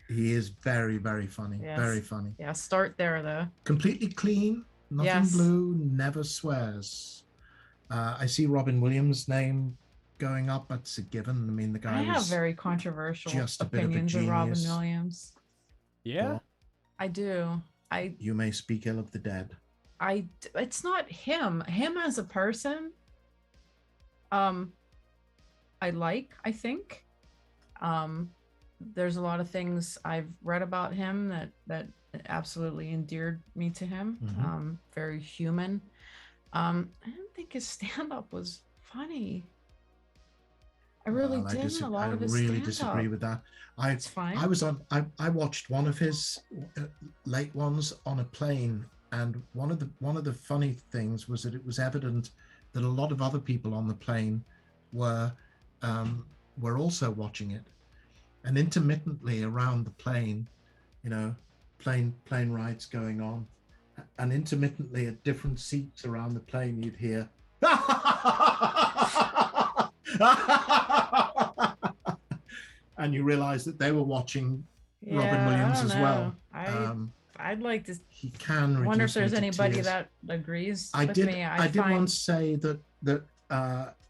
He is very, very funny. Yes. Very funny. Yeah, start there though. Completely clean, nothing blue, never swears. I see Robin Williams' name going up. That's a given. I mean, the guy. I have very controversial opinions of Robin Williams. Yeah, well, I do. You may speak ill of the dead. It's not him. Him as a person. I think. There's a lot of things I've read about him that absolutely endeared me to him. Mm-hmm. Very human. I didn't think his stand-up was funny. I really didn't. A lot of his stand-up. Disagree with that. It's fine. I watched one of his late ones on a plane, and one of the funny things was that it was evident that a lot of other people on the plane were also watching it, and intermittently around the plane, plane rides going on, and intermittently at different seats around the plane you'd hear and you realize that they were watching Robin Williams as well. I'd like to. He can. Wonder if there's anybody that agrees with me. I did once say that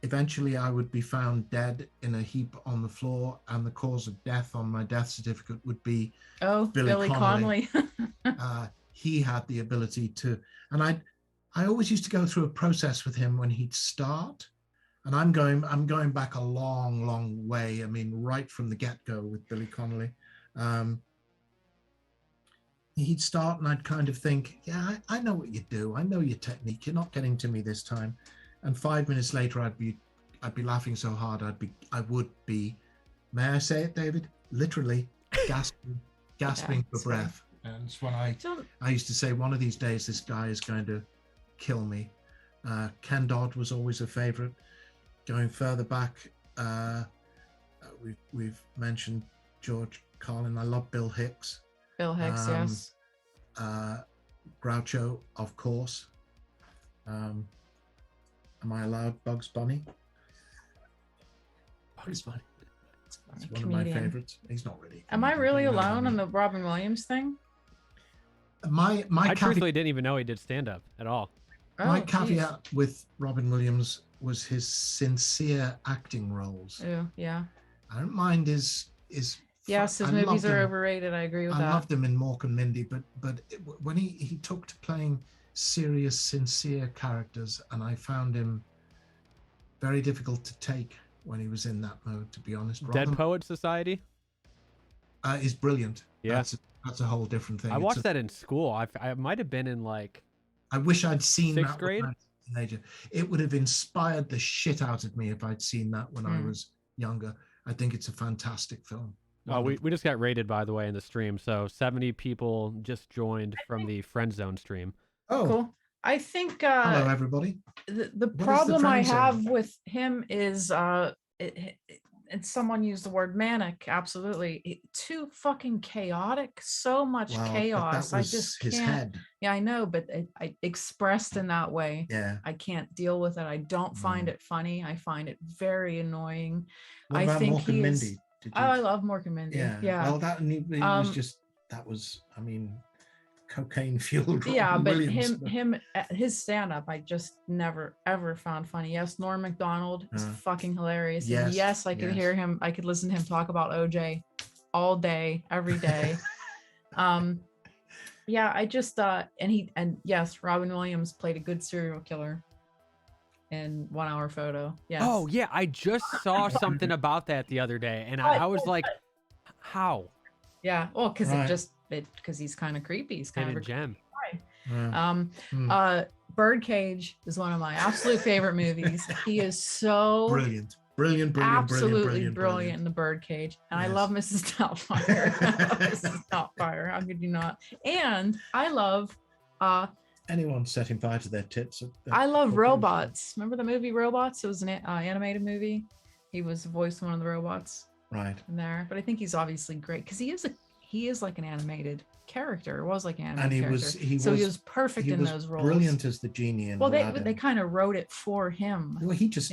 eventually I would be found dead in a heap on the floor, and the cause of death on my death certificate would be Billy Connolly. He had the ability to, and I always used to go through a process with him when he'd start. And I'm going back a long, long way. I mean, right from the get-go with Billy Connolly. He'd start and I'd kind of think, yeah, I know what you do. I know your technique. You're not getting to me this time. And 5 minutes later, I'd be laughing so hard, I would be, may I say it, David? Literally gasping for breath. And it's when I used to say, one of these days, this guy is going to kill me. Ken Dodd was always a favorite. Going further back, we've mentioned George Carlin. I love Bill Hicks. Bill Hicks, yes. Groucho, of course. Am I allowed Bugs Bunny? Bugs Bunny. It's one of my favorites. He's not really. Am I really alone on the Robin Williams thing? I truthfully didn't even know he did stand up at all. My caveat with Robin Williams was his sincere acting roles. Oh, yeah. I don't mind his yes, his movies are overrated. I agree with that. I loved him in Mork and Mindy, but when he took to playing serious, sincere characters, and I found him very difficult to take when he was in that mode, to be honest. Dead Poet Society? is brilliant. Yeah. That's a whole different thing. I watched that in school. I might have been in like. I wish I'd seen 6th that grade. when I was a teenager. It would have inspired the shit out of me if I'd seen that when I was younger. I think it's a fantastic film. Oh, we just got rated, by the way, in the stream. So 70 people just joined from the Friend Zone stream. Oh, cool. I think hello everybody. The problem I have with him is and someone used the word manic. Absolutely, too fucking chaotic. So much chaos. I just can't. Head. Yeah, I know, but I expressed in that way. Yeah, I can't deal with it. I don't find it funny. I find it very annoying. What about Mork and Mindy? I love Mork and Mindy. Yeah. Well, that was just I mean, cocaine fueled. Yeah, Robin but Williams. his stand up, I just never ever found funny. Yes, Norm Macdonald is fucking hilarious. Yes, yes, I could hear him. I could listen to him talk about OJ all day, every day. Yeah, I just and yes, Robin Williams played a good serial killer in 1 Hour Photo. Yes. Oh yeah, I just saw something about that the other day, and I was like, how? Yeah, well, because because he's kind of creepy. He's kind of a gem. Birdcage is one of my absolute favorite movies. He is so brilliant, absolutely brilliant in The Birdcage, and yes. I love Mrs. Doubtfire. Mrs. Doubtfire. How could you not? And I love anyone setting fire to their tits. I love Robots. Remember the movie Robots? It was an animated movie. He was voiced one of the robots. Right. In there, but I think he's obviously great because he is like an animated character. It was like an animated character. He was perfect in those roles. Brilliant as the genie. Well, they kind of wrote it for him. Well, he just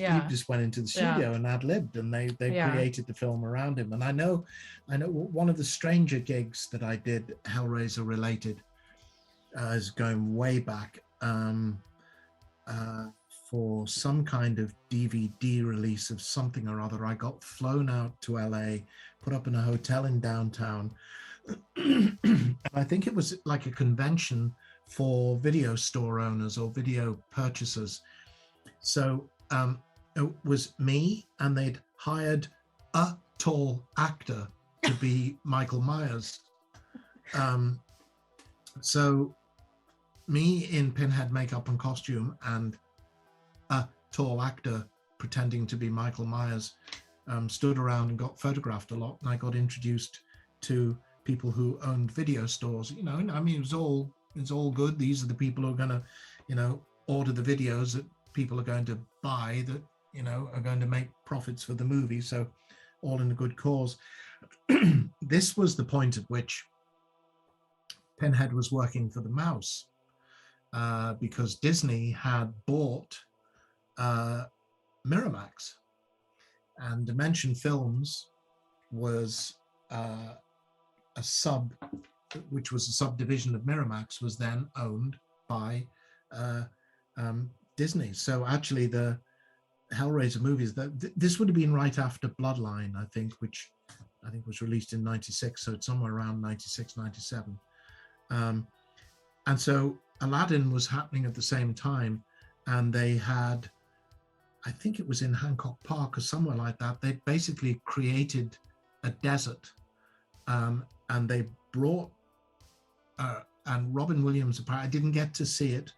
went into the studio and ad-libbed, and they created the film around him. And I know one of the stranger gigs that I did, Hellraiser related, is going way back. For some kind of DVD release of something or other, I got flown out to LA, put up in a hotel in downtown. I think it was like a convention for video store owners or video purchasers. So it was me, and they'd hired a tall actor to be Michael Myers. So me in Pinhead makeup and costume, and a tall actor pretending to be Michael Myers stood around and got photographed a lot, and I got introduced to people who owned video stores. You know, I mean, it's all good. These are the people who are going to, order the videos that people are going to buy, that are going to make profits for the movie. So, all in a good cause. This was the point at which Pinhead was working for the mouse, because Disney had bought Miramax, and Dimension Films was which was a subdivision of Miramax, was then owned by Disney. So actually the Hellraiser movies, this would have been right after Bloodline, I think, which I think was released in 96, so it's somewhere around 96, 97. And so Aladdin was happening at the same time, and they had, I think it was in Hancock Park or somewhere like that, they basically created a desert, and they brought, and Robin Williams, I didn't get to see it,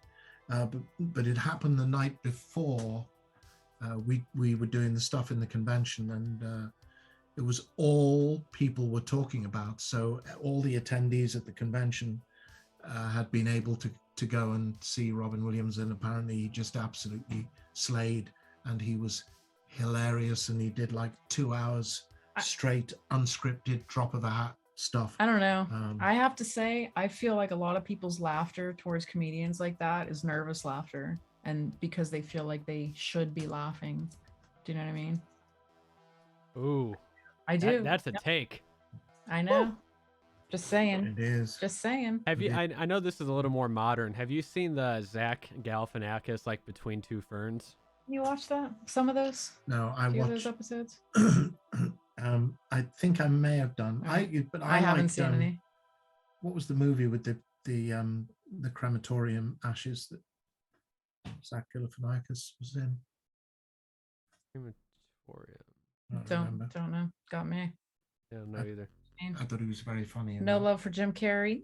but it happened the night before we were doing the stuff in the convention, and it was all people were talking about. So all the attendees at the convention had been able to go and see Robin Williams, and apparently he just absolutely slayed, and he was hilarious, and he did like 2 hours straight, unscripted, drop of a hat stuff. I don't know. I have to say, I feel like a lot of people's laughter towards comedians like that is nervous laughter, and because they feel like they should be laughing. Do you know what I mean? Ooh, I do. That's a take. I know. Woo. Just saying. It is. Just saying. Have you? I know this is a little more modern. Have you seen the Zach Galifianakis, like Between Two Ferns? You watch that? Some of those? No, I watched those episodes. I think I may have done. Right. I haven't seen any. What was the movie with the crematorium ashes that Zach Galifianakis was in? Crematorium. Don't know. Got me. Yeah, no either. I thought he was very funny. No love for Jim Carrey.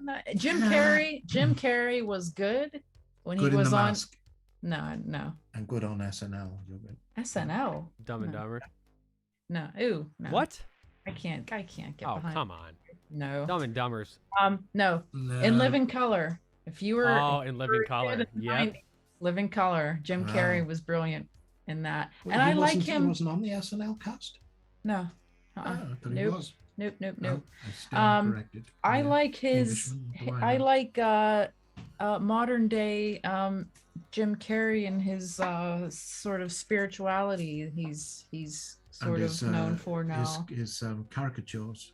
No. Jim Carrey was good when Good he was in the on. Mask. No. And good on SNL. You're good. SNL. Dumb and Dumber. No. Ooh. No. What? I can't get Oh, behind. come on. No. Dumb and Dumbers. No. In Living Color. If you were in Living Color. Yeah. Living Color. Jim Carrey was brilliant in that. Well, and I like him. He wasn't on the SNL cast? No. Oh, I thought nope. he was. Nope. Oh, I stand corrected. I like his. I like modern day Jim Carrey and his sort of spirituality. He's sort of known for now. His caricatures.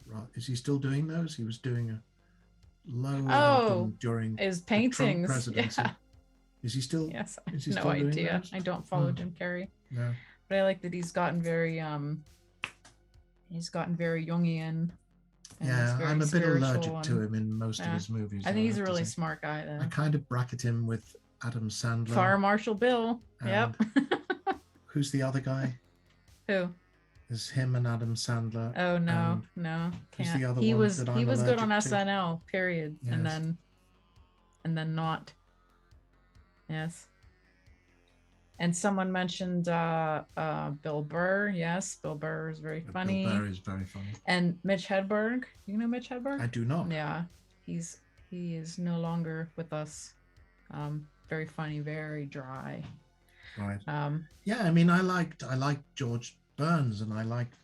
Right. Is he still doing those? He was doing a load of them during his paintings. The Trump presidency. Yeah. Is he still? Yes. Is he no still doing idea. those? I don't follow Jim Carrey. No. But I like that he's gotten very Jungian. Yeah, I'm a bit allergic to him in most of his movies. I think he's a really smart guy, though. I kind of bracket him with Adam Sandler. Fire Marshal Bill. Yep. Who's the other guy? Who? It's him and Adam Sandler. Oh no, can't. The other he one was that he I'm was good on allergic to? SNL. Period. Yes. And then not. Yes. And someone mentioned Bill Burr. Yes, Bill Burr is very funny. Bill Burr is very funny. And Mitch Hedberg. You know Mitch Hedberg? I do not. Yeah, he is no longer with us. Very funny, very dry. Right. Yeah, I mean, I liked George Burns, and I liked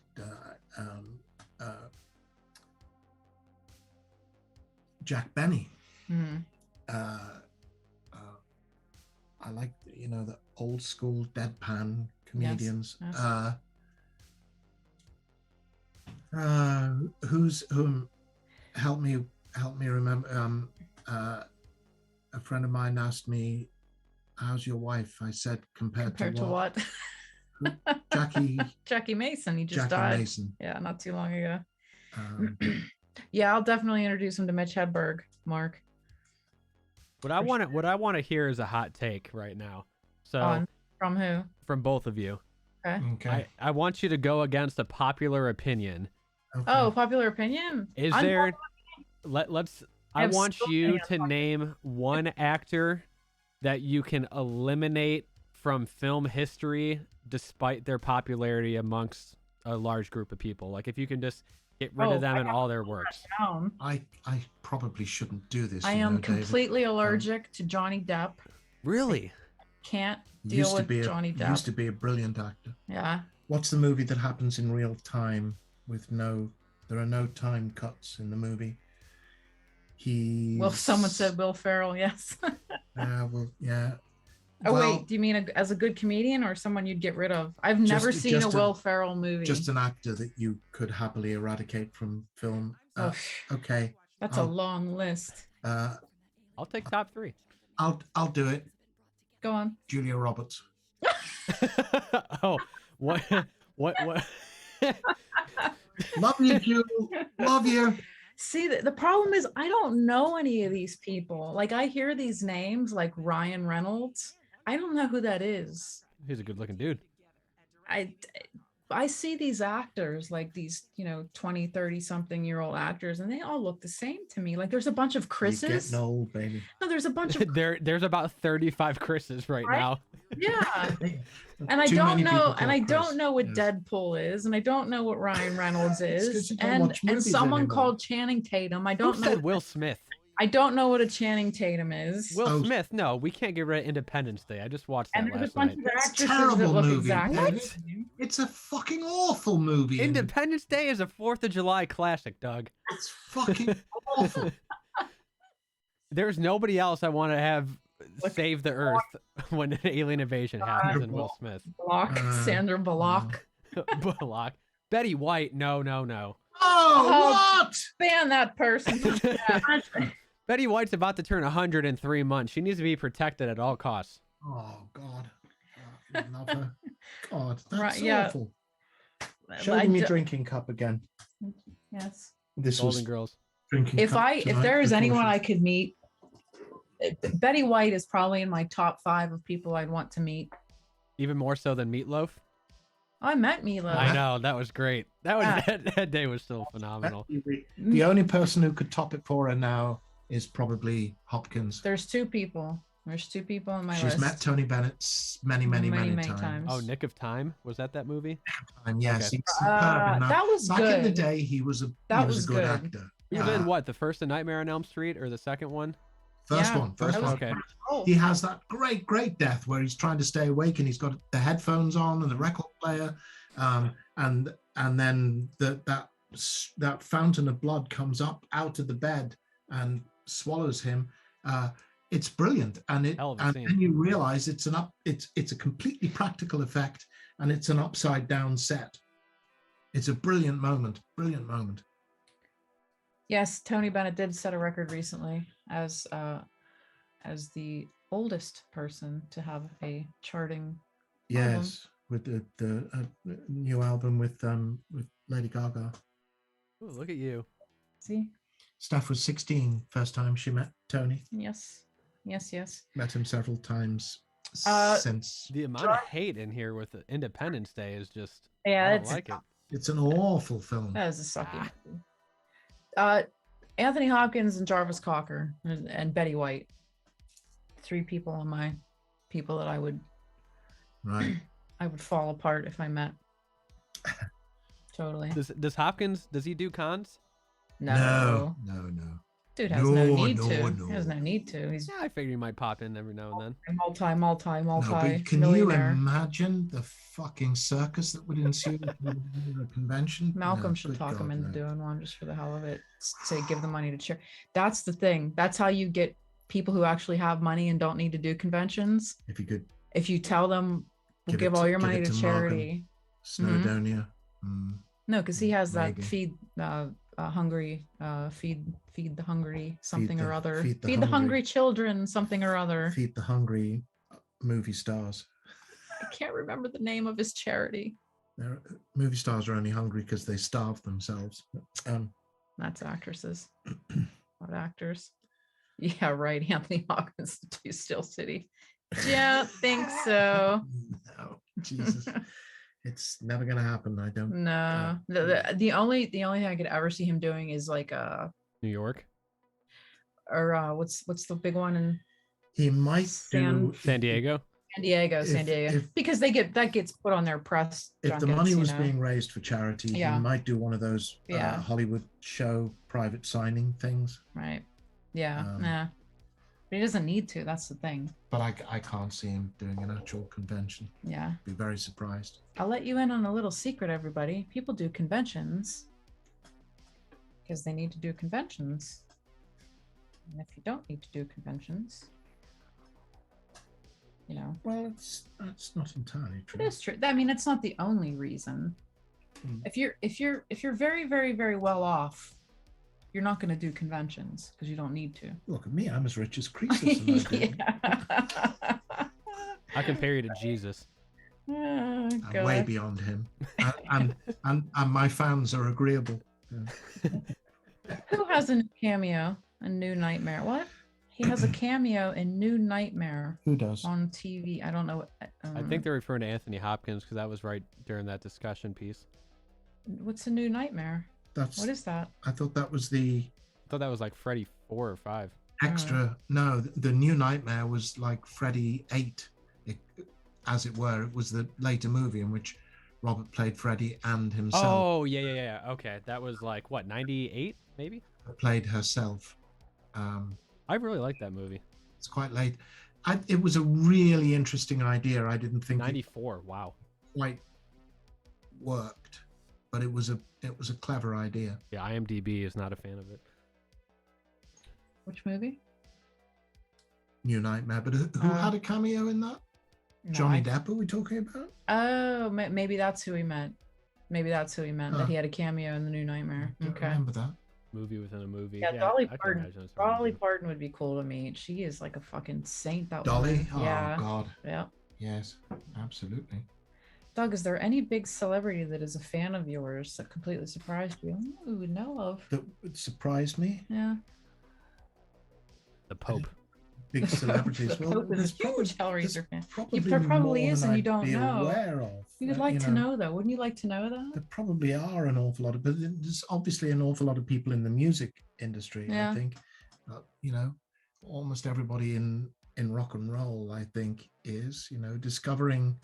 Jack Benny. Mm-hmm. I like, the old school deadpan comedians. Yes. Whom help me remember. A friend of mine asked me, "How's your wife?" I said, compared to what? Jackie Mason. He just Jackie died. Mason. Yeah, not too long ago. Yeah, I'll definitely introduce him to Mitch Hedberg, Mark. What I want to hear is a hot take right now. So from who? From both of you. Okay. I want you to go against a popular opinion. Okay. Oh, popular opinion? I want you to name one actor that you can eliminate from film history despite their popularity amongst a large group of people. Like if you can just get rid of them and all their works. I probably shouldn't do this. I am completely allergic to Johnny Depp. Really? Can't deal with Johnny Depp. Used to be a brilliant actor. Yeah. What's the movie that happens in real time with there are no time cuts in the movie? Someone said Will Ferrell, yes. Well, yeah. Wait, do you mean as a good comedian or someone you'd get rid of? I've never seen a Will Ferrell movie. Just an actor that you could happily eradicate from film. Okay. That's a long list. I'll take top 3. I'll do it. Go on. Julia Roberts. Oh, what? Love you, Julie. Love you. See, the problem is I don't know any of these people. Like I hear these names like Ryan Reynolds. I don't know who that is. He's a good looking dude. I see these actors, like these, 20, 30 something year old actors, and they all look the same to me. Like there's a bunch of Chris's. You're getting old, baby. No, there's a bunch of there's about 35 Chris's right now. Yeah. And I don't know what Deadpool is, and I don't know what Ryan Reynolds is. And someone called Channing Tatum. I don't know. Who said Will Smith? I don't know what a Channing Tatum is. Will Smith? No, we can't get rid of Independence Day. I just watched that last night. It's a terrible movie. What? It's a fucking awful movie. Independence Day is a 4th of July classic, Doug. It's fucking awful. There's nobody else I want to have save the Earth when an alien invasion happens than Will Smith. Sandra Bullock. Bullock. Betty White. No. Oh, what? Ban that person. Betty White's about to turn 100 in 3 months. She needs to be protected at all costs. Oh, God. I love her. God, that's right, awful. Show me your drinking cup again. Yes. This Golden was Girls. Drinking if there is anyone I could meet, Betty White is probably in my top 5 of people I'd want to meet. Even more so than Meatloaf? I met Milo. I know, that was great. That was Ah. that day was still phenomenal. The only person who could top it for her now is probably Hopkins. There's two people. There's two people on my She's list. met Tony Bennett many times. Oh, Nick of Time, was that movie? Yes, Okay. he's superb in that. That was Back good. in the day, he was a good actor. He was in what, the first A Nightmare on Elm Street or the second one? First one. Okay. He has that great death where he's trying to stay awake and he's got the headphones on and the record player, and then that fountain of blood comes up out of the bed and swallows him. It's brilliant, and then you realize it's a completely practical effect, and it's an upside down set. It's a brilliant moment. Yes, Tony Bennett did set a record recently as the oldest person to have a charting. Yes, with the new album with Lady Gaga. Ooh, look at you. See, Steph was 16 first time she met Tony. Yes. Met him several times since. The amount of hate in here with the Independence Day is just, Yeah, I don't like it. It's an awful film. That is a sucky movie. Anthony Hopkins and Jarvis Cocker and Betty White. Three people on my people that I would fall apart if I met. Totally. Does Hopkins, does he do cons? No. Dude has no need to. No. He has no need to. He's Yeah, I figure he might pop in every now and then. multi. No, but can you millionaire. imagine the fucking circus that would ensue at a convention? Malcolm should talk him into doing one just for the hell of it. Say, give the money to charity. That's the thing. That's how you get people who actually have money and don't need to do conventions. If you tell them, we'll give all your money to charity. Snowdonia. No, because he has that Reagan. feed the hungry something or other. Feed the hungry children something or other. Feed the hungry movie stars. I can't remember the name of his charity. Movie stars are only hungry because they starve themselves. That's actresses. Not actors. Yeah, right. Anthony Hopkins to Steel City. Yeah, think so. No, Jesus. It's never gonna happen. I don't. No, the only thing I could ever see him doing is like New York, or what's the big one in? He might San Diego. San Diego, because that gets put on their press. If the money was being raised for charity, he might do one of those Yeah. Hollywood show private signing things. Right. Yeah. Nah. But he doesn't need to. That's the thing. But I can't see him doing an actual convention. Yeah. Be very surprised. I'll let you in on a little secret, everybody. People do conventions because they need to do conventions. And if you don't need to do conventions, you know. Well, that's not entirely true. It is true. I mean, it's not the only reason. If you're very, very, very well off, you're not going to do conventions because you don't need to. Look at me, I'm as rich as Croesus. I compare you to Jesus. Oh, I'm way beyond him, and my fans are agreeable. Who has a new cameo? A New Nightmare? What? He has a cameo in New Nightmare. Who does? On TV. I don't know. I think they're referring to Anthony Hopkins because that was right during that discussion piece. What's a New Nightmare? What is that? I thought that was like Freddy 4 or 5. Extra. No, the New Nightmare was like Freddy 8, as it were. It was the later movie in which Robert played Freddy and himself. Oh, yeah. Okay. That was like, what, 98 maybe? Played herself. I really like that movie. It's quite late. It was a really interesting idea. I didn't think 94. Wow. Quite worked, but it was a clever idea. Yeah, IMDb is not a fan of it. Which movie? New Nightmare. But who had a cameo in that? No, Johnny Depp, are we talking about? Oh, maybe that's who he meant. That he had a cameo in the New Nightmare. I don't remember that. Movie within a movie. Yeah, Dolly Parton. Dolly Parton would be cool to meet. She is like a fucking saint. That Dolly? woman. Yeah. Oh, God. Yeah. Yes, absolutely. Doug, is there any big celebrity that is a fan of yours that completely surprised you? We would know of. That would surprise me? Yeah. The Pope. big celebrities. Well, Pope is there's a huge probably, Hellraiser fan. probably There probably more is, than and you I'd don't be know. aware of. You'd like to know, though. Wouldn't you like to know that? There probably are an awful lot of, but there's obviously an awful lot of people in the music industry. Yeah. I think, almost everybody in rock and roll, I think, is discovering.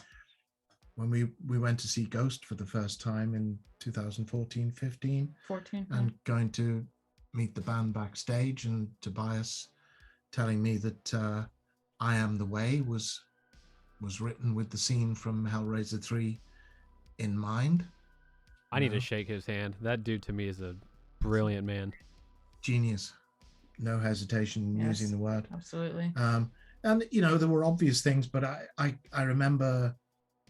When we went to see Ghost for the first time in 2014, 15, 14, and going to meet the band backstage, and Tobias telling me that I Am the Way was written with the scene from Hellraiser 3 in mind. I need to shake his hand. That dude to me is a brilliant man. Genius. No hesitation in using the word. Absolutely. And there were obvious things, but I remember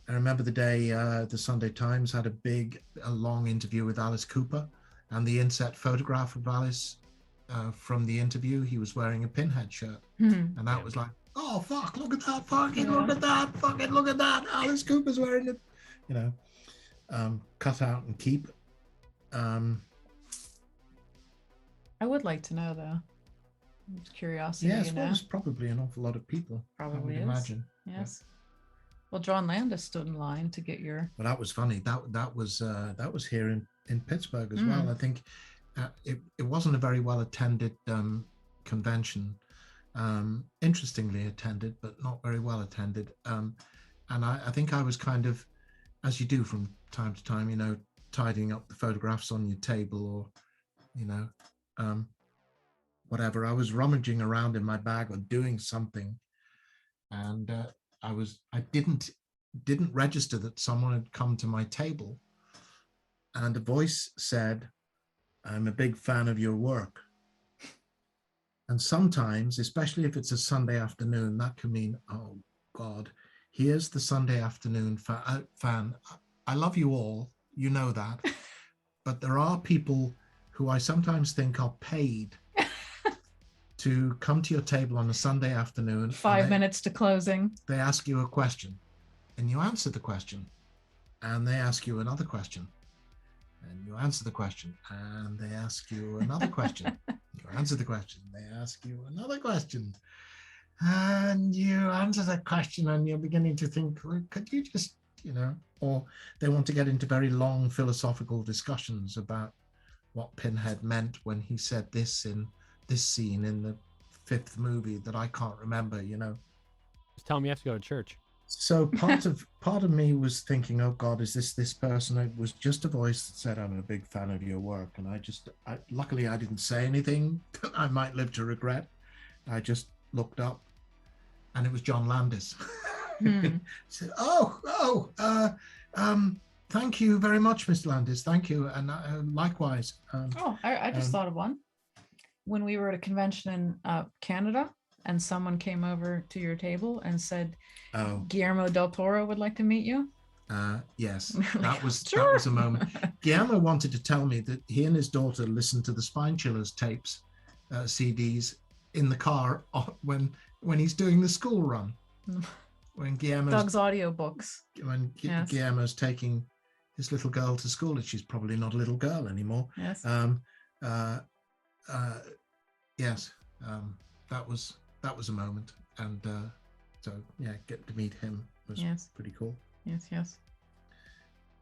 the day the Sunday Times had a long interview with Alice Cooper, and the inset photograph of Alice from the interview, he was wearing a Pinhead shirt. And that was like, oh, fuck, look at that, look at that. Alice Cooper's wearing it, cut out and keep. I would like to know, though. It's curiosity. Yes, well, there's probably an awful lot of people. Probably I would imagine. Yes. Well, John Landis stood in line to get your. Well, that was funny. That was here in Pittsburgh as well. I think it wasn't a very well attended convention. Interestingly attended, but not very well attended. And I think I was kind of, as you do from time to time, tidying up the photographs on your table, or whatever. I was rummaging around in my bag or doing something, and I didn't register that someone had come to my table, and a voice said, "I'm a big fan of your work." And sometimes, especially if it's a Sunday afternoon, that can mean, oh God, here's the Sunday afternoon fan. I love you all, you know that, but there are people who I sometimes think are paid to come to your table on a Sunday afternoon. 5 minutes to closing. They ask you a question, and you answer the question, and they ask you another question, and you answer the question, and they ask you another question. You answer the question, they ask you another question, and you answer that question, and you're beginning to think, well, could you just, or they want to get into very long philosophical discussions about what Pinhead meant when he said this in this scene in the 5th movie that I can't remember, Just tell me you have to go to church. So part of me was thinking, oh God, is this person? It was just a voice that said, I'm a big fan of your work. And luckily I didn't say anything that I might live to regret. I just looked up, and it was John Landis. Said, thank you very much, Mr. Landis. Thank you. And likewise. I just thought of one. When we were at a convention in Canada, and someone came over to your table and said, Guillermo del Toro would like to meet you. Yes, that was a moment. Guillermo wanted to tell me that he and his daughter listened to the Spine Chillers tapes, CDs, in the car when he's doing the school run. When Doug's audiobooks. When Guillermo's taking his little girl to school, and she's probably not a little girl anymore. Yes. Yes. That was a moment, and so getting to meet him was pretty cool. Yes.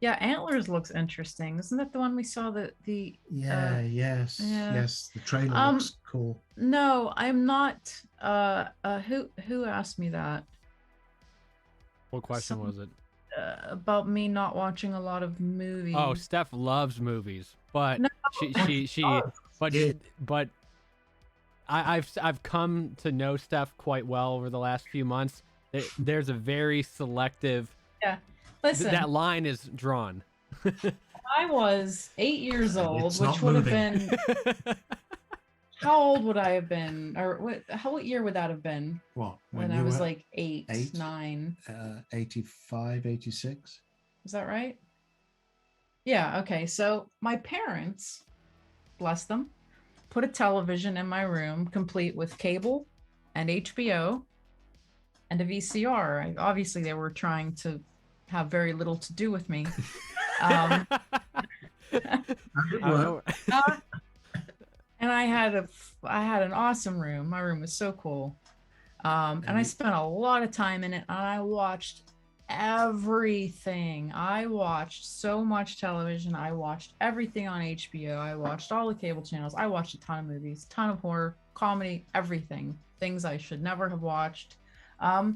Yeah, Antlers looks interesting. Isn't that the one we saw? Yes. The trailer looks cool. No, I'm not. Who asked me that? What question was it? About me not watching a lot of movies. Oh, Steph loves movies, but but I've come to know Steph quite well over the last few months. There's a very selective. Yeah, listen. That line is drawn. I was 8 years old, which would have been. How old would I have been, or what year would that have been? What? When I was like 8, 9. 85, 86. Is that right? Yeah. Okay. So my parents, bless them, put a television in my room, complete with cable and HBO and a VCR. Obviously, they were trying to have very little to do with me. And I had an awesome room. My room was so cool. And I spent a lot of time in it, and I watched everything. I watched so much television. I watched everything on HBO. I watched all the cable channels. I watched a ton of movies, ton of horror, comedy, everything. Things I should never have watched. But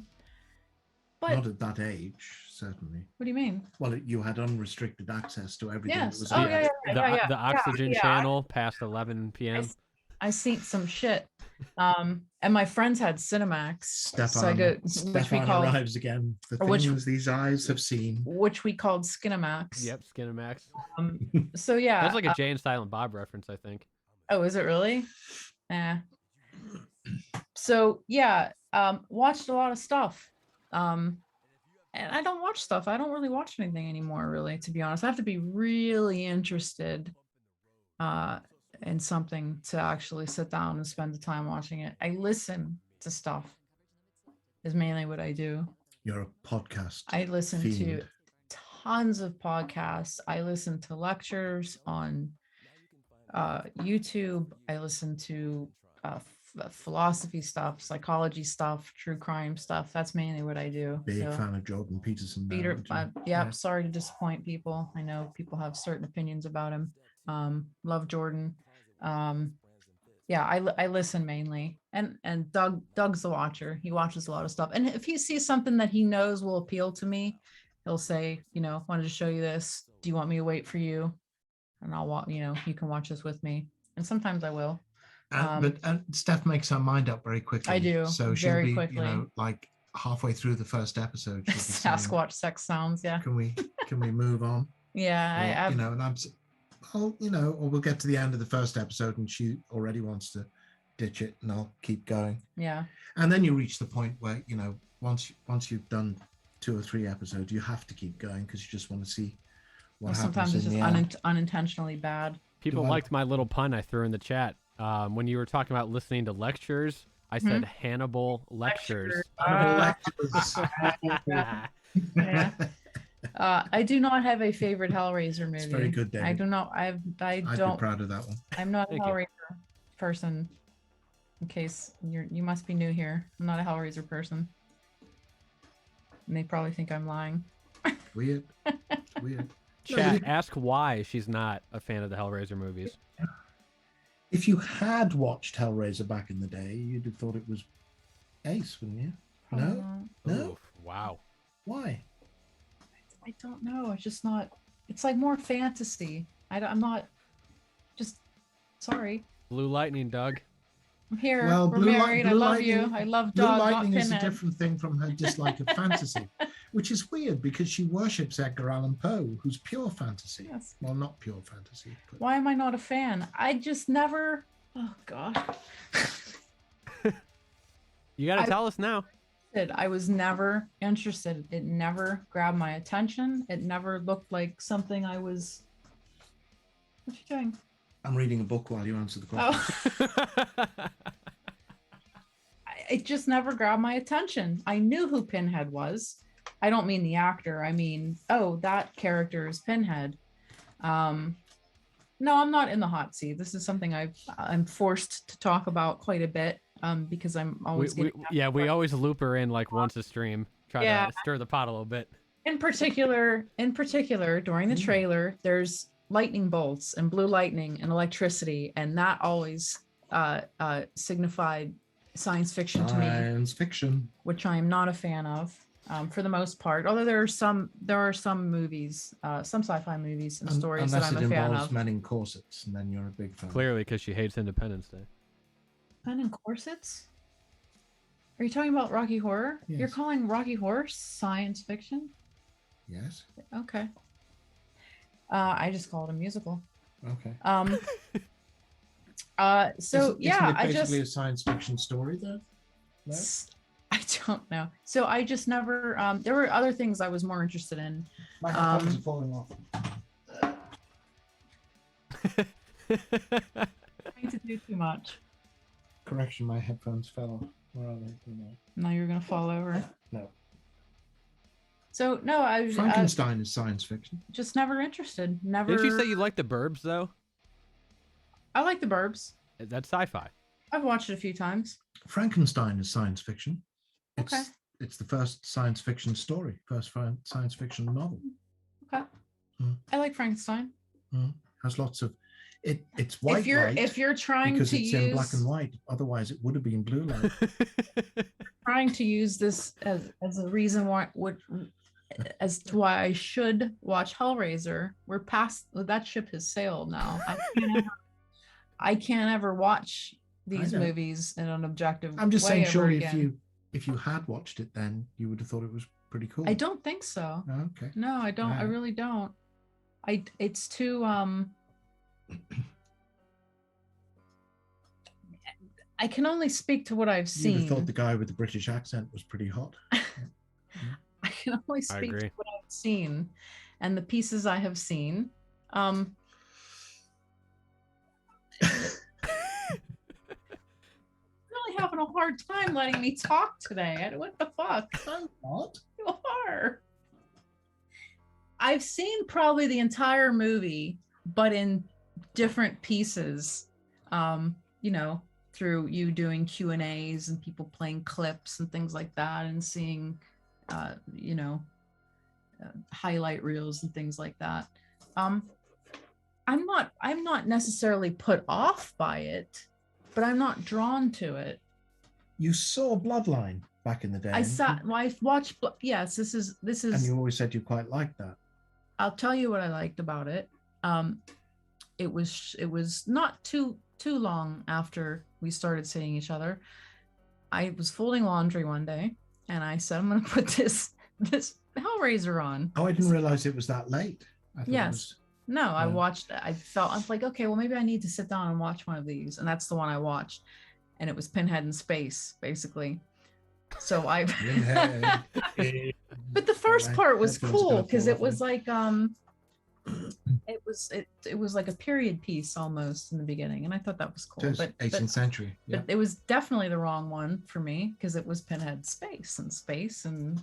not at that age, certainly. What do you mean? Well, you had unrestricted access to everything. Yes. That was The Oxygen channel past 11 p.m. I seen some shit. And my friends had Cinemax. Stefan arrives again. The things these eyes have seen. Which we called Skinemax. Yep, Skinemax. So yeah. That's like a Jay and Silent Bob reference, I think. Oh, is it really? Yeah. So yeah, watched a lot of stuff. And I don't watch stuff. I don't really watch anything anymore, really, to be honest. I have to be really interested in something to actually sit down and spend the time watching it. I listen to stuff is mainly what I do. You're a podcast. I listen to tons of podcasts. I listen to lectures on YouTube. I listen to philosophy stuff, psychology stuff, true crime stuff. That's mainly what I do. Big fan of Jordan Peterson. Sorry to disappoint people. I know people have certain opinions about him. Love Jordan. I listen mainly, and Doug's the watcher. He watches a lot of stuff, and if he sees something that he knows will appeal to me, he'll say, wanted to show you this. Do you want me to wait for you? And I'll watch. You can watch this with me, and sometimes I will. But Steph makes her mind up very quickly. I do. So she'll be, quickly. Like halfway through the first episode. Sasquatch sex sounds. Yeah. Can we move on? Yeah. And I'm. Or we'll get to the end of the first episode and she already wants to ditch it, and I'll keep going. Yeah. And then you reach the point where once you've done 2 or 3 episodes, you have to keep going because you just want to see what happens. Sometimes it's just unintentionally bad. People liked my little pun I threw in the chat. When you were talking about listening to lectures, I said Hannibal lectures. Yeah. I do not have a favorite Hellraiser movie. It's very good, David. I do not. I'd be proud of that one. I'm not a Hellraiser person. In case you must be new here. I'm not a Hellraiser person. And they probably think I'm lying. Weird. Chat, ask why she's not a fan of the Hellraiser movies. If you had watched Hellraiser back in the day, you'd have thought it was ace, wouldn't you? No? Oof, wow. Why? I don't know. It's just not. It's like more fantasy. I'm not. Just sorry. Blue Lightning, Doug. I'm here. Well, we're married. I love you. I love Doug. Blue Lightning is a different thing from her dislike of fantasy, which is weird because she worships Edgar Allan Poe, who's pure fantasy. Yes. Well, not pure fantasy. But... Why am I not a fan? I just never. Oh God. You got to tell us now. I was never interested. It never grabbed my attention. It never looked like something I was. What you doing? I'm reading a book while you answer the question. Oh. It just never grabbed my attention. I knew who Pinhead was. I don't mean the actor. I mean, that character is Pinhead. No, I'm not in the hot seat. This is something I'm forced to talk about quite a bit. Because I'm always we always loop her in like once a stream, try to stir the pot a little bit. In particular, during the trailer, there's lightning bolts and blue lightning and electricity, and that always signified science fiction to me. Science fiction, which I am not a fan of, for the most part. Although there are some movies, some sci-fi movies and stories that I'm a fan of. Unless it involves men in corsets, and then you're a big fan. Clearly, because she hates Independence Day. Men in corsets? Are you talking about Rocky Horror? Yes. You're calling Rocky Horror science fiction? Yes. Okay. I just call it a musical. Okay. So isn't it basically a science fiction story though? No? I don't know. So I just never. There were other things I was more interested in. My headphones are falling off. Trying to do too much. Correction, my headphones fell off. Where are they? Now you're gonna fall over. No. So no, I was Frankenstein is science fiction. Just never interested. Never. Didn't you say you like the Burbs though? I like the Burbs. That's sci-fi. I've watched it a few times. Frankenstein is science fiction. Okay. It's the first science fiction story, first science fiction novel. Okay. I like Frankenstein. Has lots of it's white light if you're trying because to it's in black and white. Otherwise, it would have been blue light. Trying to use this as a reason why as to why I should watch Hellraiser. We're past that ship has sailed now. I can't ever watch these movies in an objective I'm just way saying, surely again. if you had watched it, then you would have thought it was pretty cool. I don't think so. Oh, okay. No, I don't. Right. I really don't. It's too I can only speak to what I've seen. You'd have thought the guy with the British accent was pretty hot. I can only speak to what I've seen and the pieces I have seen. Really having a hard time letting me talk today. What the fuck? What? You are. I've seen probably the entire movie, but in different pieces. You know, through you doing Q&As and people playing clips and things like that, and seeing, you know, highlight reels and things like that. I'm not necessarily put off by it, but I'm not drawn to it. You saw Bloodline back in the day. I watched. Yes, this is. And you always said you quite liked that. I'll tell you what I liked about it. It was not too long after we started seeing each other. I was folding laundry one day, and I said, I'm going to put this Hellraiser on. Oh, I didn't realize it was that late. I thought yes. No, I watched it. I was like, okay, well, maybe I need to sit down and watch one of these. And that's the one I watched. And it was Pinhead in space, basically. So I, but the first part was cool because it was like, it was like a period piece almost in the beginning. And I thought that was cool. But 18th century. Yeah. But it was definitely the wrong one for me because it was Pinhead space and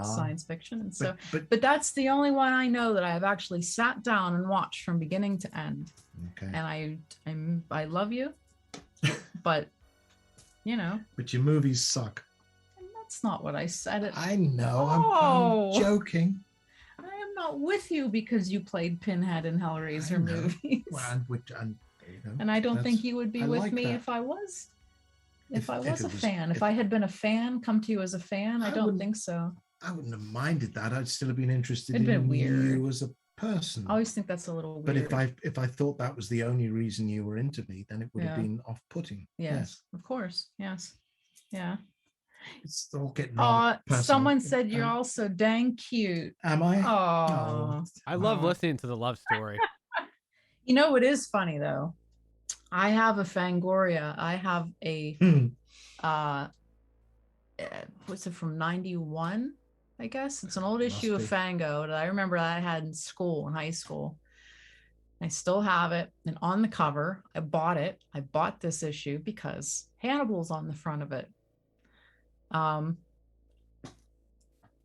science fiction. And so, but that's the only one I know that I've actually sat down and watched from beginning to end. Okay. And I love you, but you know. But your movies suck. And that's not what I said. I know. I'm joking. I am not with you because you played Pinhead in Hellraiser movies. Well, and I don't think you would be with me if I was. If I was a fan. If I had been a fan, come to you as a fan, I don't think so. I wouldn't have minded that. I'd still have been interested in you as a person. I always think that's a little weird. But if I thought that was the only reason you were into me, then it would have been off-putting. Yes, of course. Yes. Yeah. It's all getting someone said you're also dang cute. Am I? Oh. I love listening to the love story. You know what is funny though? I have a Fangoria. I have a what's it from 91? I guess it's an old issue of Fango that I remember that I had in school, in high school. I still have it. And on the cover, I bought it. I bought this issue because Hannibal's on the front of it.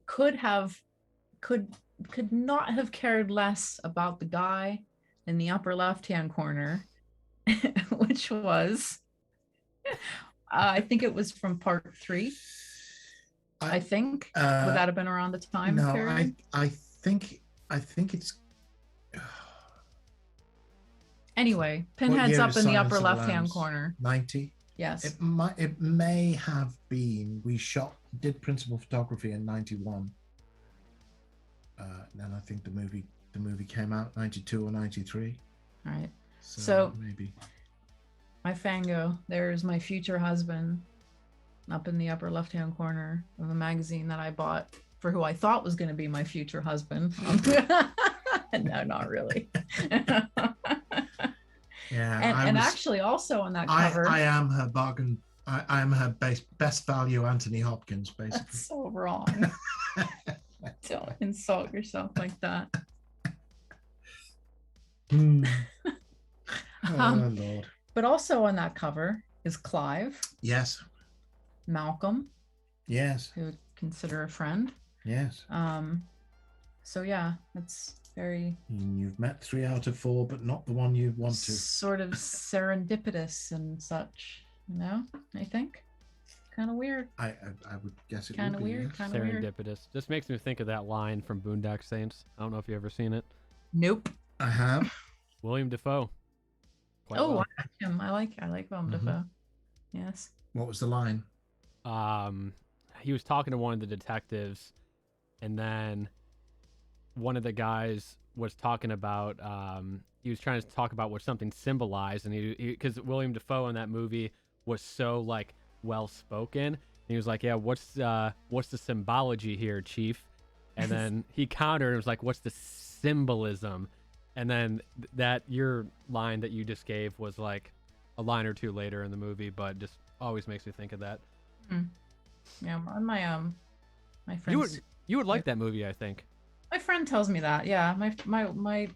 Could not have cared less about the guy in the upper left-hand corner, which was, I think it was from part 3. I think would that have been around the time period? I think it's anyway. Pinhead's up in the upper left-hand corner. 90. Yes, it may have been. We did principal photography in 91. Then I think the movie came out 92 or 93. All right. So maybe my Fango. There's my future husband up in the upper left-hand corner of a magazine that I bought for who I thought was going to be my future husband. No, not really. Yeah, and actually also on that cover, I am her bargain. I am her best value Anthony Hopkins, basically. That's so wrong. Don't insult yourself like that. Oh Lord. But also on that cover is Clive. Yes. Malcolm. Yes. Who would consider a friend. Yes. So yeah, it very. You've met 3 out of 4, but not the one you want to. Sort of serendipitous and such. I think. Kind of weird. I would guess it Kind would of be, weird. yes. Kind of weird. Serendipitous. Just makes me think of that line from Boondock Saints. I don't know if you ever seen it. Nope. I have. William Dafoe. Quite Oh, well. I like him. I like Willem Dafoe. Yes. What was the line? He was talking to one of the detectives, and then one of the guys was talking about he was trying to talk about what something symbolized, and he because William Dafoe in that movie was so like well spoken, and he was like, yeah, what's the symbology here, Chief? And then he countered and was like, what's the symbolism? And then that your line that you just gave was like a line or two later in the movie, but just always makes me think of that. Yeah, my friends. You would like that movie, I think. My friend tells me that. Yeah, my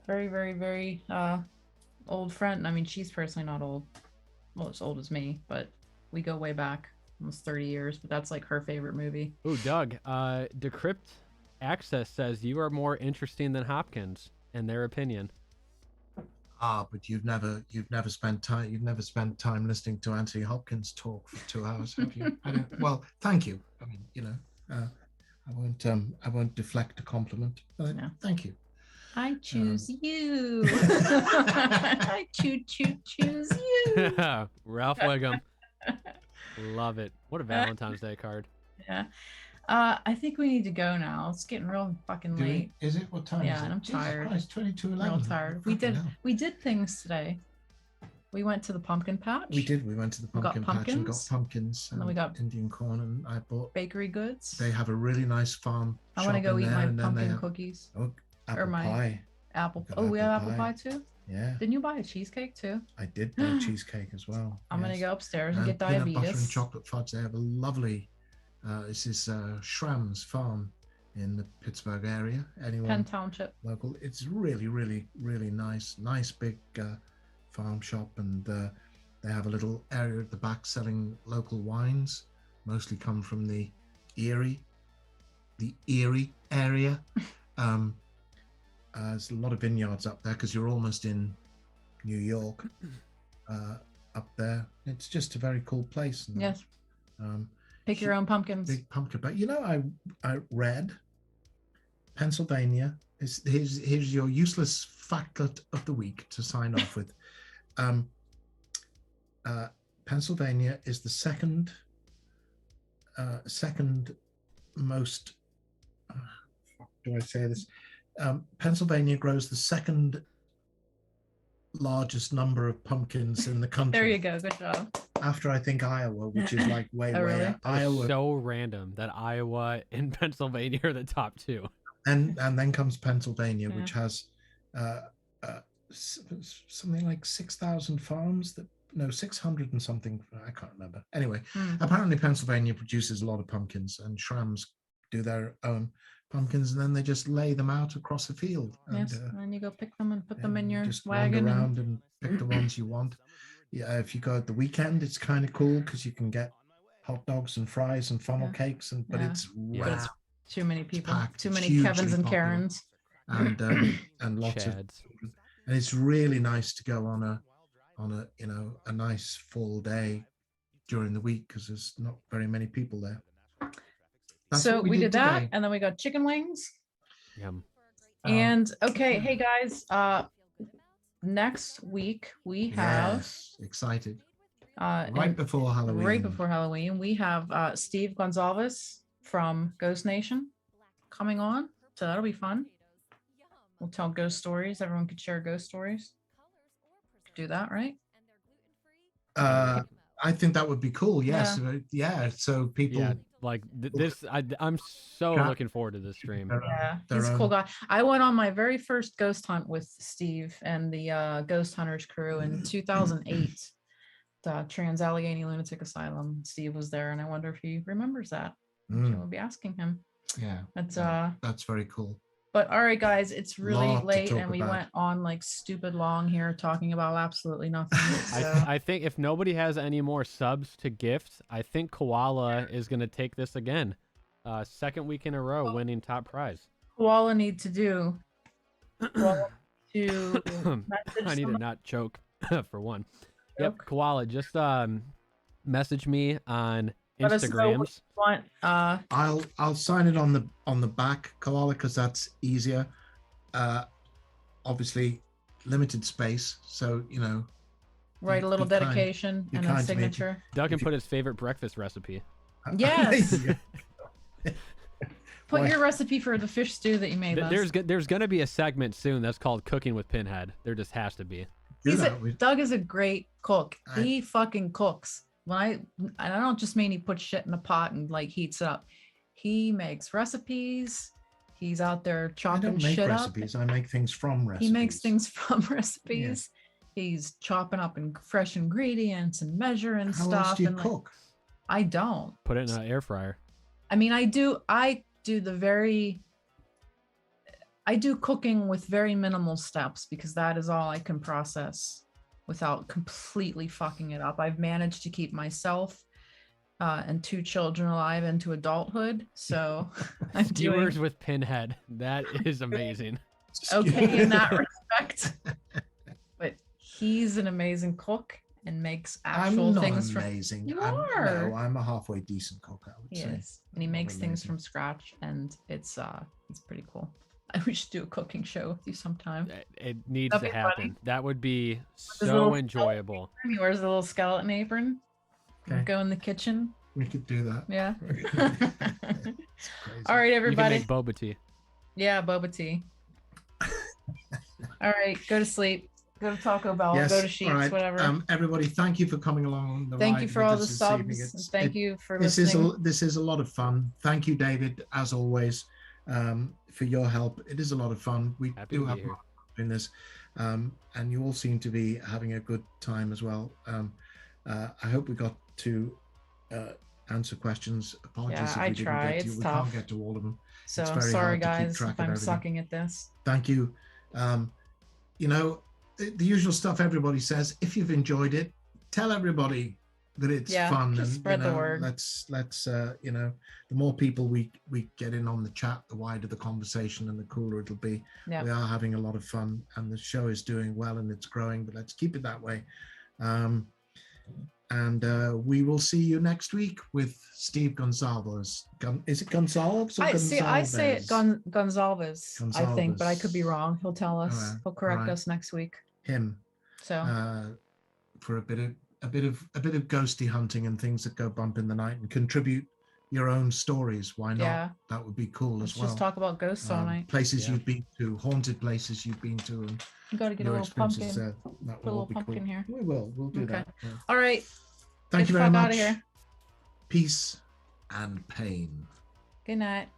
very very very old friend. I mean, she's personally not old. Well, as old as me, but we go way back, almost 30 years. But that's like her favorite movie. Ooh, Doug. Decrypt Access says you are more interesting than Hopkins, in their opinion. But you've never spent time listening to Anthony Hopkins talk for 2 hours, have you? Well, thank you. I mean, I won't deflect a compliment. But No. Thank you. I choose you. I choose you. Ralph Wiggum. Love it. What a Valentine's Day card. Yeah. I think we need to go now. It's getting real fucking late. Is it? What time Yeah, is it? and I'm tired. It's 22:11. No, I'm tired. We did things today. We went to the pumpkin patch. We did. We went to the pumpkin patch and got pumpkins. pumpkins. And then we got Indian corn, and I bought bakery goods. They have a really nice farm. I want to go eat my and then they pumpkin have- cookies. Oh, apple my- pie. Apple. got Oh, we have apple apple pie. pie too. Yeah, Didn't you buy a cheesecake too? I did buy cheesecake as well. I'm gonna yes. go upstairs and And get peanut butter and diabetes. chocolate fudge. They have a lovely. This is Schramm's farm in the Pittsburgh area. Anyone Penn Township. local? It's really, really, really nice. Nice big farm shop, and they have a little area at the back selling local wines. Mostly come from the Erie area. There's a lot of vineyards up there because you're almost in New York. Up there, it's just a very cool place. And, Yes. Pick your own pumpkins. Big pumpkin. But I read Pennsylvania. Here's your useless factlet of the week to sign off with. Pennsylvania is the second most. Do I say this? Pennsylvania grows the second largest number of pumpkins in the country. There you go. Good job. After I think Iowa, which is like way really? up. Iowa, So random that Iowa and Pennsylvania are the top two. and then comes Pennsylvania, Yeah. which has something like 6,000 farms. 600 and something. I can't remember. Anyway, apparently Pennsylvania produces a lot of pumpkins, and Schramm's do their own pumpkins, and then they just lay them out across the field. Yes. And, And then you go pick them and put them in and your just wagon. wander around and pick the ones you want. Yeah, if you go at the weekend, it's kind of cool because you can get hot dogs and fries and funnel cakes, but Yeah. it's Yeah. wow. Too many people. packed. Too It's many hugely Kevins and popular. Karens. and lots of Chads. children. And it's really nice to go on a nice full day during the week because there's not very many people there. That's So what we did that, today. and then we got chicken wings. Yum. And okay, hey guys, next week we have Yes, excited. right Right before Halloween. right before Halloween, we have Steve Gonzalez from Ghost Nation coming on. So that'll be fun. We'll tell ghost stories. Everyone could share ghost stories. Could do that, right? I think that would be cool. Yes. Yeah. So people. Yeah, like this. I'm so Got- looking forward to this stream. Yeah, their he's a cool own- guy. I went on my very first ghost hunt with Steve and the Ghost Hunters crew in 2008. The Trans Allegheny Lunatic Asylum. Steve was there, and I wonder if he remembers that. Mm, We'll be asking him. yeah. That's That's very cool. But all right, guys, it's really Lot to late, talk and we about. went on like stupid long here talking about absolutely nothing. So I think if nobody has any more subs to gift, I think Koala is going to take this again. Second week in a row winning top prize. Koala need to do Well, to I message need to someone. not choke for one. Yep, Joke. Koala, just message me on Let us know what Instagrams. you want. I'll sign it on the back, Koala, because that's easier. Obviously, limited space, so Write a little be kind- dedication be and a kind to me. signature. Doug can If you- put his favorite breakfast recipe. Yes. Put Why- your recipe for the fish stew that you made us. There's gonna be a segment soon that's called Cooking with Pinhead. There just has to be. do that. Doug is a great cook. I- He fucking cooks. I don't just mean he puts shit in a pot and like heats it up. He makes recipes. He's out there I chopping don't make shit recipes. I make things from up. recipes. He makes things from recipes. He's chopping up fresh ingredients and measuring How stuff. else do you and cook? I don't. Put it in an air fryer. I mean, I do cooking with very minimal steps because that is all I can process without completely fucking it up. I've managed to keep myself and 2 children alive into adulthood. So I'm Skewers doing with Pinhead. That is amazing. okay in that respect. But he's an amazing cook and makes actual I'm not thing amazing. You I'm, are. No, I'm a halfway decent cook, I would say. Yes, and he I'm not makes things amazing. from scratch, and it's pretty cool. We should do a cooking show with you sometime. It needs That'd to be happen. funny. That would be his so little enjoyable. He wears a little skeleton apron. Okay. Go in the kitchen. We could do that. Yeah. It's crazy. All right, You can everybody. make boba tea. Yeah, boba tea. All right, go to sleep. Go to Taco Bell. Yes, Go to all Sheets, right. whatever. Everybody, thank you for coming along on the Thank ride you for with all the us this subs. evening. And thank you for This listening. this is a lot of fun. Thank you, David, as always, for your help. It is a lot of fun. We Happy do to have be here. in this, and you all seem to be having a good time as well. I hope we got to answer questions. Apologies Yeah, if I we didn't try. get to. It's We tough. can't get to all of them. So it's I'm very sorry, hard to keep guys, track if of I'm everything. sucking at this. Thank you. The usual stuff everybody says. If you've enjoyed it, tell everybody that it's fun, just and spread the word. Let's the more people we get in on the chat, the wider the conversation and the cooler it'll be. Yeah. We are having a lot of fun, and the show is doing well and it's growing. But let's keep it that way. And we will see you next week with Steve Gonzalez. Is it Gonzalez or I say it Gonzalez? Gonzalez, I think, but I could be Gonzalez. wrong. He'll tell us. Alright, He'll correct alright. us next week. Him. So For a bit of ghosty hunting and things that go bump in the night, and contribute your own stories. Why not? yeah, That would be cool let's as well. just talk about ghosts all night. Places Yeah. you've been to, haunted places you've been to, and You got to get a your little experiences pumpkin. there. That Put a will all little be pumpkin cool. here. We will. We'll do Okay. that. Yeah. All right. Thank Get you the very fuck much. outta here. Peace and pain. Good night.